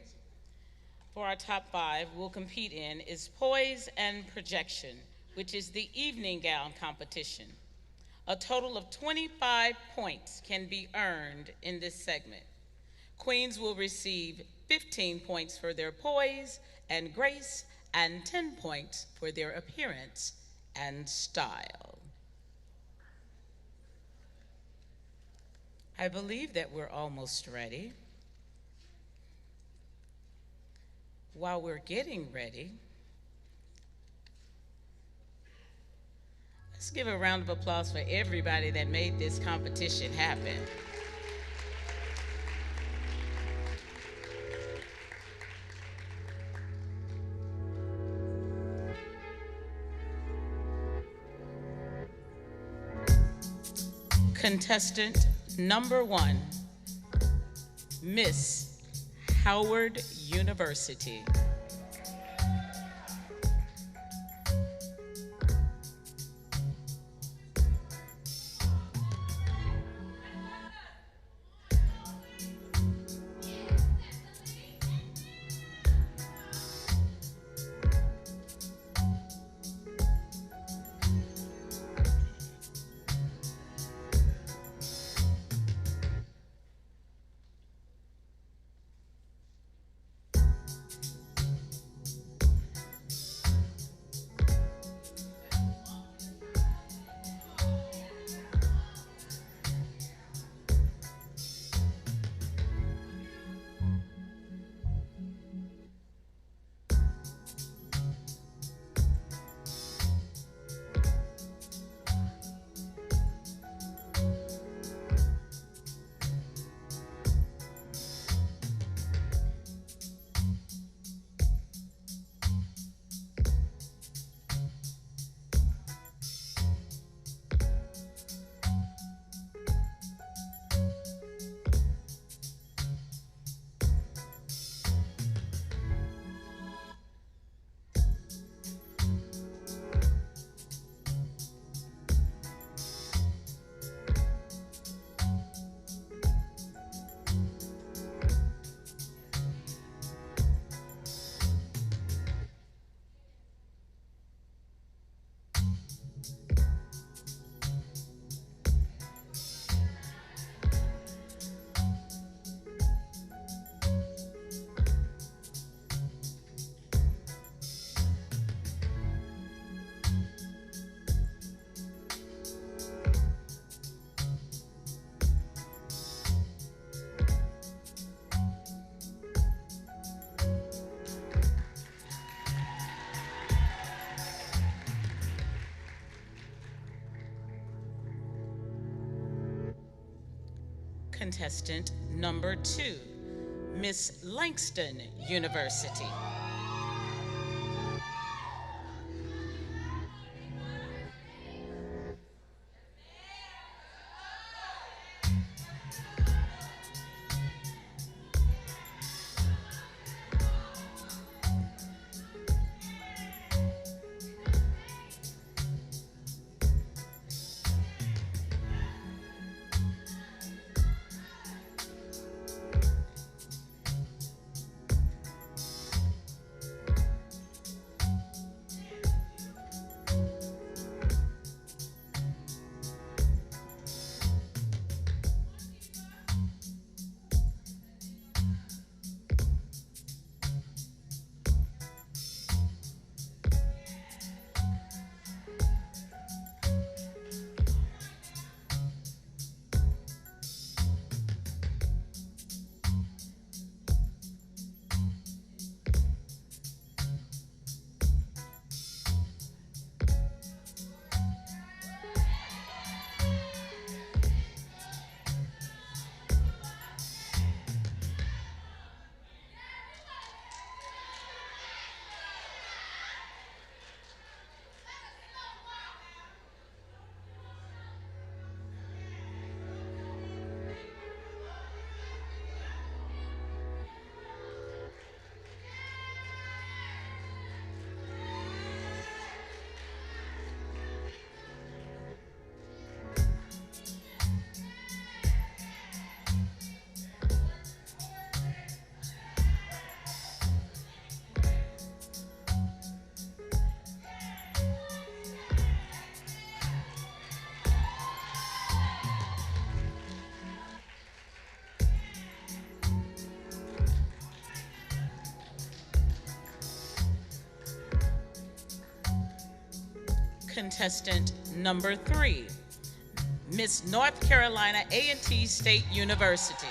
for our top 5 we'll compete in is poise and projection, which is the evening gown competition. A total of 25 points can be earned in this segment. Queens will receive 15 points for their poise and grace and 10 points for their appearance and style. I believe that we're almost ready. While we're getting ready, let's give a round of applause for everybody that made this competition happen. Contestant number 1, Miss Howard University. Contestant number 2, Miss Langston University. Contestant number 3, Miss North Carolina A&T State University.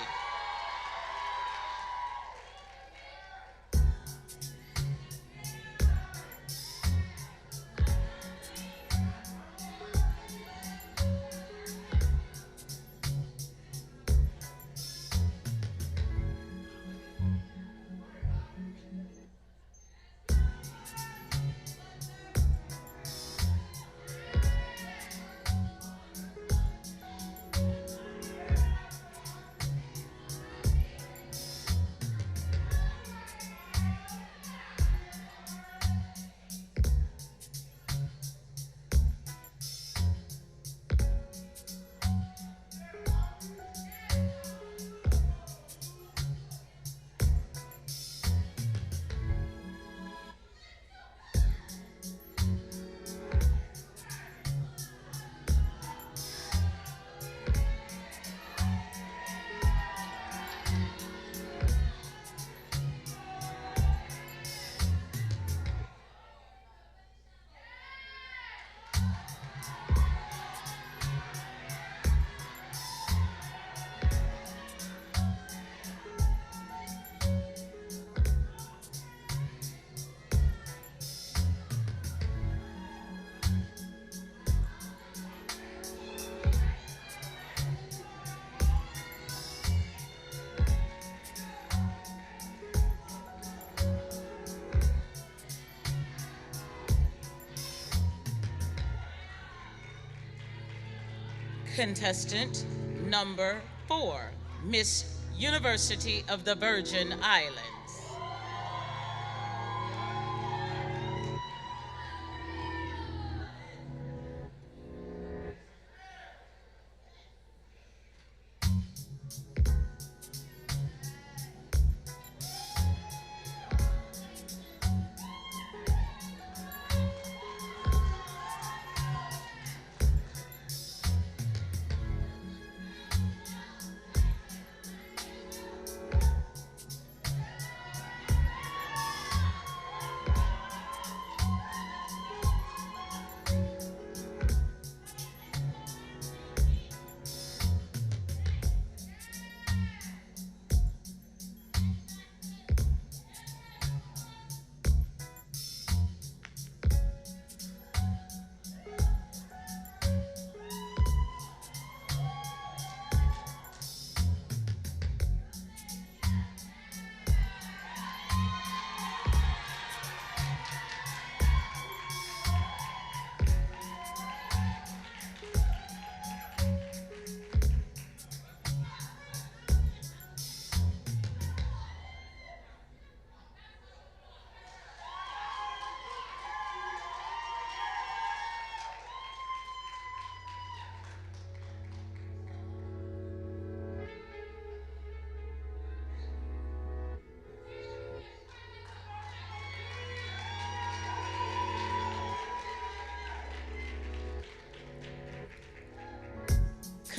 Contestant number 4, Miss University of the Virgin Islands.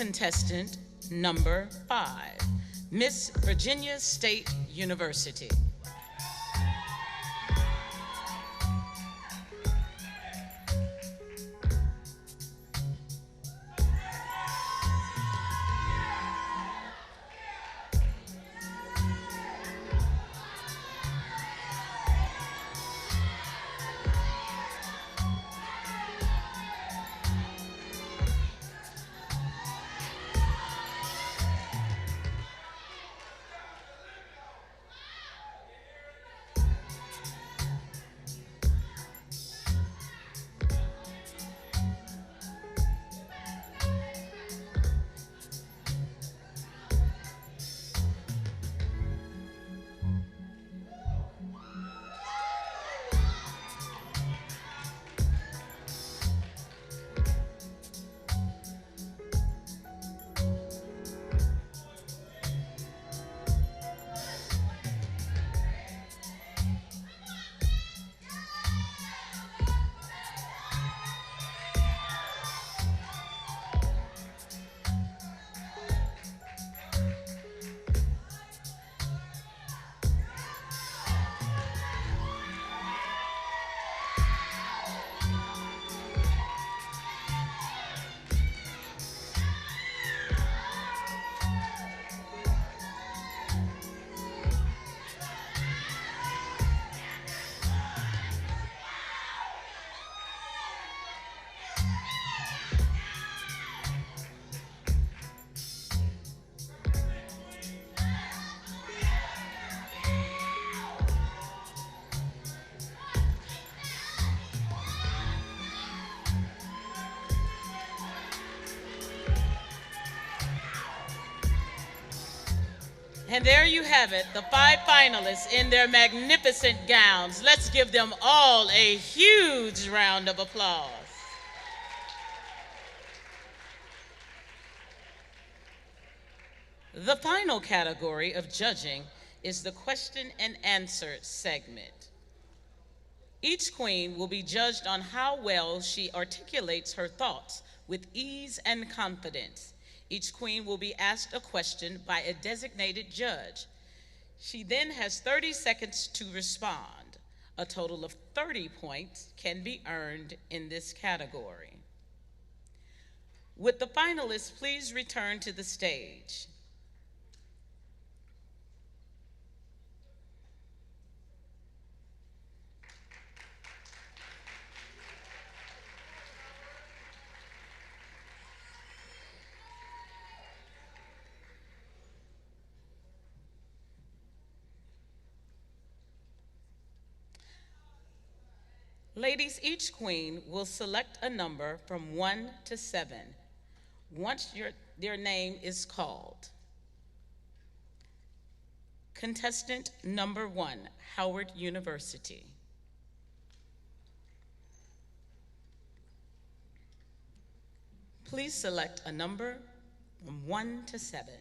Contestant number 5, Miss Virginia State University. And there you have it, the 5 finalists in their magnificent gowns. Let's give them all a huge round of applause. The final category of judging is the question and answer segment. Each queen will be judged on how well she articulates her thoughts with ease and confidence. Each queen will be asked a question by a designated judge. She then has 30 seconds to respond. A total of 30 points can be earned in this category. Would the finalists please return to the stage? Ladies, each queen will select a number from 1 to 7 once their name is called. Contestant number 1, Howard University. Please select a number from 1 to 7.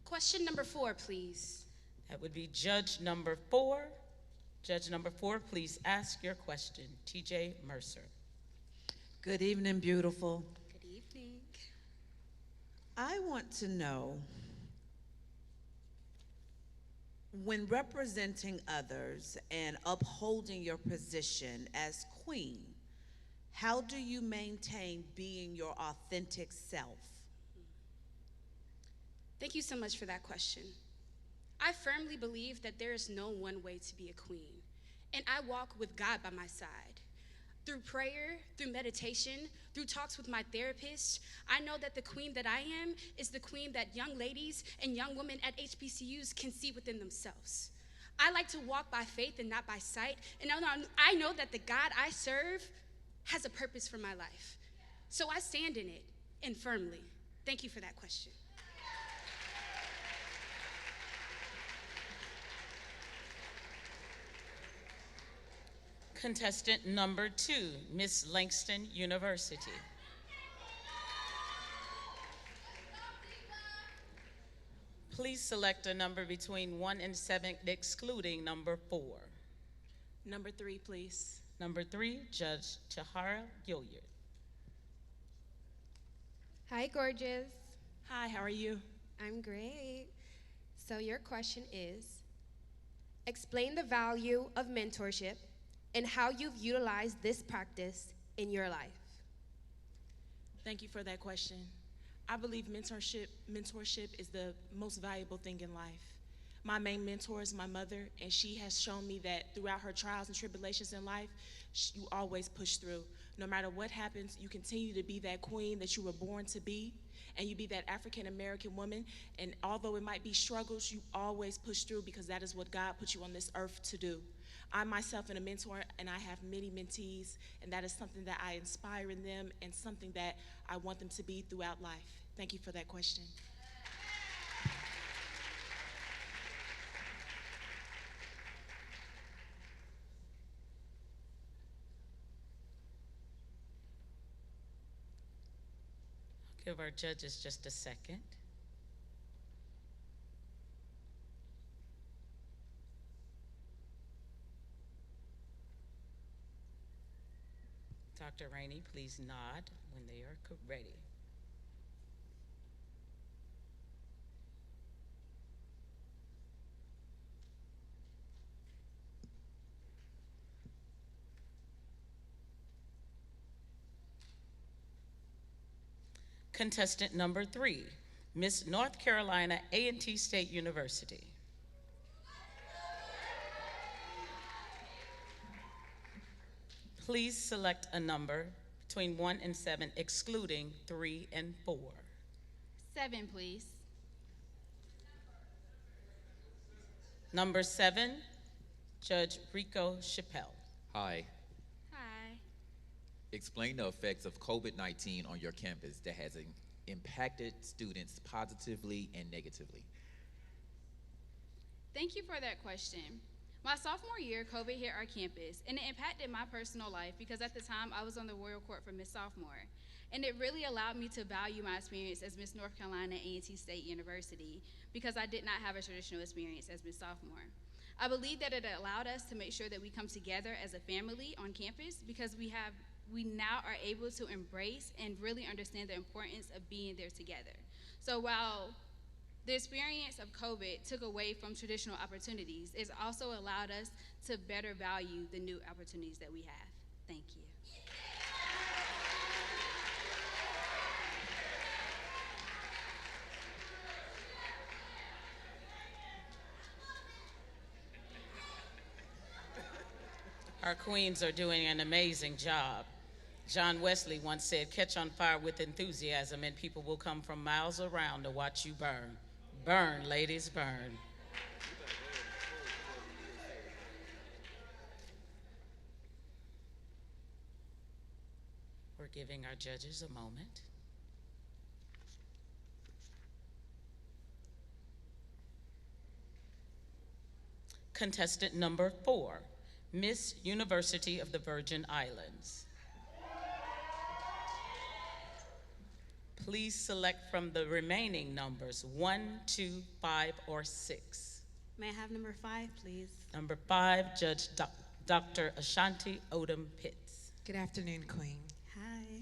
Question number 4, please. That would be judge number 4. Judge number 4, please ask your question. TJ Mercer. Good evening, beautiful. Good evening. I want to know, when representing others and upholding your position as queen, how do you maintain being your authentic self? Thank you so much for that question. I firmly believe that there is no one way to be a queen, and I walk with God by my side. Through prayer, through meditation, through talks with my therapist, I know that the queen that I am is the queen that young ladies and young women at HBCUs can see within themselves. I like to walk by faith and not by sight, and I know that the God I serve has a purpose for my life. So I stand in it, and firmly. Thank you for that question. Contestant number 2, Miss Langston University. Please select a number between 1 and 7, excluding number 4. Number 3, please. Number 3, Judge Tahara Gilliard. Hi, gorgeous. Hi, how are you? I'm great. So your question is, explain the value of mentorship and how you've utilized this practice in your life. Thank you for that question. I believe mentorship is the most valuable thing in life. My main mentor is my mother, and she has shown me that throughout her trials and tribulations in life, you always push through. No matter what happens, you continue to be that queen that you were born to be, and you be that African-American woman, and although it might be struggles, you always push through because that is what God put you on this earth to do. I myself am a mentor, and I have many mentees, and that is something that I inspire in them and something that I want them to be throughout life. Thank you for that question. Give our judges just a second. Dr. Rainey, please nod when they are ready. Contestant number 3, Miss North Carolina A&T State University. Please select a number between 1 and 7, excluding 3 and 4. 7, please. Number 7, Judge Rico Chappelle. Hi. Hi. Explain the effects of COVID-19 on your campus that has impacted students positively and negatively. Thank you for that question. My sophomore year, COVID hit our campus, and it impacted my personal life because at the time I was on the Royal Court for Miss Sophomore. And it really allowed me to value my experience as Miss North Carolina at A&T State University because I did not have a traditional experience as Miss Sophomore. I believe that it allowed us to make sure that we come together as a family on campus because we now are able to embrace and really understand the importance of being there together. So while the experience of COVID took away from traditional opportunities, it's also allowed us to better value the new opportunities that we have. Thank you. Our queens are doing an amazing job. John Wesley once said, "Catch on fire with enthusiasm and people will come from miles around to watch you burn." Burn, ladies, burn. We're giving our judges a moment. Contestant number 4, Miss University of the Virgin Islands. Please select from the remaining numbers 1, 2, 5, or 6. May I have number 5, please? Number 5, Judge Dr. Ashanti Odom Pitts. Good afternoon, Queen. Hi.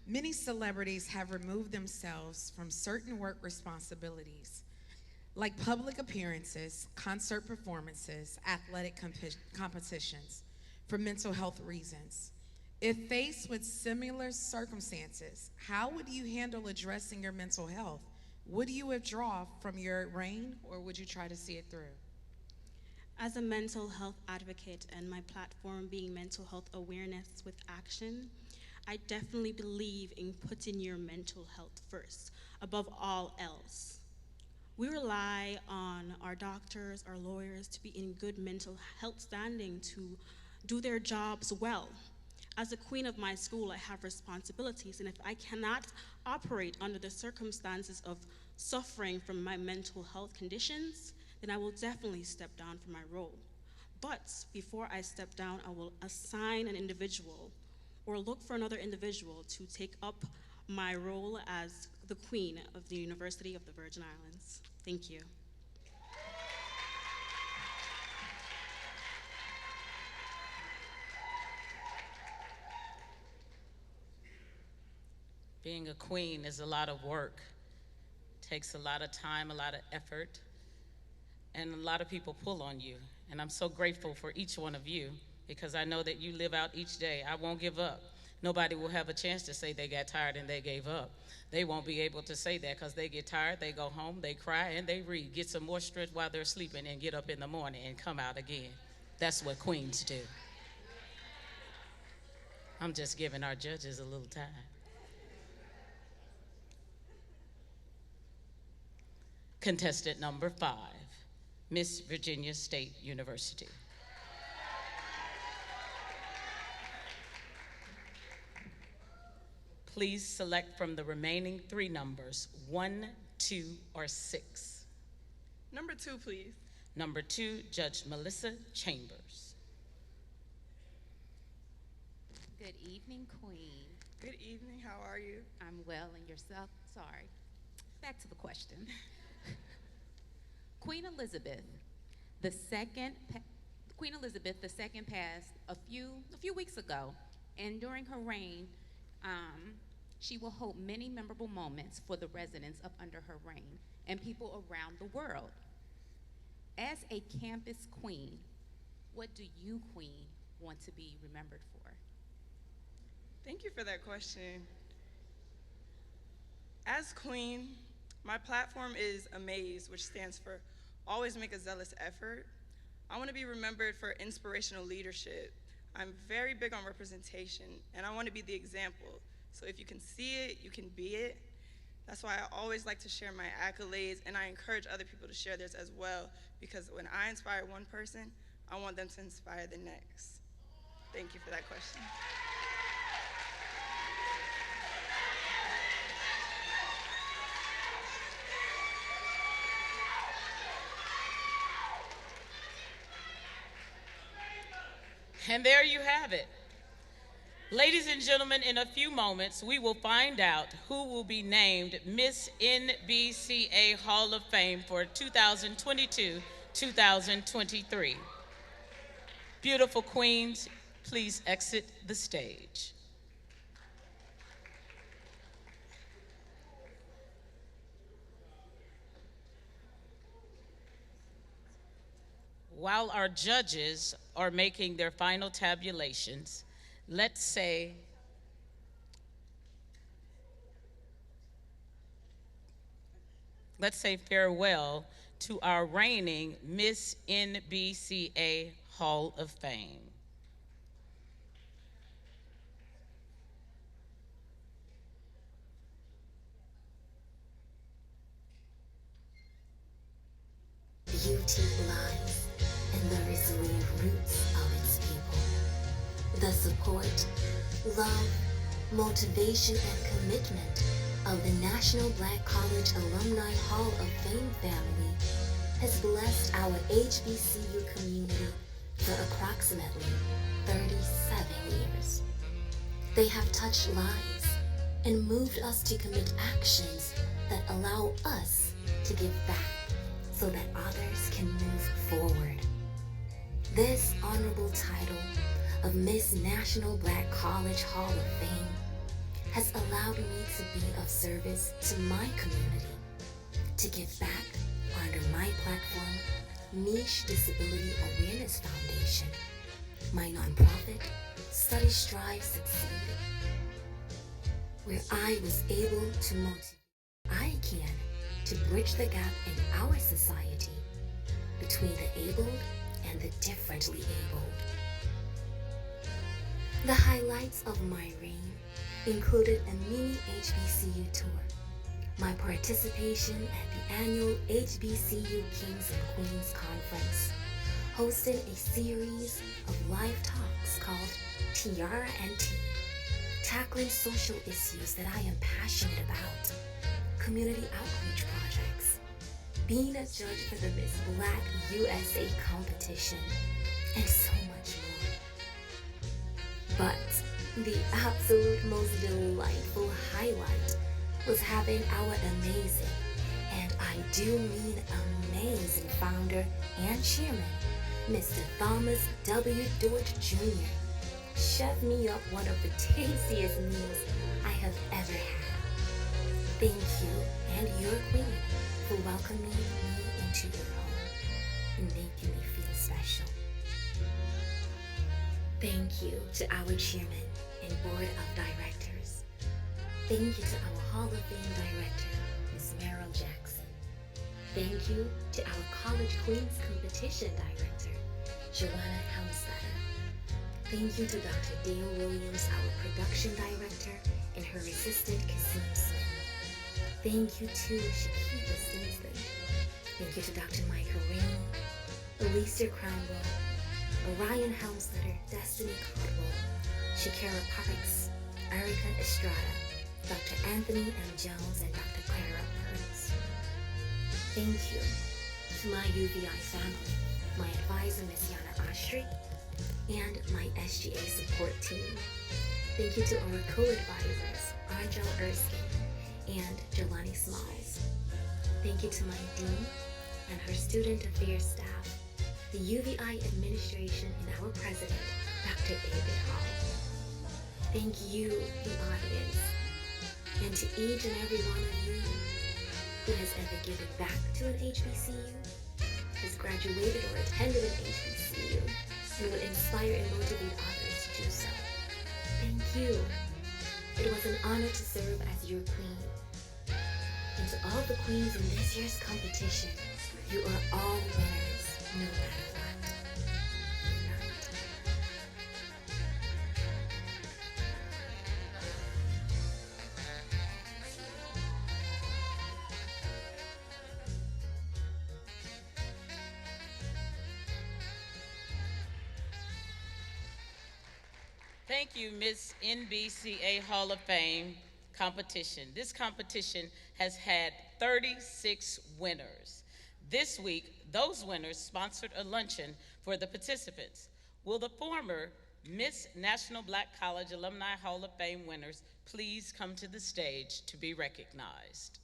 Many celebrities have removed themselves from certain work responsibilities, like public appearances, concert performances, athletic competitions, for mental health reasons. If faced with similar circumstances, how would you handle addressing your mental health? Would you withdraw from your reign, or would you try to see it through? As a mental health advocate and my platform being mental health awareness with action, I definitely believe in putting your mental health first, above all else. We rely on our doctors, our lawyers to be in good mental health standing to do their jobs well. As a queen of my school, I have responsibilities, and if I cannot operate under the circumstances of suffering from my mental health conditions, then I will definitely step down from my role. But before I step down, I will assign an individual or look for another individual to take up my role as the queen of the University of the Virgin Islands. Thank you. Being a queen is a lot of work. Takes a lot of time, a lot of effort, and a lot of people pull on you. And I'm so grateful for each one of you because I know that you live out each day. I won't give up. Nobody will have a chance to say they got tired and they gave up. They won't be able to say that because they get tired, they go home, they cry, and they read. Get some more strength while they're sleeping and get up in the morning and come out again. That's what queens do. I'm just giving our judges a little time. Contestant number 5, Miss Virginia State University. Please select from the remaining 3 numbers, 1, 2, or 6. Number 2, please. Number 2, Judge Melissa Chambers. Good evening, Queen. Good evening, how are you? I'm well, and yourself? Sorry. Back to the question. Queen Elizabeth II passed a few weeks ago, and during her reign, she will hold many memorable moments for the residents of under her reign and people around the world. As a campus queen, what do you, Queen, want to be remembered for? Thank you for that question. As queen, my platform is AMAZE, which stands for Always Make a Zealous Effort. I want to be remembered for inspirational leadership. I'm very big on representation, and I want to be the example. So if you can see it, you can be it. That's why I always like to share my accolades, and I encourage other people to share theirs as well, because when I inspire one person, I want them to inspire the next. Thank you for that question. And there you have it. Ladies and gentlemen, in a few moments, we will find out who will be named Miss NBCA Hall of Fame for 2022-2023. Beautiful Queens, please exit the stage. While our judges are making their final tabulations, let's say farewell to our reigning Miss NBCA Hall of Fame. Beauty lies in the resilient roots of its people. The support, love, motivation, and commitment of the National Black College Alumni Hall of Fame family has blessed our HBCU community for approximately 37 years. They have touched lives and moved us to commit actions that allow us to give back so that others can move forward. This honorable title of Miss National Black College Hall of Fame has allowed me to be of service to my community, to give back under my platform, Niche Disability Awareness Foundation, my nonprofit, Study Strive Succeed, where I was able to motivate I can to bridge the gap in our society between the abled and the differently abled. The highlights of my reign included a mini HBCU tour, my participation at the annual HBCU Kings and Queens Conference, hosting a series of live talks called Tiara and Tea, tackling social issues that I am passionate about, community outreach projects, being a judge for the Miss Black USA competition, and so much more. But the absolute most delightful highlight was having our amazing, and I do mean amazing founder and chairman, Mr. Thomas W. Dort Jr., chef me up one of the tastiest meals I have ever had. Thank you and your queen for welcoming me into your home and making me feel special. Thank you to our chairman and board of directors. Thank you to our Hall of Fame director, Ms. Meryl Jackson. Thank you to our College Queens competition director, Joanna Helmstetter. Thank you to Dr. Dale Williams, our production director, and her assistant, Kasim Smith. Thank you to Shakira Stinsley. Thank you to Dr. Michael Rainey, Alicia Cromwell, Orion Helmstetter, Destiny Caldwell, Shakira Parks, Erica Estrada, Dr. Anthony M. Jones, and Dr. Clara Burns. Thank you to my UVI family, my advisor, Ms. Yana Ashri, and my SGA support team. Thank you to our co-advisors, Angel Erskine and Jelani Smalls. Thank you to my dean and her student affairs staff, the UVI administration, and our president, Dr. David Hall. Thank you, the audience, and to each and every one of you who has ever given back to an HBCU, has graduated or attended an HBCU, and would inspire and motivate others to do so. Thank you. It was an honor to serve as your queen. And to all the queens in this year's competition, you are all winners, no matter what. Thank you, Miss NBCA Hall of Fame competition. This competition has had 36 winners. This week, those winners sponsored a luncheon for the participants. Will the former Miss National Black College Alumni Hall of Fame winners please come to the stage to be recognized?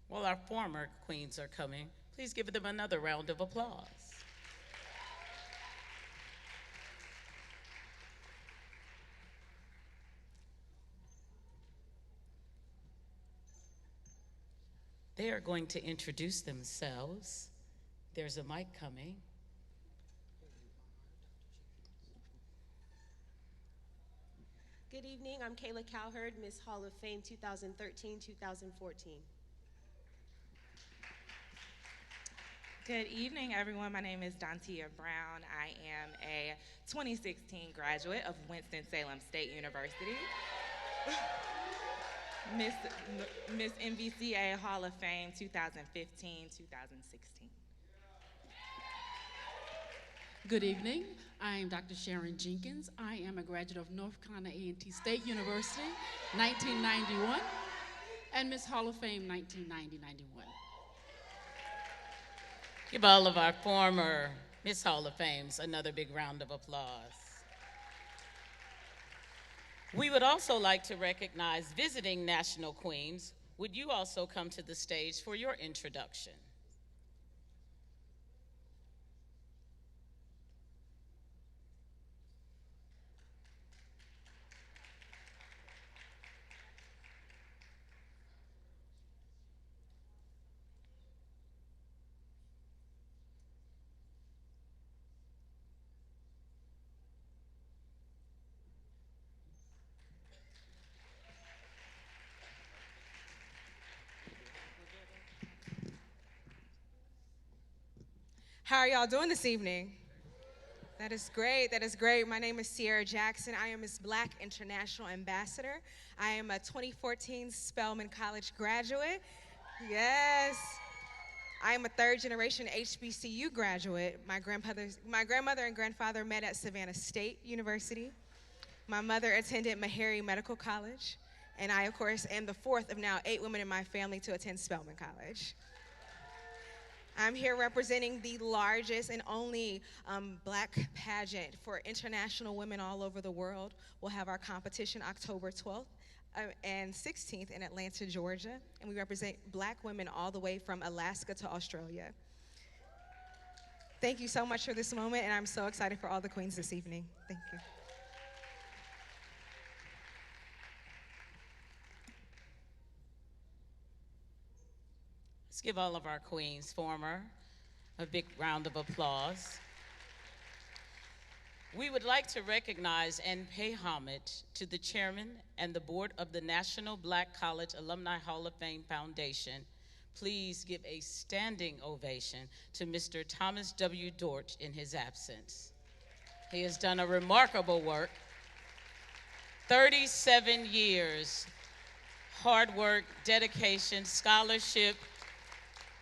While our former queens are coming, please give them another round of applause. They are going to introduce themselves. There's a mic coming. Good evening, I'm Kayla Cowherd, Miss Hall of Fame 2013-2014. Good evening, everyone. My name is Dontia Brown. I am a 2016 graduate of Winston-Salem State University. Miss MVCA Hall of Fame 2015-2016. Good evening. I am Dr. Sharon Jenkins. I am a graduate of North Carolina A&T State University, 1991, and Miss Hall of Fame 1990-91. Give all of our former Miss Hall of Fames another big round of applause. We would also like to recognize visiting National Queens. Would you also come to the stage for your introduction? How are y'all doing this evening? That is great. That is great. My name is Sierra Jackson. I am Miss Black International Ambassador. I am a 2014 Spelman College graduate. Yes. I am a third-generation HBCU graduate. My grandmother and grandfather met at Savannah State University. My mother attended Meharry Medical College. And I, of course, am the fourth of now 8 women in my family to attend Spelman College. I'm here representing the largest and only Black pageant for international women all over the world. We'll have our competition October 12th and 16th in Atlanta, Georgia. And we represent Black women all the way from Alaska to Australia. Thank you so much for this moment, and I'm so excited for all the queens this evening. Thank you. Let's give all of our queens former a big round of applause. We would like to recognize and pay homage to the chairman and the board of the National Black College Alumni Hall of Fame Foundation. Please give a standing ovation to Mr. Thomas W. Dortch in his absence. He has done a remarkable work. 37 years, hard work, dedication, scholarship,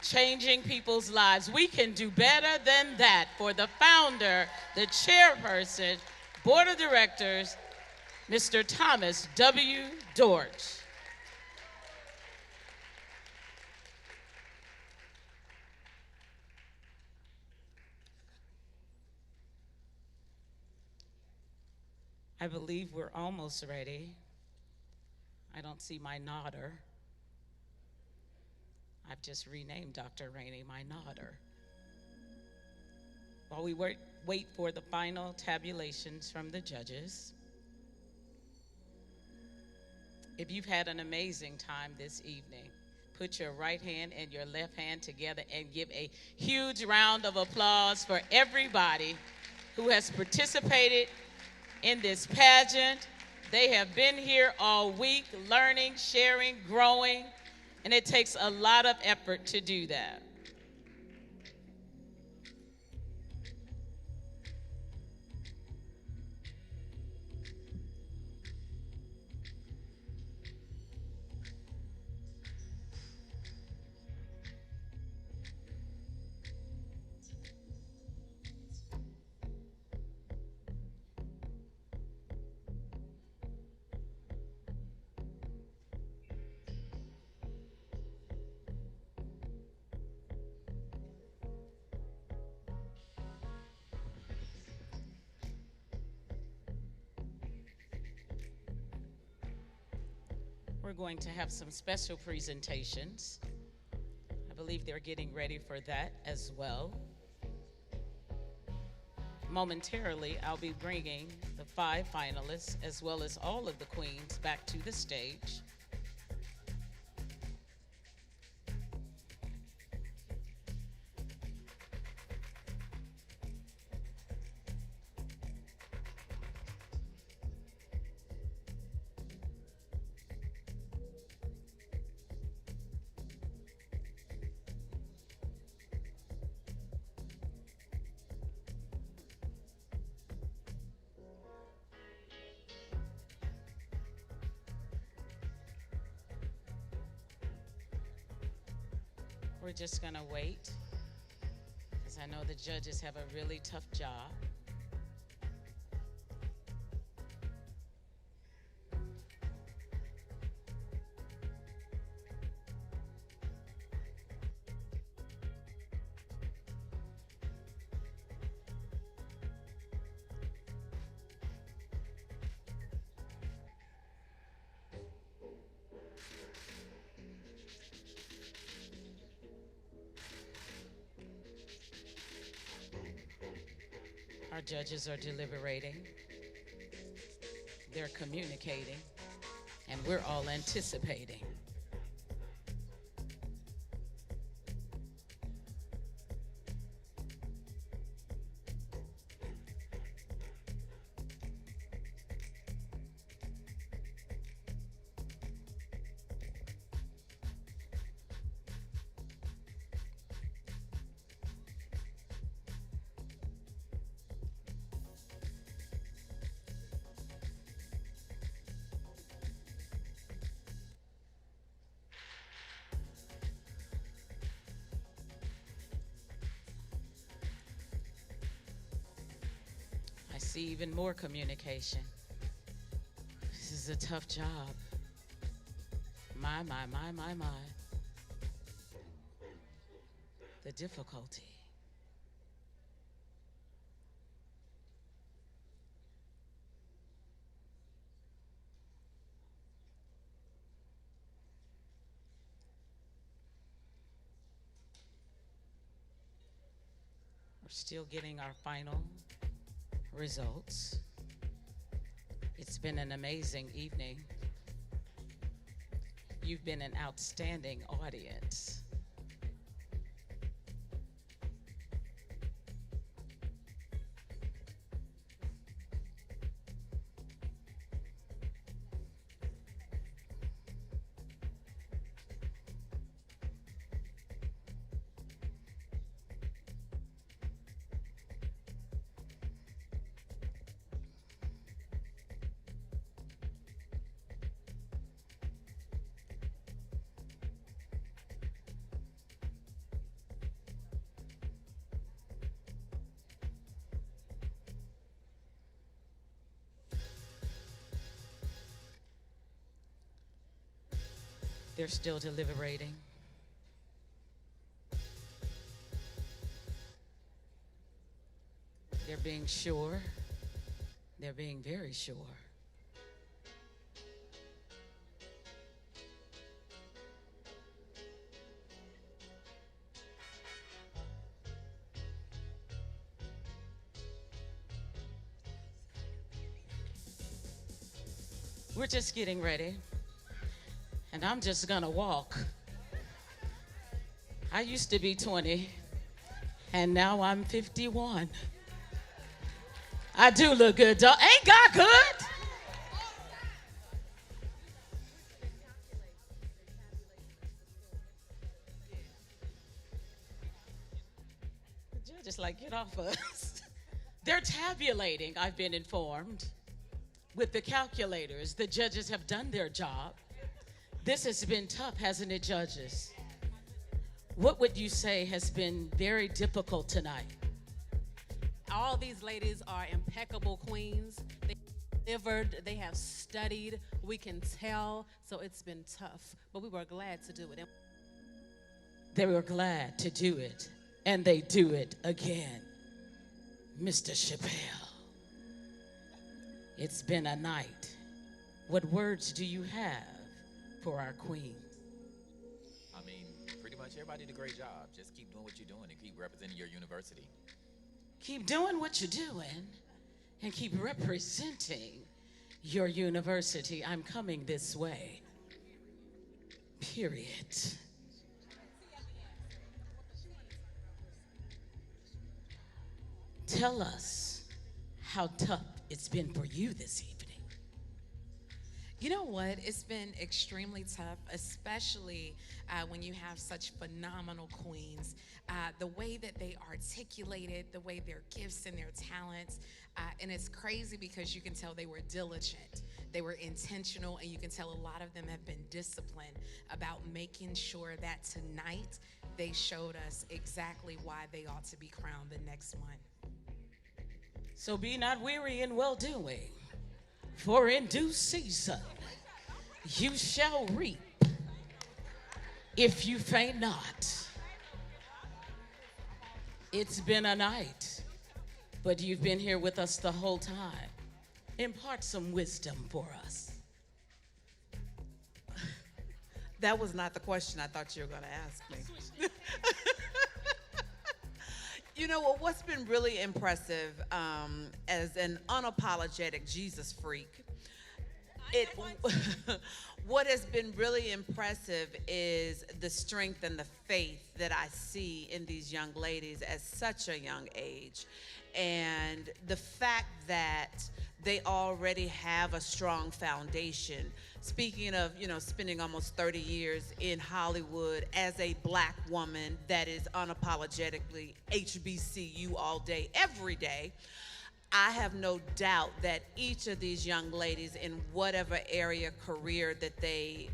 changing people's lives. We can do better than that for the founder, the chairperson, board of directors, Mr. Thomas W. Dortch. I believe we're almost ready. I don't see my nodder. I've just renamed Dr. Rainey my nodder. While we wait for the final tabulations from the judges, if you've had an amazing time this evening, put your right hand and your left hand together and give a huge round of applause for everybody who has participated in this pageant. They have been here all week, learning, sharing, growing, and it takes a lot of effort to do that. We're going to have some special presentations. I believe they're getting ready for that as well. Momentarily, I'll be bringing the 5 finalists as well as all of the queens back to the stage. We're just gonna wait, because I know the judges have a really tough job. Our judges are deliberating, they're communicating, and we're all anticipating. I see even more communication. This is a tough job. My. The difficulty. We're still getting our final results. It's been an amazing evening. You've been an outstanding audience. They're still deliberating. They're being sure. They're being very sure. We're just getting ready. And I'm just gonna walk. I used to be 20, and now I'm 51. I do look good, dog. Ain't God good? The judge is like, get off us. They're tabulating, I've been informed, with the calculators. The judges have done their job. This has been tough, hasn't it, judges? What would you say has been very difficult tonight? All these ladies are impeccable queens. They delivered, they have studied, we can tell, so it's been tough, but we were glad to do it. They were glad to do it, and they do it again. Mr. Chappelle, it's been a night. What words do you have for our queen? I mean, pretty much everybody did a great job. Just keep doing what you're doing and keep representing your university. Keep doing what you're doing and keep representing your university. I'm coming this way. Period. Tell us how tough it's been for you this evening. You know what? It's been extremely tough, especially when you have such phenomenal queens. The way that they articulated, the way their gifts and their talents, and it's crazy because you can tell they were diligent, they were intentional, and you can tell a lot of them have been disciplined about making sure that tonight they showed us exactly why they ought to be crowned the next one. So be not weary in well-doing, for in due season you shall reap if you faint not. It's been a night, but you've been here with us the whole time. Impart some wisdom for us. That was not the question I thought you were going to ask me. You know what? What's been really impressive as an unapologetic Jesus freak, what has been really impressive is the strength and the faith that I see in these young ladies at such a young age. And the fact that they already have a strong foundation. Speaking of, spending almost 30 years in Hollywood as a black woman that is unapologetically HBCU all day, every day, I have no doubt that each of these young ladies in whatever area career that they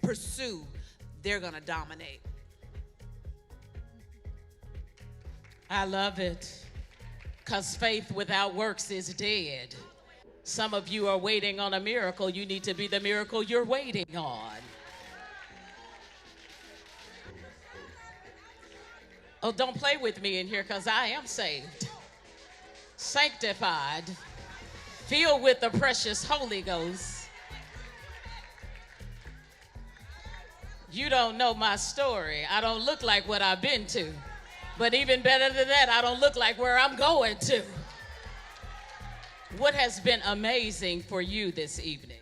pursue, they're gonna dominate. I love it, because faith without works is dead. Some of you are waiting on a miracle. You need to be the miracle you're waiting on. Oh, don't play with me in here, because I am saved, sanctified, filled with the precious Holy Ghost. You don't know my story. I don't look like what I've been to. But even better than that, I don't look like where I'm going to. What has been amazing for you this evening?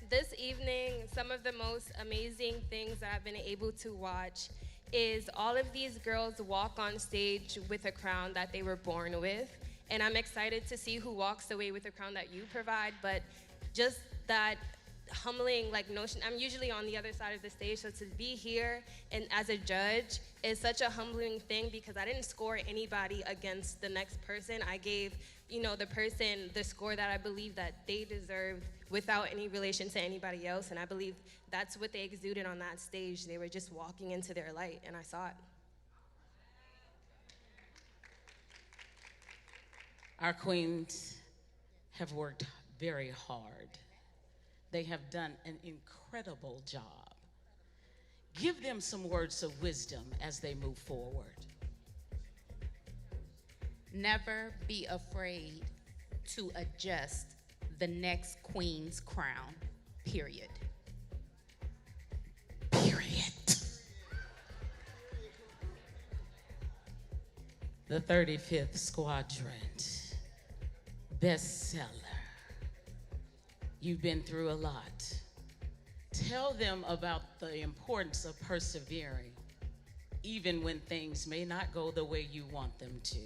This evening, some of the most amazing things that I've been able to watch is all of these girls walk on stage with a crown that they were born with. And I'm excited to see who walks away with the crown that you provide, but just that humbling notion. I'm usually on the other side of the stage, so to be here and as a judge is such a humbling thing, because I didn't score anybody against the next person. I gave, the person the score that I believe that they deserved without any relation to anybody else, and I believe that's what they exuded on that stage. They were just walking into their light, and I saw it. Our queens have worked very hard. They have done an incredible job. Give them some words of wisdom as they move forward. Never be afraid to adjust the next queen's crown, period. Period. The 35th Squadrant, bestseller. You've been through a lot. Tell them about the importance of persevering, even when things may not go the way you want them to.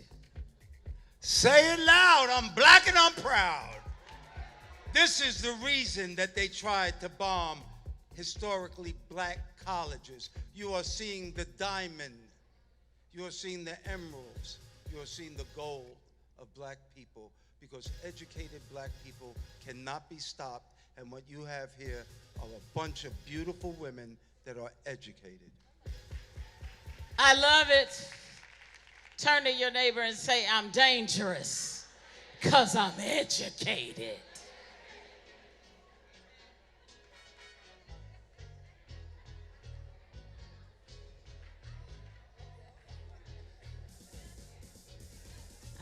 Say it loud, I'm black and I'm proud. This is the reason that they tried to bomb historically black colleges. You are seeing the diamond, you are seeing the emeralds, you are seeing the gold of black people, because educated black people cannot be stopped, and what you have here are a bunch of beautiful women that are educated. I love it. Turn to your neighbor and say, I'm dangerous, because I'm educated.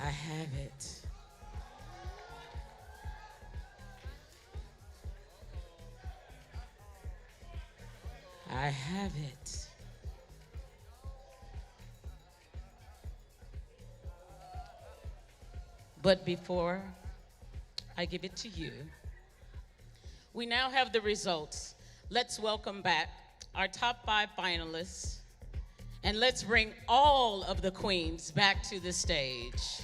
I have it. I have it. But before I give it to you, we now have the results. Let's welcome back our top 5 finalists, and let's bring all of the queens back to the stage.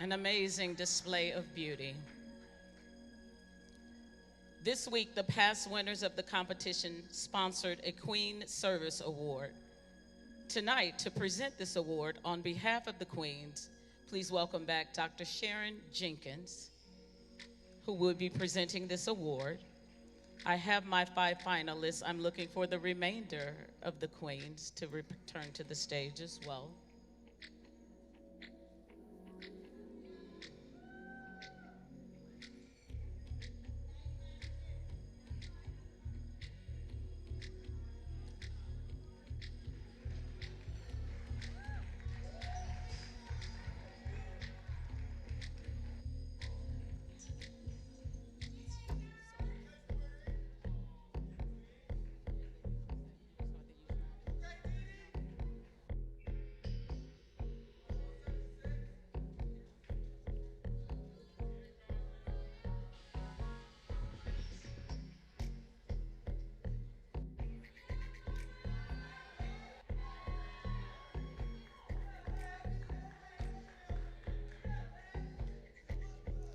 An amazing display of beauty. This week, the past winners of the competition sponsored a Queen Service Award. Tonight, to present this award on behalf of the Queens, please welcome back Dr. Sharon Jenkins, who will be presenting this award. I have my 5 finalists. I'm looking for the remainder of the Queens to return to the stage as well.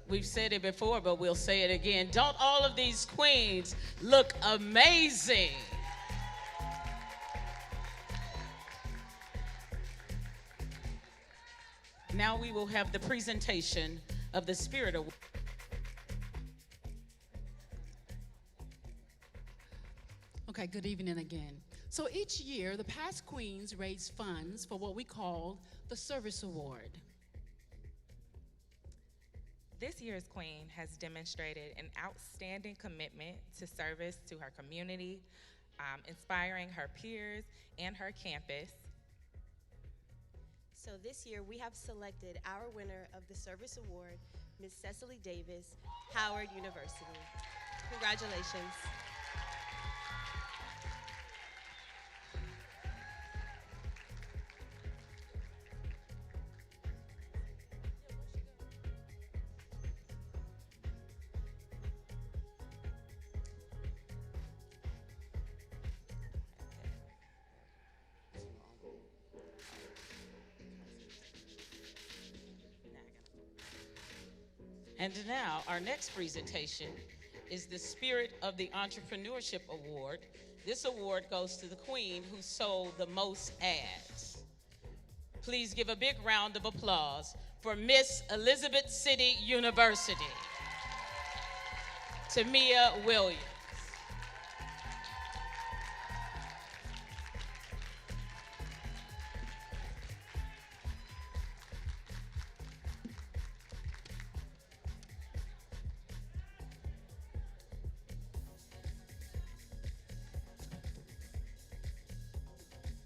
We've said it before, but we'll say it again. Don't all of these queens look amazing? Now we will have the presentation of the Spirit Award. Okay, good evening again. So each year, the past queens raise funds for what we call the Service Award. This year's queen has demonstrated an outstanding commitment to service to her community, inspiring her peers and her campus. So this year we have selected our winner of the Service Award, Ms. Cecily Davis, Howard University. Congratulations. And now, our next presentation is the Spirit of the Entrepreneurship Award. This award goes to the queen who sold the most ads. Please give a big round of applause for Miss Elizabeth City University, Tamia Williams.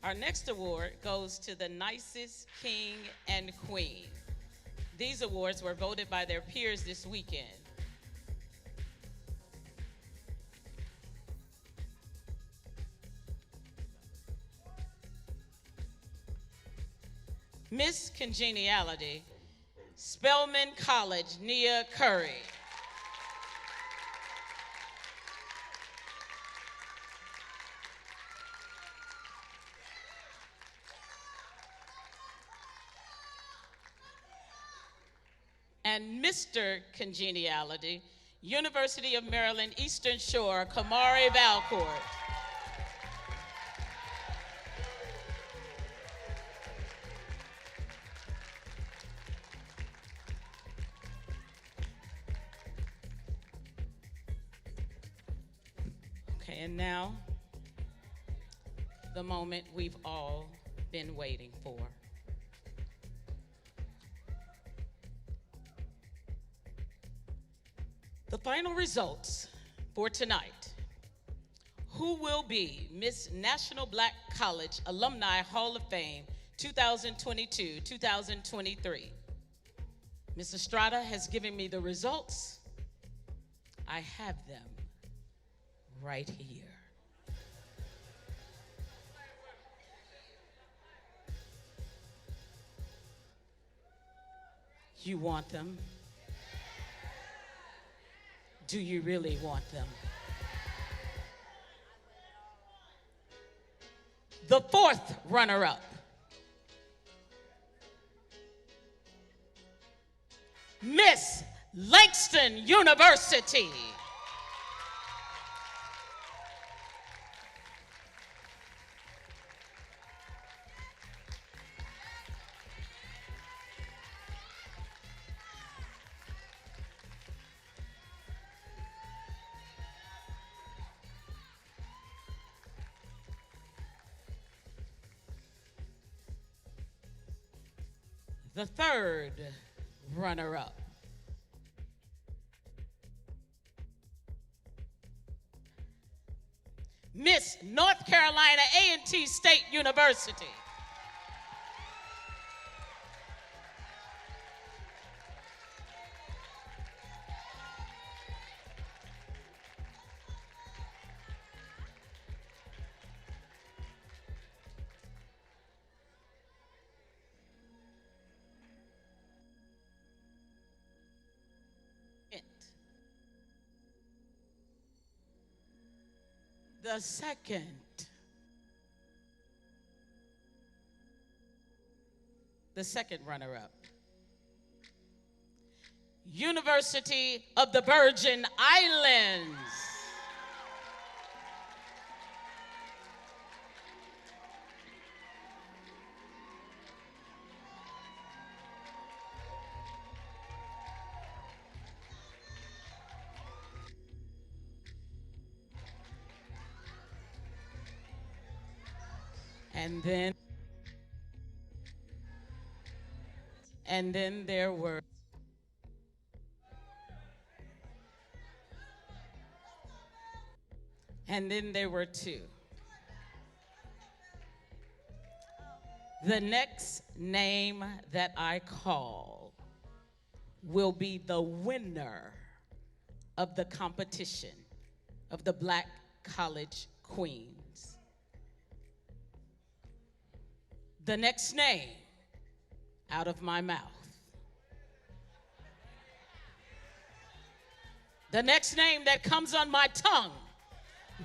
Our next award goes to the nicest king and queen. These awards were voted by their peers this weekend. Miss Congeniality, Spelman College, Nia Curry. And Mr. Congeniality, University of Maryland, Eastern Shore, Kamari Valcourt. Okay, and now, the moment we've all been waiting for. The final results for tonight who will be Miss National Black College Alumni Hall of Fame 2022-2023. Ms. Estrada has given me the results. I have them right here. You want them? Do you really want them? The fourth runner-up, Miss Langston University. The third runner-up, Miss North Carolina A&T State University. The second runner-up, University of the Virgin Islands. And then there were two. The next name that I call will be the winner of the competition of the Black College Queens. The next name out of my mouth. The next name that comes on my tongue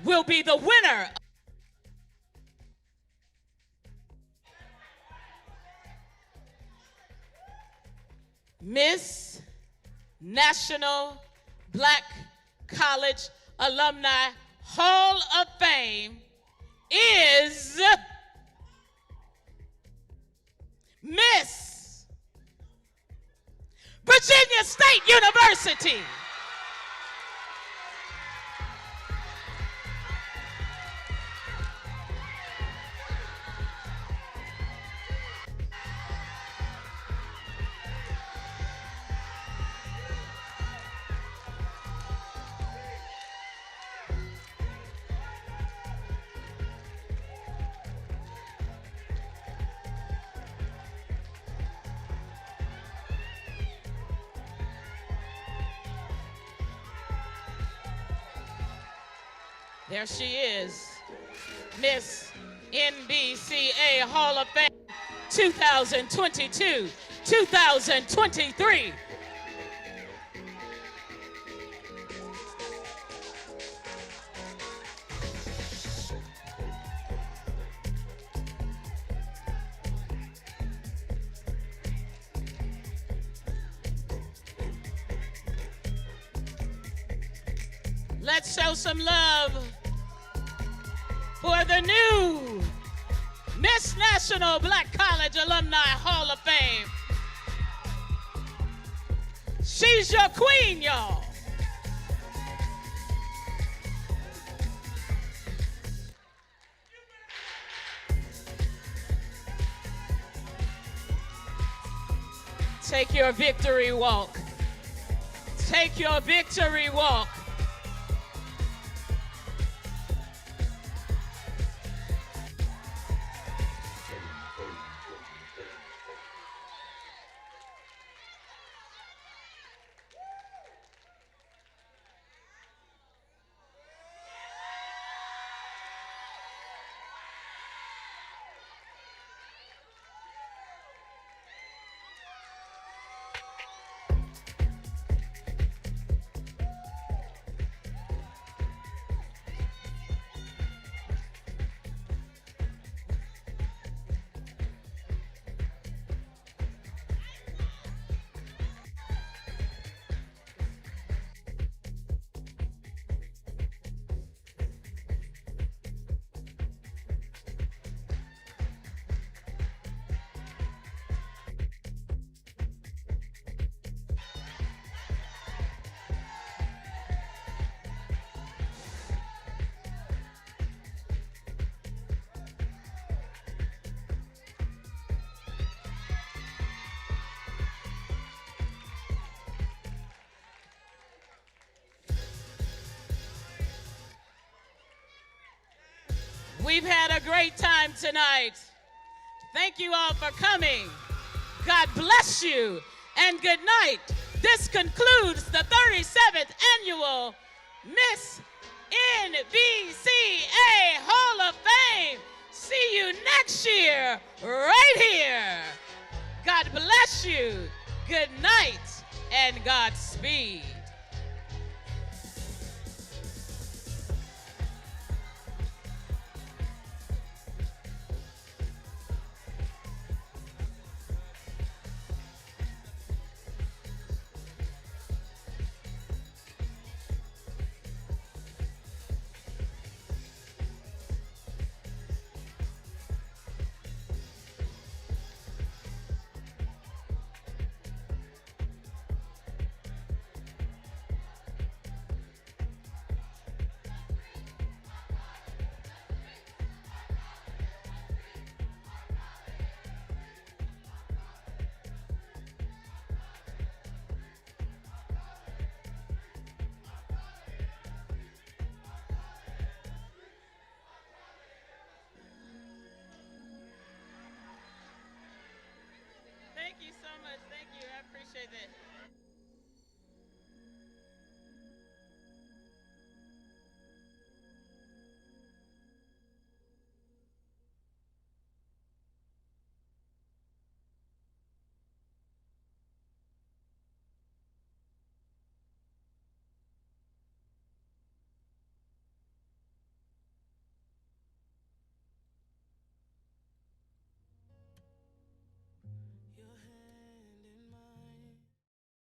will be the winner. Miss National Black College Alumni Hall of Fame is Miss Virginia State University. There she is, Miss NBCA Hall of Fame 2022-2023. Let's show some love for the new Miss National Black College Alumni Hall of Fame. She's your queen, y'all. Take your victory walk. Take your victory walk. We've had a great time tonight. Thank you all for coming. God bless you and good night. This concludes the 37th annual Miss NBCA Hall of Fame. See you next year right here. God bless you. Good night and Godspeed. Thank you so much. Thank you. I appreciate that.